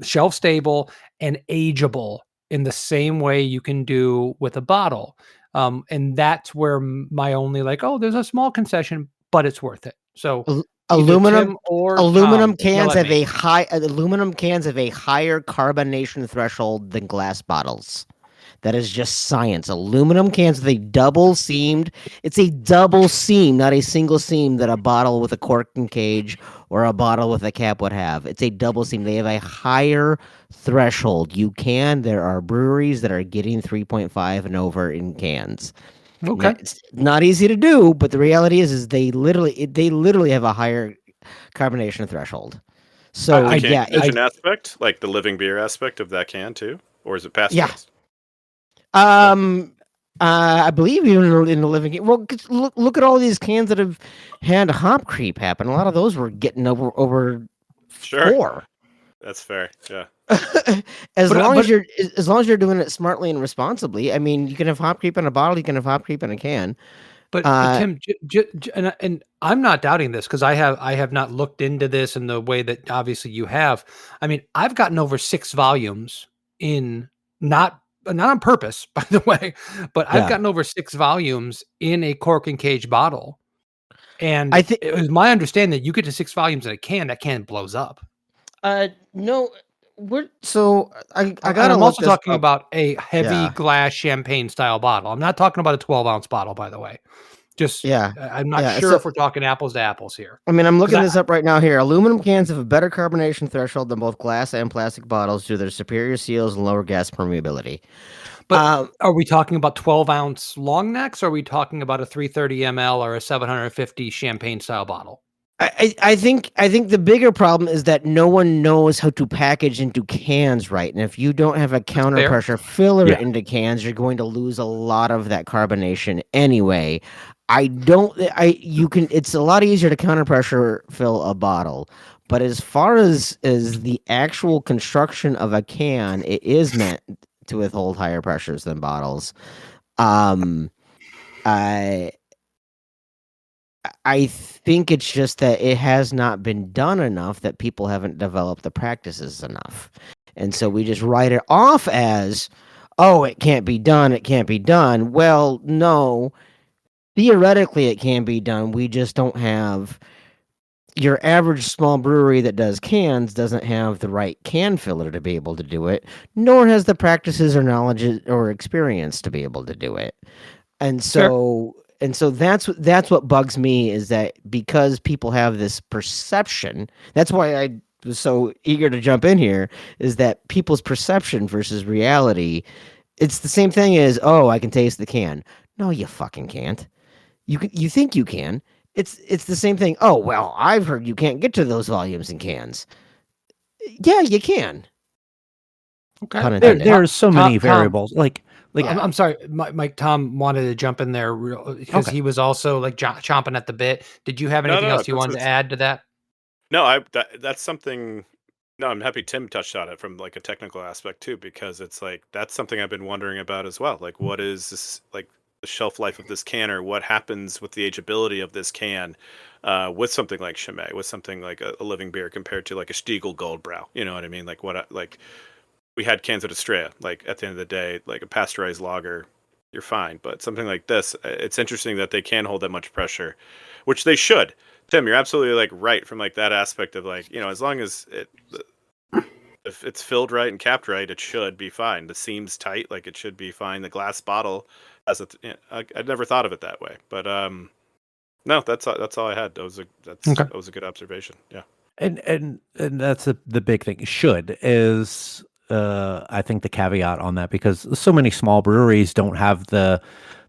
S5: shelf stable and ageable in the same way you can do with a bottle. And that's where my only there's a small concession, but it's worth it. So
S3: aluminum
S5: Tim or
S3: aluminum
S5: Tom,
S3: cans have a higher carbonation threshold than glass bottles. That is just science. Aluminum cans with a double seamed. It's a double seam, not a single seam that a bottle with a cork and cage or a bottle with a cap would have. It's a double seam. They have a higher threshold. There are breweries that are getting 3.5 and over in cans.
S5: Okay.
S3: It's not easy to do, but the reality is they literally have a higher carbonation threshold. So
S4: the
S3: yeah,
S4: can condition aspect, like the living beer aspect of that can too, or is it pasteurized?
S3: I believe even in the living. Well, look at all these cans that have had hop creep happen. A lot of those were getting over
S4: Sure.
S3: 4.
S4: That's fair. Yeah.
S3: as long as you're doing it smartly and responsibly. I mean, you can have hop creep in a bottle. You can have hop creep in a can.
S5: But Tim, and I'm not doubting this because I have not looked into this in the way that obviously you have. I mean, I've gotten over 6 volumes in not on purpose, by the way, but I've gotten over 6 volumes in a cork and cage bottle. And
S3: I think
S5: it was my understanding that you get to 6 volumes in a can, that can blows up.
S3: No, I got.
S5: I'm also talking about a heavy glass champagne style bottle. I'm not talking about a 12-ounce bottle, by the way. Just I'm not sure if we're talking apples to apples here.
S3: I mean, I'm looking this up right now here. Aluminum cans have a better carbonation threshold than both glass and plastic bottles due to their superior seals and lower gas permeability.
S5: But are we talking about 12-ounce long necks? Or are we talking about a 330 ml or a 750 champagne style bottle?
S3: I think the bigger problem is that no one knows how to package into cans right, and if you don't have a counter pressure filler into cans, you're going to lose a lot of that carbonation anyway. It's a lot easier to counter pressure fill a bottle, but as far as the actual construction of a can, it is meant to withhold higher pressures than bottles. I think it's just that it has not been done enough, that people haven't developed the practices enough. And so we just write it off as, oh, it can't be done. It can't be done. Well, no, theoretically it can be done. We just don't have your average small brewery that does cans doesn't have the right can filler to be able to do it, nor has the practices or knowledge or experience to be able to do it. And so that's what bugs me, is that because people have this perception, that's why I was so eager to jump in here, is that people's perception versus reality, it's the same thing as, oh, I can taste the can. No, you fucking can't. You think you can. It's the same thing. Oh, well, I've heard you can't get to those volumes in cans. Yeah, you can.
S5: Okay.
S1: There's so many variables.
S5: I'm sorry, Mike. Tom wanted to jump in there because he was also like chomping at the bit. Did you have anything else you wanted to add to that?
S4: No, that's something. No, I'm happy Tim touched on it from like a technical aspect too, because it's like that's something I've been wondering about as well. Like, what is this, like the shelf life of this can, or what happens with the ageability of this can with something like Chimay, with something like a living beer compared to like a Stiegel Goldbrau. You know what I mean? Like we had cans at Estrella. Like at the end of the day, like a pasteurized lager, you're fine. But something like this, it's interesting that they can hold that much pressure, which they should. Tim, you're absolutely like right from like that aspect of like, as long as if it's filled right and capped right, it should be fine. The seam's tight, like it should be fine. The glass bottle has I'd never thought of it that way, but no, that's all I had. That was a good observation. Yeah,
S1: and that's the big thing. Should is. I think the caveat on that, because so many small breweries don't have the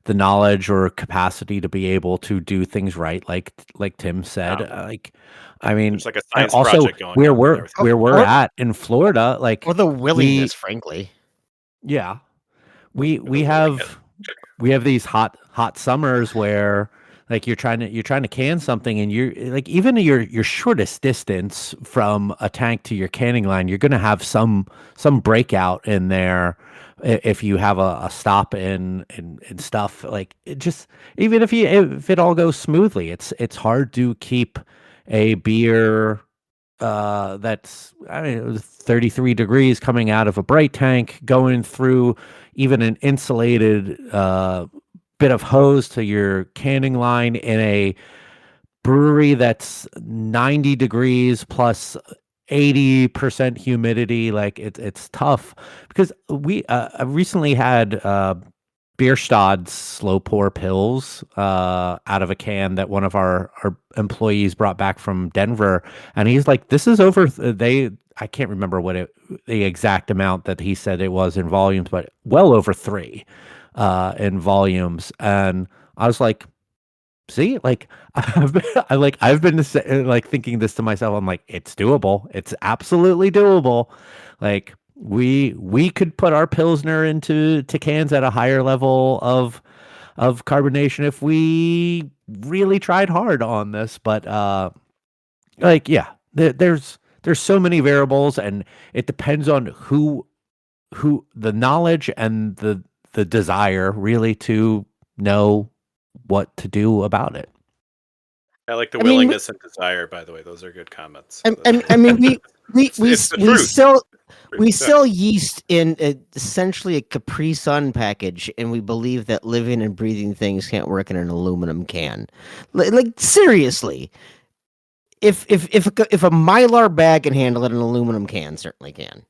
S1: knowledge or capacity to be able to do things right, like Tim said. I mean,
S4: it's like a science
S1: also
S4: project going
S1: where
S4: on
S1: we're at in Florida,
S3: or the willingness, frankly.
S1: Yeah, we have these hot summers where like you're trying to can something, and you're like, even your shortest distance from a tank to your canning line, you're going to have some breakout in there if you have a stop and stuff. Like, it just, even if it all goes smoothly, it's hard to keep a beer that's, I mean, it was 33 degrees coming out of a bright tank, going through even an insulated bit of hose to your canning line in a brewery that's 90 degrees plus 80% humidity. Like it's tough because we recently had Bierstad's slow pour pills out of a can that one of our employees brought back from Denver, and he's like, "This is over." I can't remember the exact amount that he said it was in volumes, but well over 3 in volumes, and I was like, "See, like I've been like thinking this to myself. I'm like, it's doable. It's absolutely doable. Like." We could put our Pilsner into cans at a higher level of carbonation if we really tried hard on this. But like yeah, there's so many variables, and it depends on who the knowledge and the desire really to know what to do about it.
S4: I like the willingness and desire. By the way, those are good comments.
S3: I mean, we
S4: fruit.
S3: We sell yeast in essentially a Capri Sun package, and we believe that living and breathing things can't work in an aluminum can. Like seriously, if a Mylar bag can handle it, an aluminum can certainly can.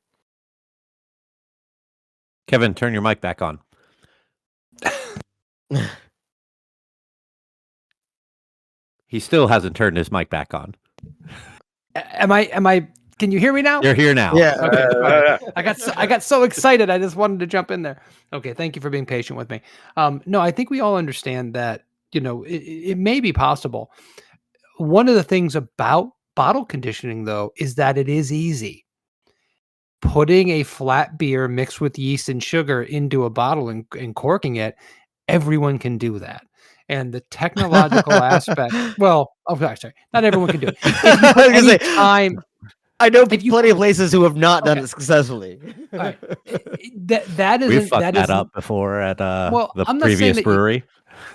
S1: Kevin, turn your mic back on. He still hasn't turned his mic back on.
S5: Am I? Can you hear me now?
S1: You're here now.
S5: Yeah. Okay. I got so excited. I just wanted to jump in there. Okay. Thank you for being patient with me. No, I think we all understand that, it may be possible. One of the things about bottle conditioning, though, is that it is easy. Putting a flat beer mixed with yeast and sugar into a bottle and corking it, everyone can do that. And the technological aspect, well, sorry, not everyone can do it. If you put any time,
S3: I know plenty of places who have not done it successfully.
S5: Right. That is
S1: we fucked that up before at the previous brewery.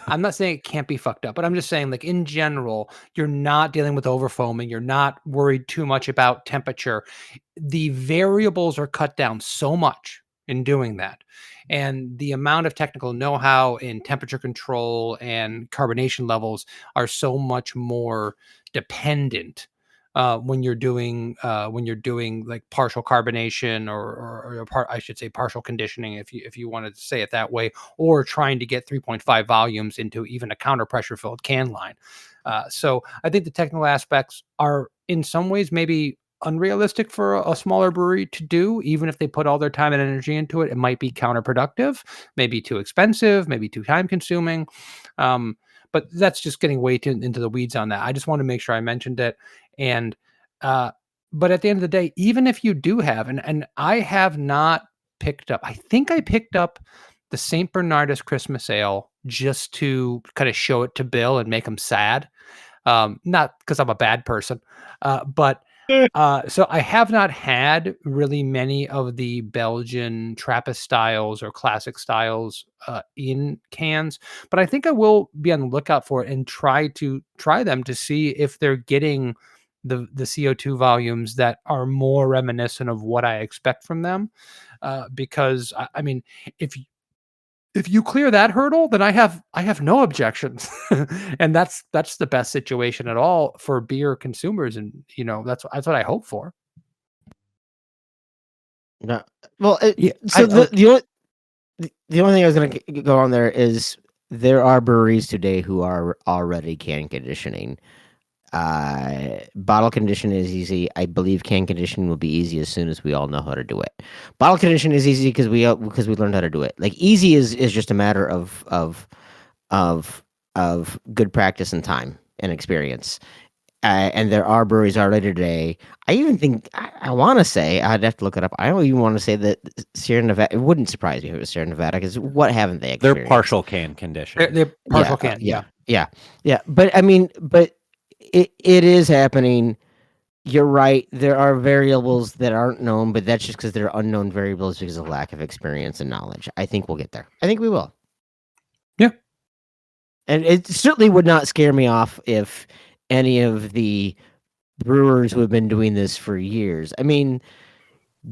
S5: I'm not saying it can't be fucked up, but I'm just saying, like, in general, you're not dealing with overfoaming. You're not worried too much about temperature. The variables are cut down so much in doing that. And the amount of technical know-how in temperature control and carbonation levels are so much more dependent when you're doing like partial carbonation or I should say partial conditioning, if you wanted to say it that way, or trying to get 3.5 volumes into even a counter pressure filled can line. So I think the technical aspects are in some ways maybe unrealistic for a smaller brewery to do. Even if they put all their time and energy into it, it might be counterproductive, maybe too expensive, maybe too time consuming. But that's just getting way into the weeds on that. I just want to make sure I mentioned it. And but at the end of the day, even if you do have, and I have not picked up, I think I picked up the St. Bernardus Christmas Ale just to kind of show it to Bill and make him sad. Not because I'm a bad person, but so I have not had really many of the Belgian Trappist styles or classic styles in cans, but I think I will be on the lookout for it and try them to see if they're getting the CO2 volumes that are more reminiscent of what I expect from them. Because I mean, if you clear that hurdle, then I have no objections. And that's the best situation at all for beer consumers. And, that's what I hope for.
S3: No, well, so the only thing I was going to go on there is there are breweries today who are already can conditioning. Bottle condition is easy. I believe can condition will be easy as soon as we all know how to do it. Bottle condition is easy because we learned how to do it. Like easy is just a matter of good practice and time and experience. And there are breweries already today. I even think I want to say I'd have to look it up. I don't even want to say that Sierra Nevada. It wouldn't surprise me if it was Sierra Nevada because what haven't they experienced?
S1: They're partial can condition.
S5: They're partial can.
S3: Yeah. But I mean, it is happening. You're right. There are variables that aren't known, but that's just because they're unknown variables because of lack of experience and knowledge. I think we'll get there. I think we will.
S5: Yeah.
S3: And it certainly would not scare me off if any of the brewers who have been doing this for years. I mean,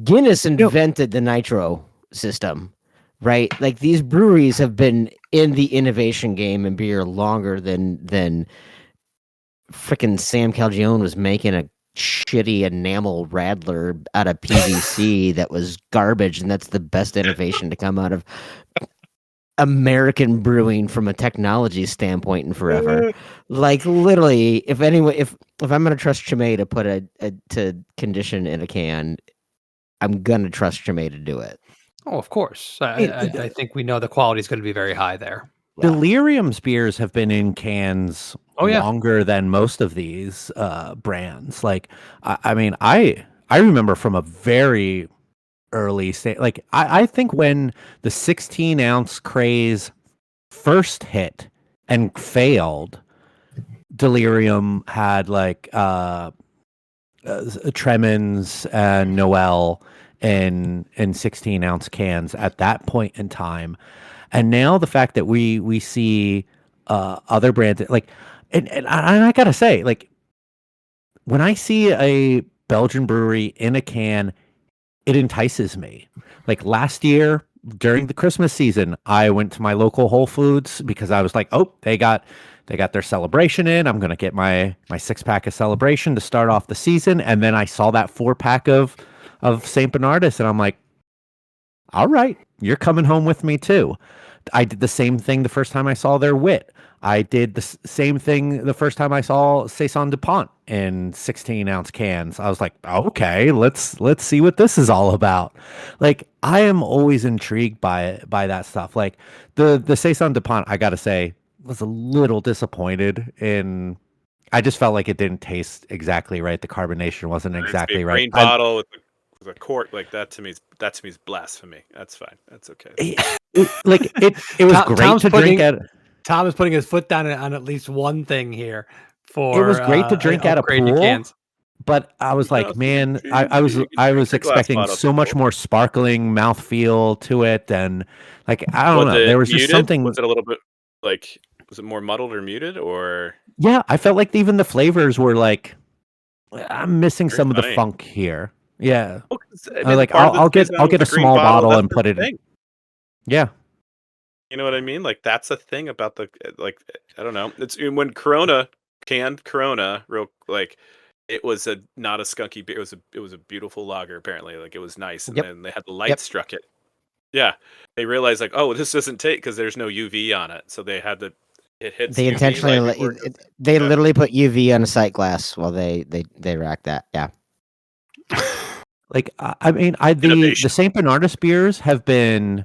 S3: Guinness invented the nitro system, right? Like these breweries have been in the innovation game in beer longer than frickin' Sam Calgione was making a shitty enamel Radler out of PVC that was garbage, and that's the best innovation to come out of American brewing from a technology standpoint in forever. Like literally, if I'm gonna trust Chimay to put to condition in a can, I'm gonna trust Chimay to do it.
S5: Oh, of course. I think we know the quality is going to be very high there.
S1: Delirium's beers have been in cans longer than most of these brands. Like, I mean, I remember from a very early stage. Like, I think when the 16-ounce craze first hit and failed, Delirium had like Tremens and Noel in 16-ounce cans at that point in time. And now the fact that we see other brands like, and I gotta say, like, when I see a Belgian brewery in a can, it entices me. Like last year during the Christmas season, I went to my local Whole Foods because I was like, oh, they got their celebration in. I'm gonna get my 6-pack of Celebration to start off the season, and then I saw that 4-pack of Saint Bernardus, and I'm like, all right, you're coming home with me too. I did the same thing the first time I saw their Wit. I did the same thing the first time I saw Saison DuPont in 16-ounce cans. I was like, okay, let's see what this is all about. Like, I am always intrigued by that stuff. Like the Saison DuPont, I gotta say, was a little disappointed in. I just felt like it didn't taste exactly right. The carbonation wasn't exactly right.
S4: Green bottle with a cork like that to me is blasphemy. That's fine. That's okay.
S1: It was great to drink at.
S5: Tom is putting his foot down on at least one thing here.
S1: It was great to drink at a pool, but I was like, man, I was expecting so much more sparkling mouthfeel to it, and like I don't know, there was just something.
S4: Was it a little bit like? Was it more muddled or muted, or?
S1: Yeah, I felt like even the flavors were like, I'm missing some of the funk here. Yeah,
S4: well, I mean,
S1: like I'll get a small bottle and put it in. Yeah.
S4: You know what I mean? Like that's a thing about the like I don't know. It's when canned Corona, real like it was not a skunky beer. It was a beautiful lager apparently. Like it was nice, and then they had the light struck it. Yeah, they realized like, oh, this doesn't take because there's no UV on it, so they had the it hits.
S3: They intentionally literally put UV on a sight glass while they rack that. Yeah.
S1: Like I mean, the Saint Bernardus beers have been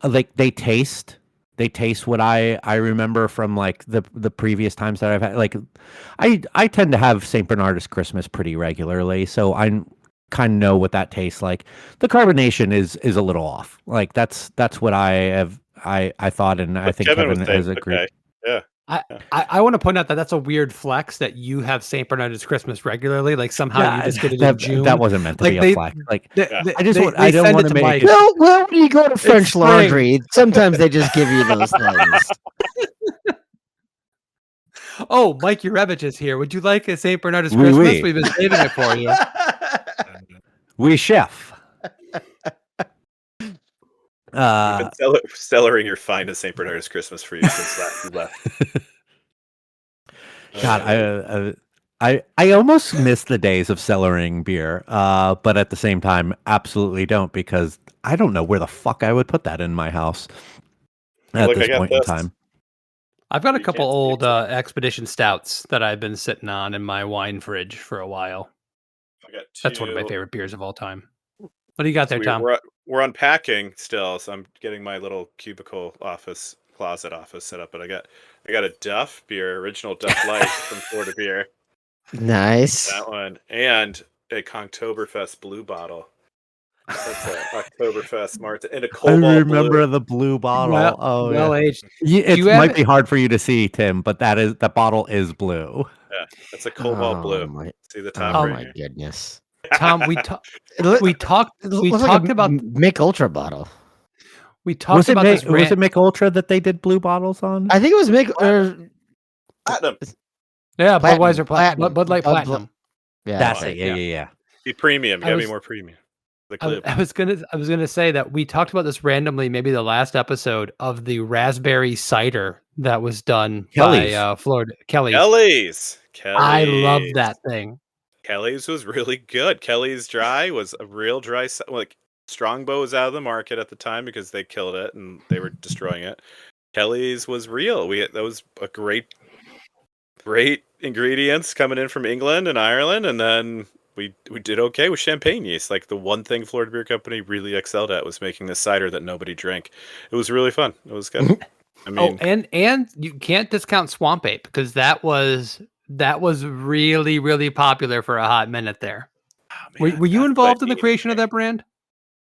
S1: like they taste what I remember from like the previous times that I've had. Like I tend to have St. Bernardus Christmas pretty regularly, so I kind of know what that tastes like. The carbonation is a little off. Like that's what I thought, and I think Kevin has agreed.
S4: Okay. Yeah.
S5: I want to point out that that's a weird flex that you have St. Bernardus Christmas regularly. Like somehow you just get it in June.
S1: That wasn't meant to be a flex. Like I don't want to make.
S3: Well, when you go to French Laundry, sometimes they just give you those things.
S5: Oh, Mike Urevich is here. Would you like a St. Bernardus Christmas? We've been saving it for you.
S1: Oui, chef.
S4: You've been cellaring your finest St. Bernardus Christmas for you since last you left.
S1: God, I almost miss the days of cellaring beer, but at the same time, absolutely don't, because I don't know where the fuck I would put that in my house at this point in time.
S5: I've got a couple old Expedition Stouts that I've been sitting on in my wine fridge for a while. That's one of my favorite beers of all time. What do you got there, Tom?
S4: We're unpacking still, so I'm getting my little cubicle closet office set up. But I got a Duff beer, original Duff Light from Florida Beer.
S3: Nice.
S4: That one, and a Conktoberfest blue bottle. That's an Oktoberfest Martin in a cobalt blue.
S1: I remember the blue bottle.
S5: Well aged.
S1: It might be hard for you to see, Tim, but that bottle is blue.
S4: Yeah, it's a cobalt blue. See the top?
S3: Oh my goodness.
S5: Tom, we talked about
S3: Mick Ultra bottle.
S5: We talked about this.
S1: Was it Mick Ultra that they did blue bottles on?
S3: I think it was Mick
S4: Platinum.
S5: Yeah, Budweiser Platinum. Bud Light Platinum.
S3: Yeah,
S1: that's it. Yeah.
S4: Be premium. Gotta be more premium.
S5: I was gonna say that we talked about this randomly, maybe the last episode of the raspberry cider that was done by Florida Kelly's.
S4: Kelly's.
S5: I love that thing.
S4: Kelly's was really good. Kelly's Dry was a real dry. Like Strongbow was out of the market at the time because they killed it and they were destroying it. Kelly's was real. That was a great ingredients coming in from England and Ireland, and then we did okay with champagne yeast. Like the one thing Florida Beer Company really excelled at was making this cider that nobody drank. It was really fun. It was good. I mean,
S5: and you can't discount Swamp Ape because that was really, really popular for a hot minute there. Oh, man, were you involved in the creation of that brand?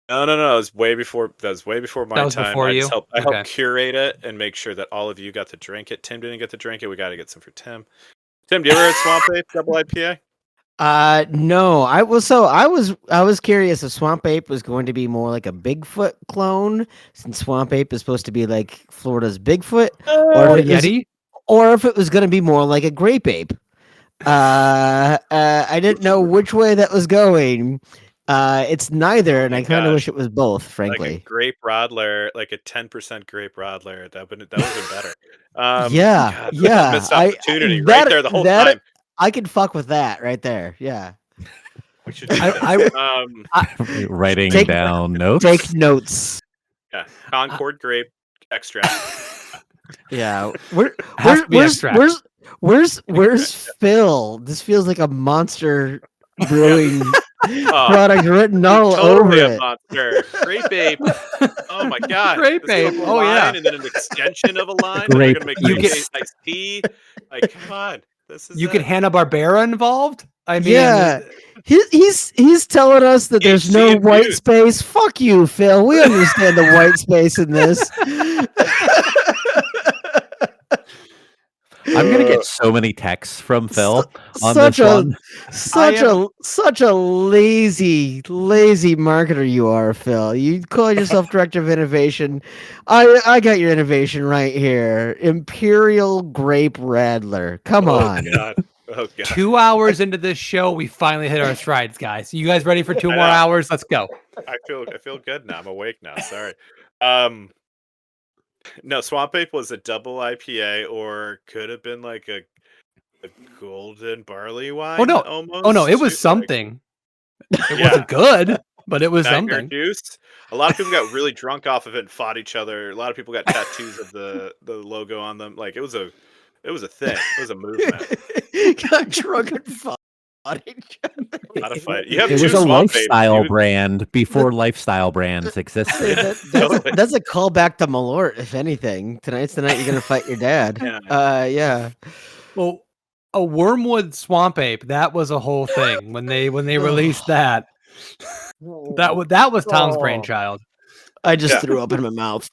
S4: No. It was way before. That was way before my time.
S5: Before you?
S4: I helped curate it and make sure that all of you got to drink it. Tim didn't get to drink it. We got to get some for Tim. Tim, do you ever had Swamp Ape double IPA?
S3: No. I was curious if Swamp Ape was going to be more like a Bigfoot clone, since Swamp Ape is supposed to be like Florida's Bigfoot,
S5: or Yeti,
S3: or if it was going to be more like a Grape Ape. I didn't know which way that was going. It's neither, and I kind of wish it was both, frankly.
S4: Like a grape Rodler, like a 10% grape Rodler. That would have been better.
S3: Missed
S4: opportunity right there the whole time.
S3: I could fuck with that right there. Yeah.
S4: We should
S1: writing down notes.
S3: Take notes.
S4: Yeah. Concord grape extract.
S3: Yeah. Where's Phil? This feels like a Monster Brewing product written all over it.
S4: Monster. Grape Ape. Oh my god.
S5: Grape Ape. Oh yeah.
S4: And then an extension of a line.
S1: Grape.
S4: We're gonna make iced tea. Like, come on.
S5: You get Hanna-Barbera involved? I mean,
S3: yeah. He's telling us that there's no white space. Fuck you, Phil. We understand the white space in this.
S1: I'm gonna get so many texts from Phil on this one.
S3: Such a lazy marketer you are, Phil. You call yourself director of innovation. I got your innovation right here. Imperial Grape Radler. Come on.
S4: Oh, God.
S5: 2 hours into this show, we finally hit our strides, guys. You guys ready for 2 more hours? Let's go.
S4: I feel good now. I'm awake now. Sorry. No, Swamp Ape was a double IPA, or could have been like a golden barley wine. Almost.
S5: Oh no, it was something. It wasn't good, but it was something.
S4: Juice. A lot of people got really drunk off of it and fought each other. A lot of people got tattoos of the logo on them. Like it was a thing. It was a movement.
S3: Got drunk and fought each other.
S4: Not a fight.
S1: It was a lifestyle brand before lifestyle brands existed.
S3: That's a callback to Malort, if anything. Tonight's the night you're gonna fight your dad. Yeah.
S5: Well, a Wormwood Swamp Ape, that was a whole thing when they released that. That was Tom's brainchild.
S3: I just threw up in my mouth.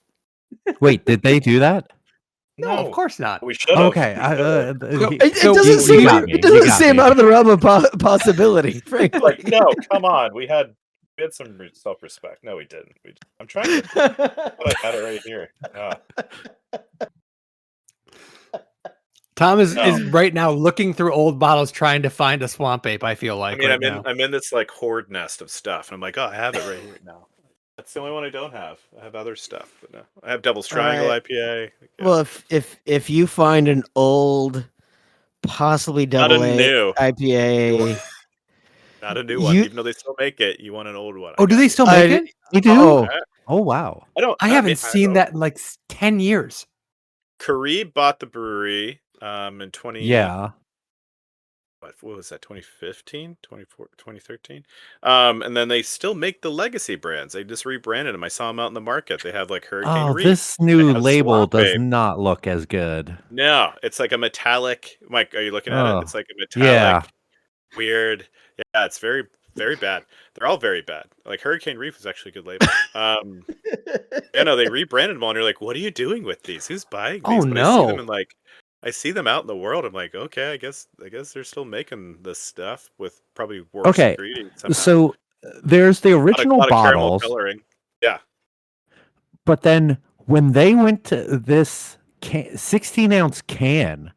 S1: Wait, did they do that?
S5: No, of course not.
S4: We should have.
S1: Okay.
S3: It doesn't seem out of the realm of possibility, frankly.
S4: Like, no, come on. We had some self-respect. No, we didn't. I'm trying to. I had it right here.
S5: Tom is right now looking through old bottles trying to find a Swamp Ape, I feel like.
S4: I mean, I'm in this like hoard nest of stuff, and I'm like, oh, I have it right here now. That's the only one I don't have. I have other stuff, but no. I have Devil's Triangle IPA. Yeah.
S3: Well, if you find an old, possibly double A IPA,
S4: not a new one, even though they still make it, you want an old one.
S5: Oh, do they still make it?
S1: They do. Oh wow.
S5: I haven't seen that in like 10 years.
S4: Carib bought the brewery in 20.
S1: Yeah.
S4: What was that, 2015, 2013? And then they still make the legacy brands. They just rebranded them. I saw them out in the market. They have like Hurricane Reef.
S1: This new label does not look as good.
S4: No, it's like a metallic. Mike, are you looking at it? It's like a metallic, weird. Yeah, it's very, very bad. They're all very bad. Like Hurricane Reef is actually a good label. They rebranded them all, and you're like, what are you doing with these? Who's buying these?
S5: Oh,
S4: but
S5: no.
S4: I see them out in the world. I'm like, okay, I guess they're still making this stuff with probably worse ingredients. Somehow.
S1: So there's the original bottles.
S4: Yeah.
S1: But then when they went to this 16-ounce can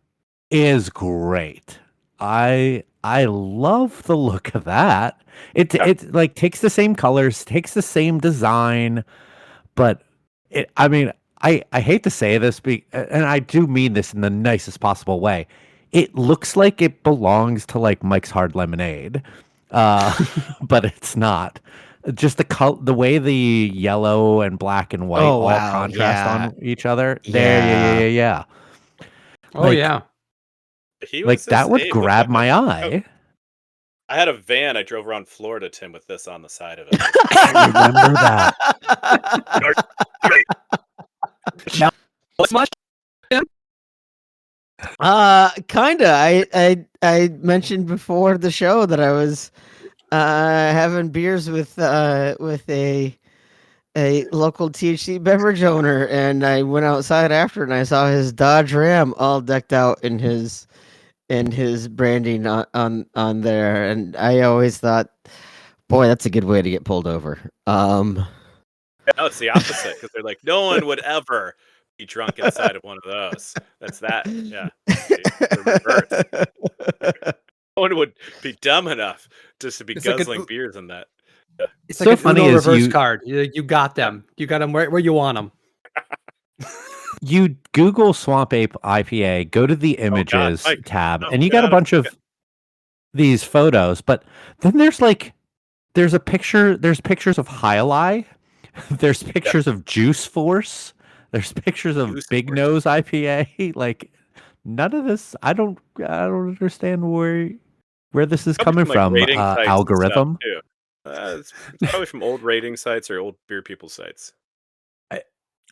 S1: is great. I love the look of that. It like takes the same colors, takes the same design, but I hate to say this, and I do mean this in the nicest possible way. it looks like it belongs to like Mike's Hard Lemonade, but it's not. Just the way the yellow and black and white
S3: Oh
S1: all
S3: wow,
S1: contrast
S3: yeah,
S1: on each other. There,
S3: yeah.
S1: yeah.
S5: Oh yeah.
S4: He
S1: Like
S4: was
S1: that
S4: this
S1: would
S4: Abe with
S1: grab
S4: like
S1: my
S4: a.
S1: eye.
S4: I had a van. I drove around Florida, Tim, with this on the side of it.
S1: I remember that.
S5: Now, what's much?
S3: Kinda. I mentioned before the show that I was having beers with a local THC beverage owner, and I went outside after and I saw his Dodge Ram all decked out in his branding on there, and I always thought, boy, that's a good way to get pulled over.
S4: No, it's the opposite because they're like, no one would ever be drunk inside of one of those. That's that. Yeah. The reverse. No one would be dumb enough just to be
S5: It's like
S4: guzzling beers in that. Yeah.
S5: It's
S1: So
S5: like an
S1: funny
S5: Uno
S1: is
S5: reverse
S1: you-
S5: card. You got them. You got them where you want them.
S1: You Google Swamp Ape IPA, go to the images
S4: Mike,
S1: tab,
S4: no,
S1: and you
S4: get
S1: got a
S4: out of
S1: bunch of these photos, but then there's a picture, there's pictures of Highlight, there's pictures of Juice Force, there's pictures of
S4: Juice
S1: Big
S4: Force.
S1: Nose IPA. Like none of this, I don't understand where this is
S4: Probably
S1: coming
S4: like,
S1: from.
S4: rating sites and stuff,
S1: Algorithm.
S4: too. It's probably from old rating sites or old beer people sites.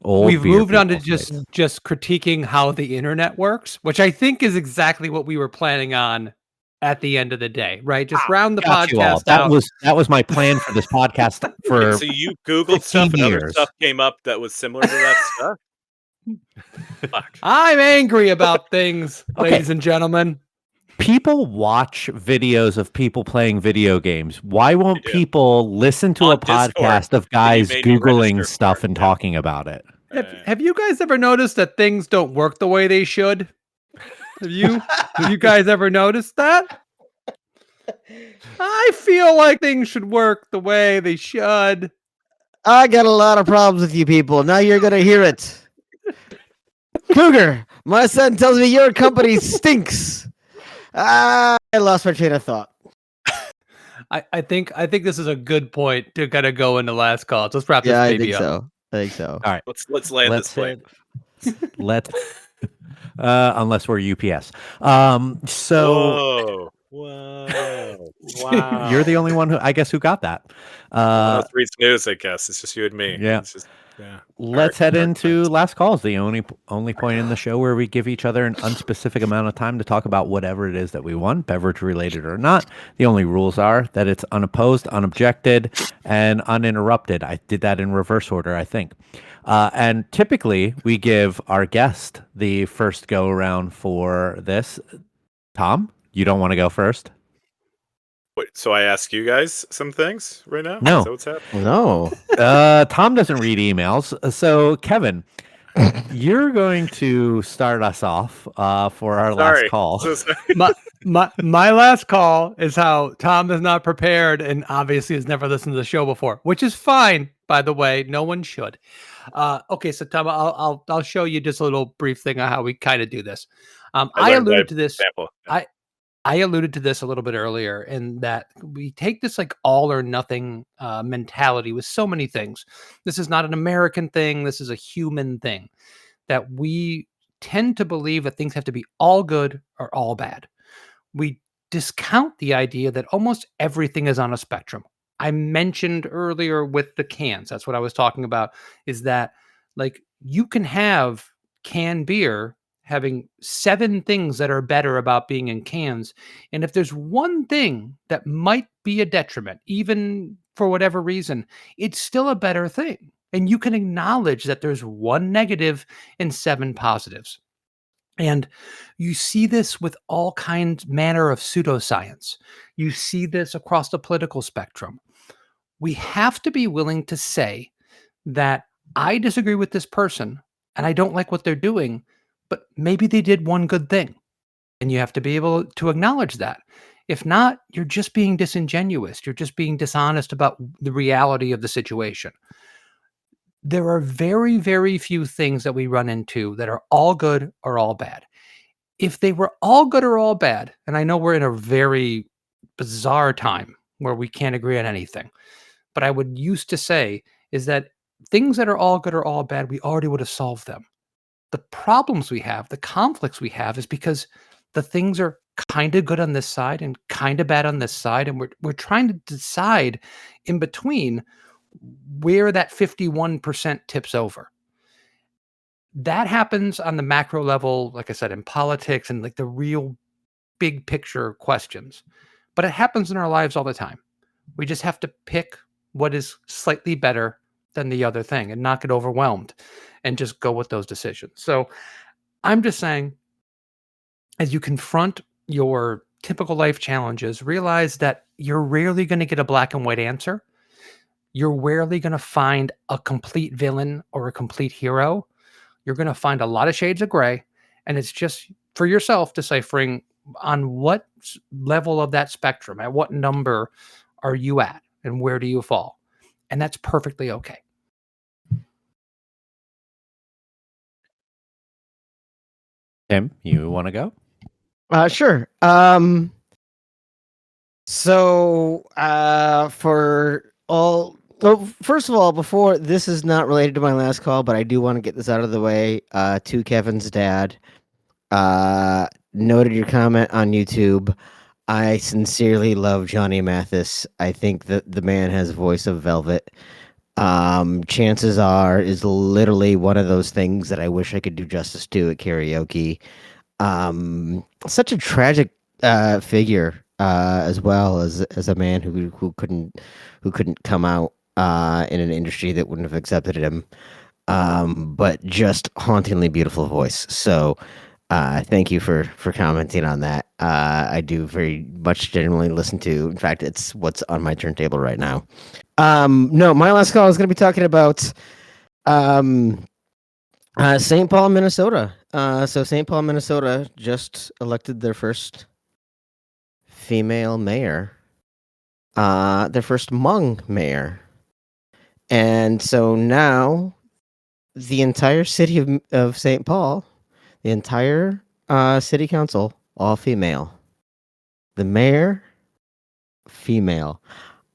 S1: Old
S5: We've
S1: beer
S5: moved on to
S1: people sites.
S5: just critiquing how the internet works, which I think is exactly what we were planning on at the end of the day, right? Just round the
S1: Got you all.
S5: podcast out.
S1: That was my plan for this podcast for
S4: So you Googled stuff
S1: 15
S4: and other
S1: years.
S4: stuff came up that was similar to that stuff? Fuck.
S5: I'm angry about things,
S1: Okay.
S5: ladies and gentlemen.
S1: People watch videos of people playing video games. Why won't
S4: They do.
S1: people listen to
S4: On
S1: a podcast
S4: Discord,
S1: of guys
S4: made me
S1: Googling
S4: register
S1: stuff
S4: for it,
S1: and
S4: yeah.
S1: talking about it?
S5: Have you guys ever noticed that things don't work the way they should? Have you guys ever noticed that? I feel like things should work the way they should.
S3: I got a lot of problems with you people. Now you're gonna hear it. Cougar, my son tells me your company stinks. I lost my train of thought.
S5: I think this is a good point to kind of go into last calls. Let's wrap
S3: Yeah,
S5: this
S3: I
S5: baby
S3: think
S5: up.
S3: so. I think so.
S1: All right.
S4: Let's land this plane.
S1: Let's unless we're UPS. So
S4: Whoa. Wow.
S1: you're the only one who got that.
S4: That's reads news, I guess. It's just you and me.
S1: Yeah.
S4: It's just, yeah.
S1: Let's head
S4: Dark
S1: into
S4: times.
S1: last calls, the only point in the show where we give each other an unspecific amount of time to talk about whatever it is that we want, beverage related or not. The only rules are that it's unopposed, unobjected, and uninterrupted. I did that in reverse order, I think. And typically we give our guest the first go around for this. Tom, you don't want to go first?
S4: Wait, so I ask you guys some things right now?
S1: No.
S4: Is that what's happening?
S3: No.
S1: Tom doesn't read emails. So, Kevin, you're going to start us off for our last call.
S4: So sorry.
S5: My last call is how Tom is not prepared and obviously has never listened to the show before, which is fine, by the way. No one should. Okay, so Tom, I'll show you just a little brief thing on how we kind of do this. I alluded to this.
S4: Example.
S5: I alluded to this a little bit earlier in that we take this like all or nothing mentality with so many things. This is not an American thing. This is a human thing that we tend to believe that things have to be all good or all bad. We discount the idea that almost everything is on a spectrum. I mentioned earlier with the cans, that's what I was talking about, is that like you can have canned beer having 7 things that are better about being in cans. And if there's one thing that might be a detriment, even for whatever reason, it's still a better thing. And you can acknowledge that there's 1 negative and 7 positives. And you see this with all kinds manner of pseudoscience. You see this across the political spectrum. We have to be willing to say that I disagree with this person and I don't like what they're doing, but maybe they did one good thing. And you have to be able to acknowledge that. If not, you're just being disingenuous. You're just being dishonest about the reality of the situation. There are very, very few things that we run into that are all good or all bad. if they were all good or all bad, and I know we're in a very bizarre time where we can't agree on anything, but I would used to say is that things that are all good or all bad, we already would have solved them. The problems we have, the conflicts we have, is because the things are kind of good on this side and kind of bad on this side, and we're trying to decide in between where that 51% tips over. That happens on the macro level, like I said, in politics and like the real big picture questions. But it happens in our lives all the time. We just have to pick what is slightly better than the other thing and not get overwhelmed and just go with those decisions. So I'm just saying, as you confront your typical life challenges, realize that you're rarely going to get a black and white answer. You're rarely going to find a complete villain or a complete hero. You're going to find a lot of shades of gray. And it's just for yourself deciphering on what level of that spectrum, at what number are you at, and where do you fall? And that's perfectly okay.
S1: Tim, you want to go?
S3: Sure. So, for all, well, first of all, before this is not related to my last call, but I do want to get this out of the way. To Kevin's dad, noted your comment on YouTube. I sincerely love Johnny Mathis. I think that the man has a voice of velvet. Chances are is literally one of those things that I wish I could do justice to at karaoke. Such a tragic figure, as well as a man who couldn't come out in an industry that wouldn't have accepted him. But just hauntingly beautiful voice. So thank you for commenting on that. I do very much genuinely listen to. In fact, it's what's on my turntable right now. No, my last call is going to be talking about St. Paul, Minnesota. So St. Paul, Minnesota just elected their first female mayor, their first Hmong mayor. And so now the entire city of St. Paul, the entire city council, all female. The mayor, female.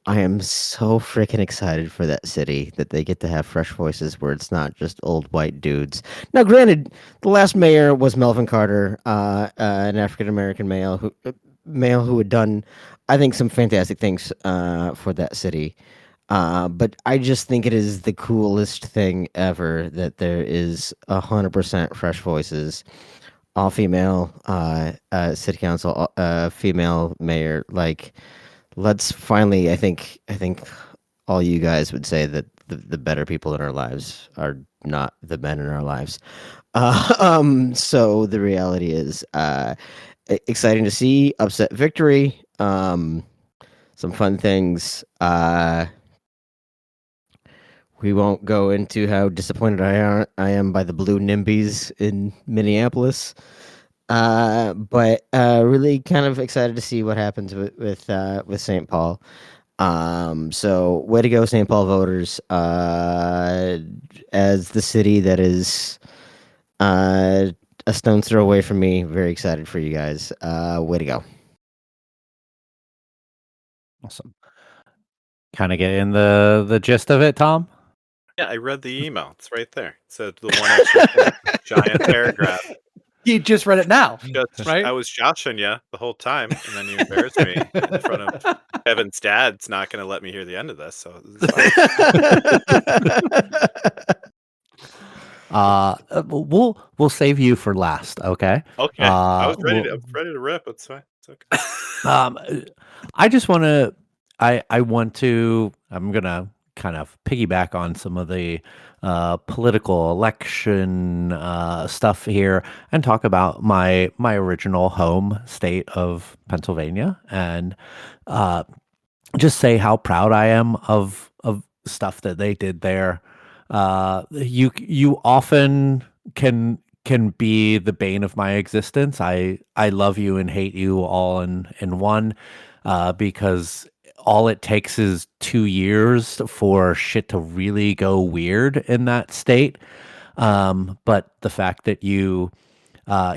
S3: I am so freaking excited for that city that they get to have fresh voices where it's not just old white dudes. Now, granted, the last mayor was Melvin Carter, an African American male who had done, I think, some fantastic things for that city. But I just think it is the coolest thing ever that there is 100% fresh voices, all female city council, female mayor. Like, let's finally. I think all you guys would say that the better people in our lives are not the men in our lives. So the reality is, exciting to see upset victory. Some fun things. We won't go into how disappointed I am by the blue NIMBYs in Minneapolis. But really kind of excited to see what happens with St. Paul. So way to go, St. Paul voters. As the city that is a stone's throw away from me, very excited for you guys. Way to go.
S1: Awesome. Kind of getting the gist of it, Tom?
S4: Yeah, I read the email. It's right there. It said the one extra thing, giant paragraph.
S5: You just read it now, right?
S4: I was joshing you the whole time, and then you embarrassed me in front of Kevin's dad's not going to let me hear the end of this. So this is
S1: we'll save you for last, okay?
S4: okay. I was ready to rip. It's fine. It's okay.
S1: I just want to. I'm gonna kind of piggyback on some of the political election stuff here and talk about my original home state of Pennsylvania, and just say how proud I am of stuff that they did there. You often can be the bane of my existence. I love you and hate you all in one, because all it takes is 2 years for shit to really go weird in that state. But the fact that you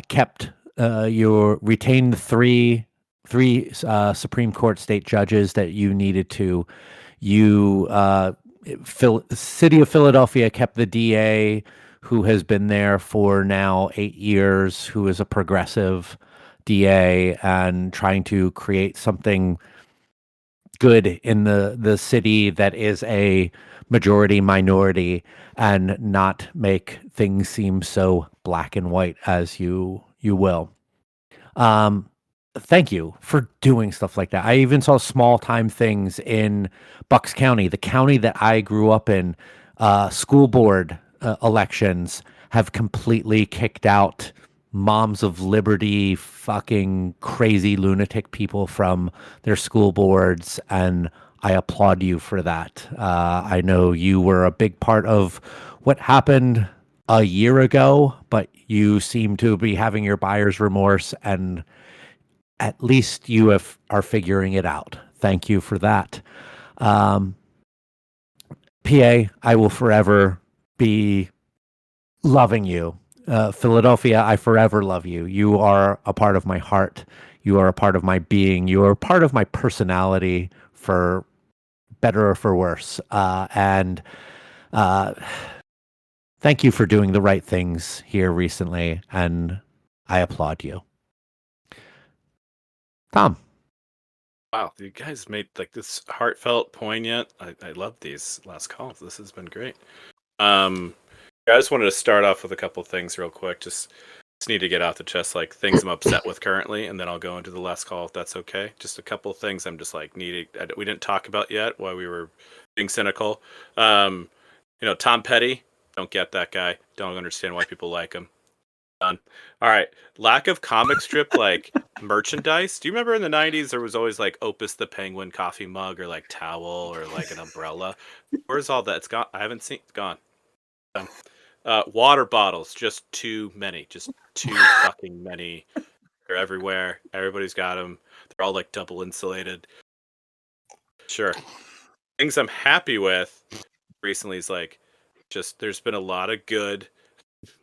S1: kept you retained three Supreme Court state judges that you needed to. You City of Philadelphia kept the DA who has been there for now 8 years, who is a progressive DA, and trying to create something good in the city that is a majority minority, and not make things seem so black and white as you will. Thank you for doing stuff like that. I even saw small time things in Bucks County, the county that I grew up in. School board elections have completely kicked out moms of liberty, fucking crazy lunatic people from their school boards, and I applaud you for that. I know you were a big part of what happened a year ago, but you seem to be having your buyer's remorse, and at least you are figuring it out. Thank you for that. PA, I will forever be loving you. Philadelphia, I forever love you. You are a part of my heart. You are a part of my being. You are a part of my personality, for better or for worse. And thank you for doing the right things here recently, and I applaud you. Tom.
S4: Wow, you guys made like this heartfelt, poignant. I love these last calls. This has been great. I just wanted to start off with a couple things real quick. Just need to get out the chest, like things I'm upset with currently, and then I'll go into the last call if that's okay. Just a couple of things I'm just like needing. We didn't talk about yet while we were being cynical. Tom Petty, don't get that guy. Don't understand why people like him. Done. All right. Lack of comic strip like merchandise. Do you remember in the 90s there was always like Opus the Penguin coffee mug, or like towel, or like an umbrella? Where's all that? It's gone. I haven't seen. It's gone. Water bottles, just too many. Just too fucking many. They're everywhere. Everybody's got them. They're all like double insulated. Sure. Things I'm happy with recently is like, just there's been a lot of good.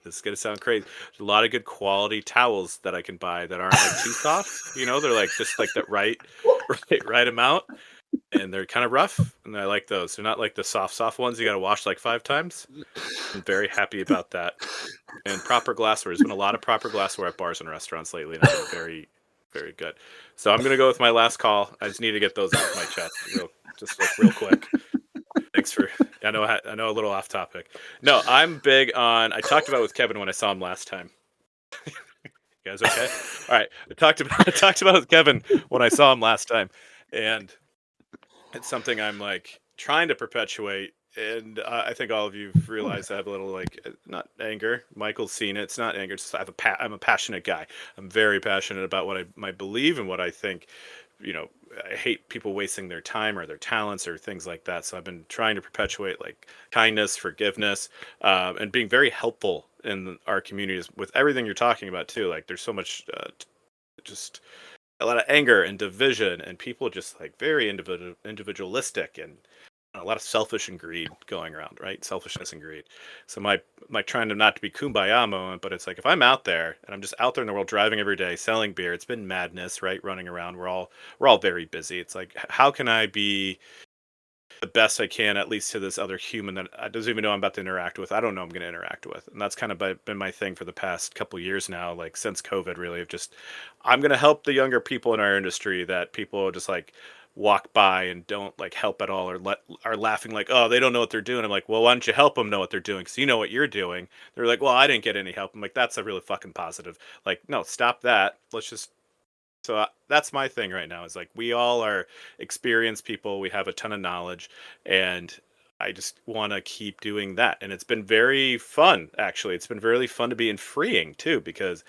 S4: This is gonna sound crazy. There's a lot of good quality towels that I can buy that aren't like too soft. They're like just like that right amount, and they're kind of rough, and I like those. They're not like the soft ones you got to wash like 5 times. I'm very happy about that. And proper glassware. There's been a lot of proper glassware at bars and restaurants lately, and it's been very, very good. So I'm gonna go with my last call. I just need to get those off my chest real quick. Thanks for. I know a little off topic. No, I'm big on. I talked about it with Kevin when I saw him last time. You guys okay? All right. I talked about it with Kevin when I saw him last time, and it's something I'm like trying to perpetuate. And I think all of you've realized I have a little like not anger. Michael's seen it. It's not anger. It's just I'm a passionate guy. I'm very passionate about what I believe and what I think. I hate people wasting their time or their talents or things like that. So I've been trying to perpetuate like kindness, forgiveness, and being very helpful in our communities with everything you're talking about too. Like there's so much, just a lot of anger and division, and people just like very individualistic, and a lot of selfish and greed going around, right? Selfishness and greed. So my trying to not to be kumbaya moment, but it's like if I'm out there and I'm just out there in the world driving every day, selling beer, it's been madness, right? Running around, we're all very busy. It's like how can I be the best I can, at least to this other human that I doesn't even know I'm about to interact with. I don't know I'm going to interact with, and that's kind of been my thing for the past couple years now, like since COVID, really. Of just I'm going to help the younger people in our industry that people just like walk by and don't like help at all, or are laughing like, oh, they don't know what they're doing. I'm like, well, why don't you help them know what they're doing, because you know what you're doing. They're like, well, I didn't get any help. I'm like, that's a really fucking positive. Like, no, stop that. Let's just. So that's my thing right now, is like we all are experienced people. We have a ton of knowledge, and I just want to keep doing that. And it's been very fun, actually. It's been really fun to be and freeing too, because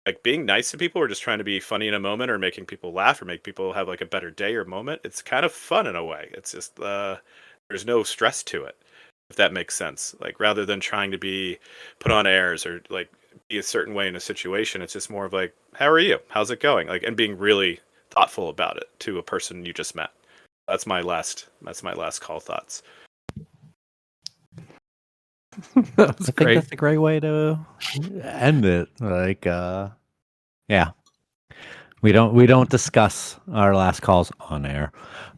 S4: like being nice to people or just trying to be funny in a moment or making people laugh or make people have like a better day or moment, it's kind of fun in a way. It's just there's no stress to it, if that makes sense. Like rather than trying to be put on airs or like be a certain way in a situation, it's just more of like, how are you? How's it going? Like, and being really thoughtful about it to a person you just met. That's my last call thoughts.
S1: I think that's a great way to end it. Like, Yeah. We don't discuss our last calls on air.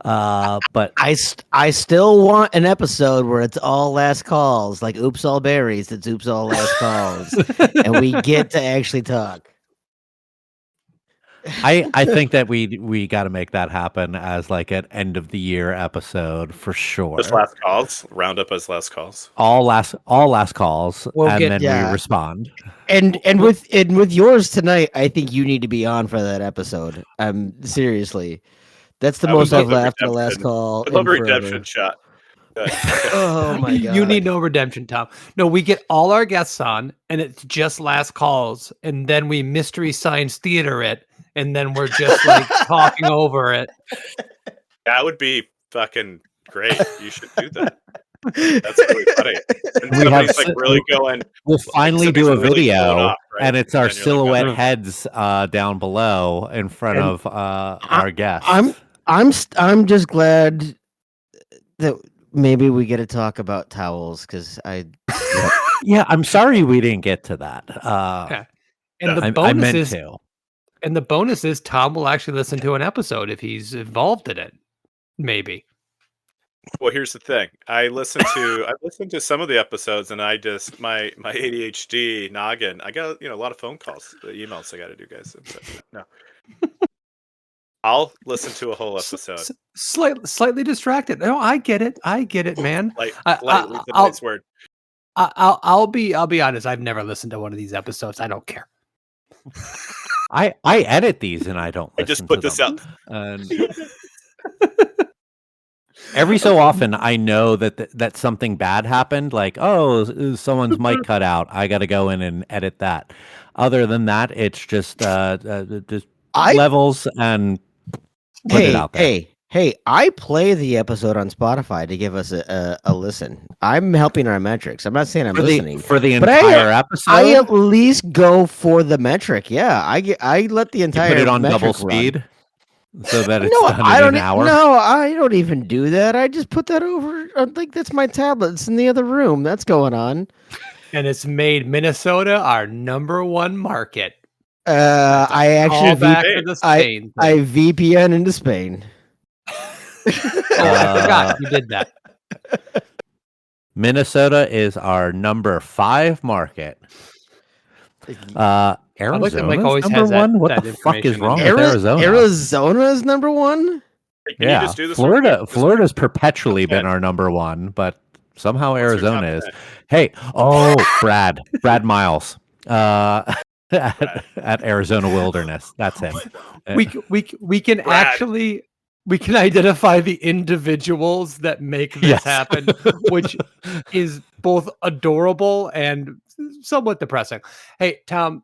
S1: But
S3: I still want an episode where it's all last calls, like Oops All Berries. It's Oops All Last Calls, and we get to actually talk.
S1: I think that we got to make that happen as like an end of the year episode for sure.
S4: Just last calls, round up as last calls.
S1: All last calls, then we respond.
S3: And with yours tonight, I think you need to be on for that episode. Seriously, that's the most I've laughed at the last call.
S4: I love a redemption shot.
S3: Oh my god!
S5: You need no redemption, Tom. No, we get all our guests on, and it's just last calls, and then we mystery science theater it, and then we're just like talking over it.
S4: That would be fucking great. You should do that. That's really funny. And somebody's like really going.
S1: We'll finally do a video,
S4: off, right?
S1: and it's our silhouette heads down below in front of our guests.
S3: I'm just glad that maybe we get to talk about towels because
S1: yeah, I'm sorry we didn't get to that.
S5: And the bonus
S1: I meant
S5: is,
S1: to.
S5: And the bonus is Tom will actually listen to an episode if he's involved in it. Maybe.
S4: Well, here's the thing. I listened to some of the episodes, and I just my ADHD noggin. I got a lot of phone calls, emails I got to do, guys. No, I'll listen to a whole episode.
S5: Slightly distracted. No, I get it, man. I'll be honest. I've never listened to one of these episodes. I don't care.
S1: I edit these, and I don't.
S4: I just put this
S1: them.
S4: up.
S1: And every so often, I know that something bad happened. Like, oh, someone's mic cut out. I got to go in and edit that. Other than that, it's just levels and put it out there.
S3: Hey! I play the episode on Spotify to give us a listen. I'm helping our metrics. I'm not saying I'm listening
S1: for the entire episode.
S3: I at least go for the metric. Yeah, I let the entire.
S1: You put it on double speed. So that it's done in an hour?
S3: No, I don't even do that. I just put that over. Like that's my tablet. It's in the other room. That's going on.
S5: And it's made Minnesota our #1 market.
S3: I actually I VPN into Spain.
S5: I forgot you did that.
S1: Minnesota is our #5 market. Arizona always has #1. What the fuck is wrong with Arizona?
S3: Arizona is #1.
S1: Yeah, Florida's perpetually been our #1, but somehow Arizona is. Hey, Brad Miles, at Arizona Wilderness. That's him.
S5: We can actually. We can identify the individuals that make this happen, which is both adorable and somewhat depressing. Hey, Tom,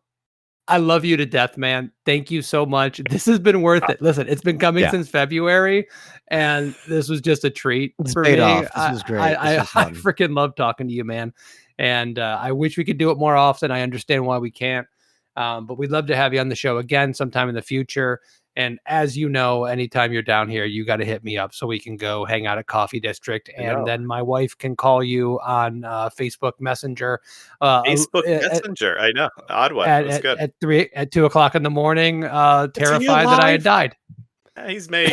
S5: I love you to death, man. Thank you so much. This has been worth it. Listen, it's been coming since February, and this was just a treat for me.
S3: This was great.
S5: I freaking love talking to you, man. And I wish we could do it more often. I understand why we can't. But we'd love to have you on the show again sometime in the future. And as you know, anytime you're down here, you got to hit me up so we can go hang out at Coffee District. And then my wife can call you on Facebook Messenger.
S4: Messenger, I know. Odd one. That's good.
S5: At 2 o'clock in the morning, terrified that I had died.
S4: He's maybe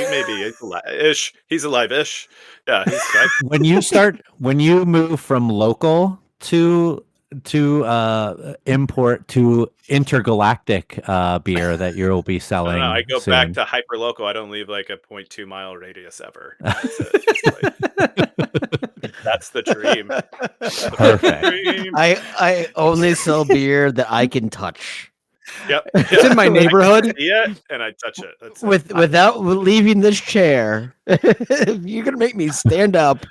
S4: he's alive-ish. Yeah, he's fine.
S1: when you move from local to import to intergalactic beer that you'll be selling.
S4: I go
S1: soon.
S4: back to hyper local. I don't leave like a 0.2 mile radius ever. That's the dream.
S1: Perfect.
S3: I only sell beer that I can touch.
S4: Yep.
S5: It's in my neighborhood.
S4: And I touch it. That's
S3: without leaving this chair. If you're gonna make me stand up,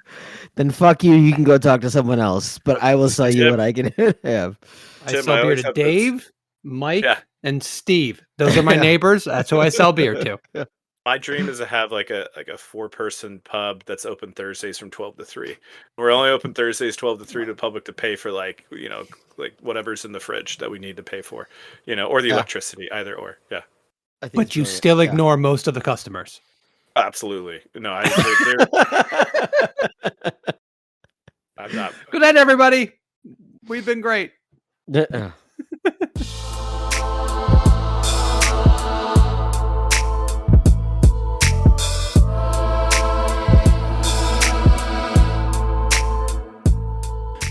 S3: then fuck you. You can go talk to someone else. But I will sell you what I can have.
S5: I sell beer to Dave, Mike, and Steve. Those are my neighbors. That's who I sell beer to.
S4: My dream is to have like a 4-person pub that's open Thursdays from 12 to 3. We're only open Thursdays 12 to 3 to the public to pay for like whatever's in the fridge that we need to pay for, or the electricity, either or. Yeah.
S5: But you still ignore most of the customers.
S4: Absolutely. No, I'm not.
S5: Good night, everybody. We've been great.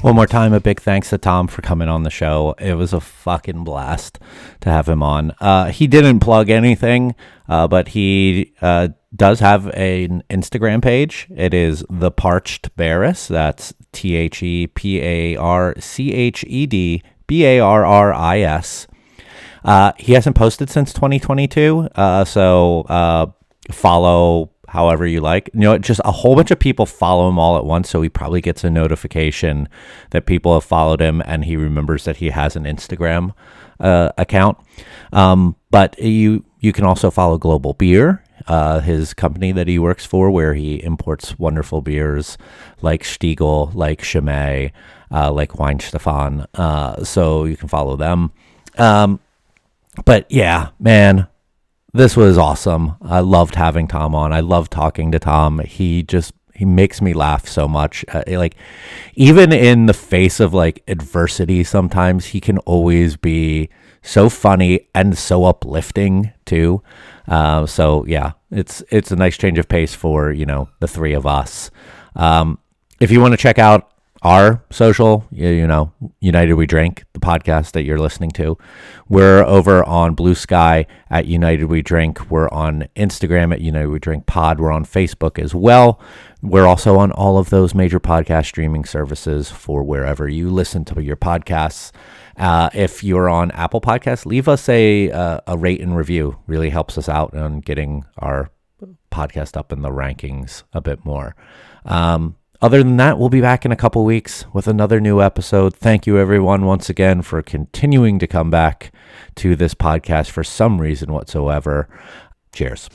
S1: One more time, a big thanks to Tom for coming on the show. It was a fucking blast to have him on. He didn't plug anything, but he does have an Instagram page. It is The Parched Barris. That's TheParchedBarris. He hasn't posted since 2022, so follow however you like. Just a whole bunch of people follow him all at once, so he probably gets a notification that people have followed him, and he remembers that he has an Instagram account. But you can also follow Global Beer, his company that he works for, where he imports wonderful beers like Stiegel, like Chimay, like Weinstefan. So you can follow them. But yeah, man, this was awesome. I loved having Tom on. I love talking to Tom. He makes me laugh so much. Like, even in the face of like adversity, sometimes he can always be so funny and so uplifting too. So yeah, it's a nice change of pace for, the three of us. If you want to check out our social, United We Drink, the podcast that you're listening to, we're over on Blue Sky at United We Drink. We're on Instagram at United We Drink Pod. We're on Facebook as well. We're also on all of those major podcast streaming services for wherever you listen to your podcasts. If you're on Apple Podcasts, leave us a rate and review. Really helps us out on getting our podcast up in the rankings a bit more. Other than that, we'll be back in a couple weeks with another new episode. Thank you, everyone, once again, for continuing to come back to this podcast for some reason whatsoever. Cheers.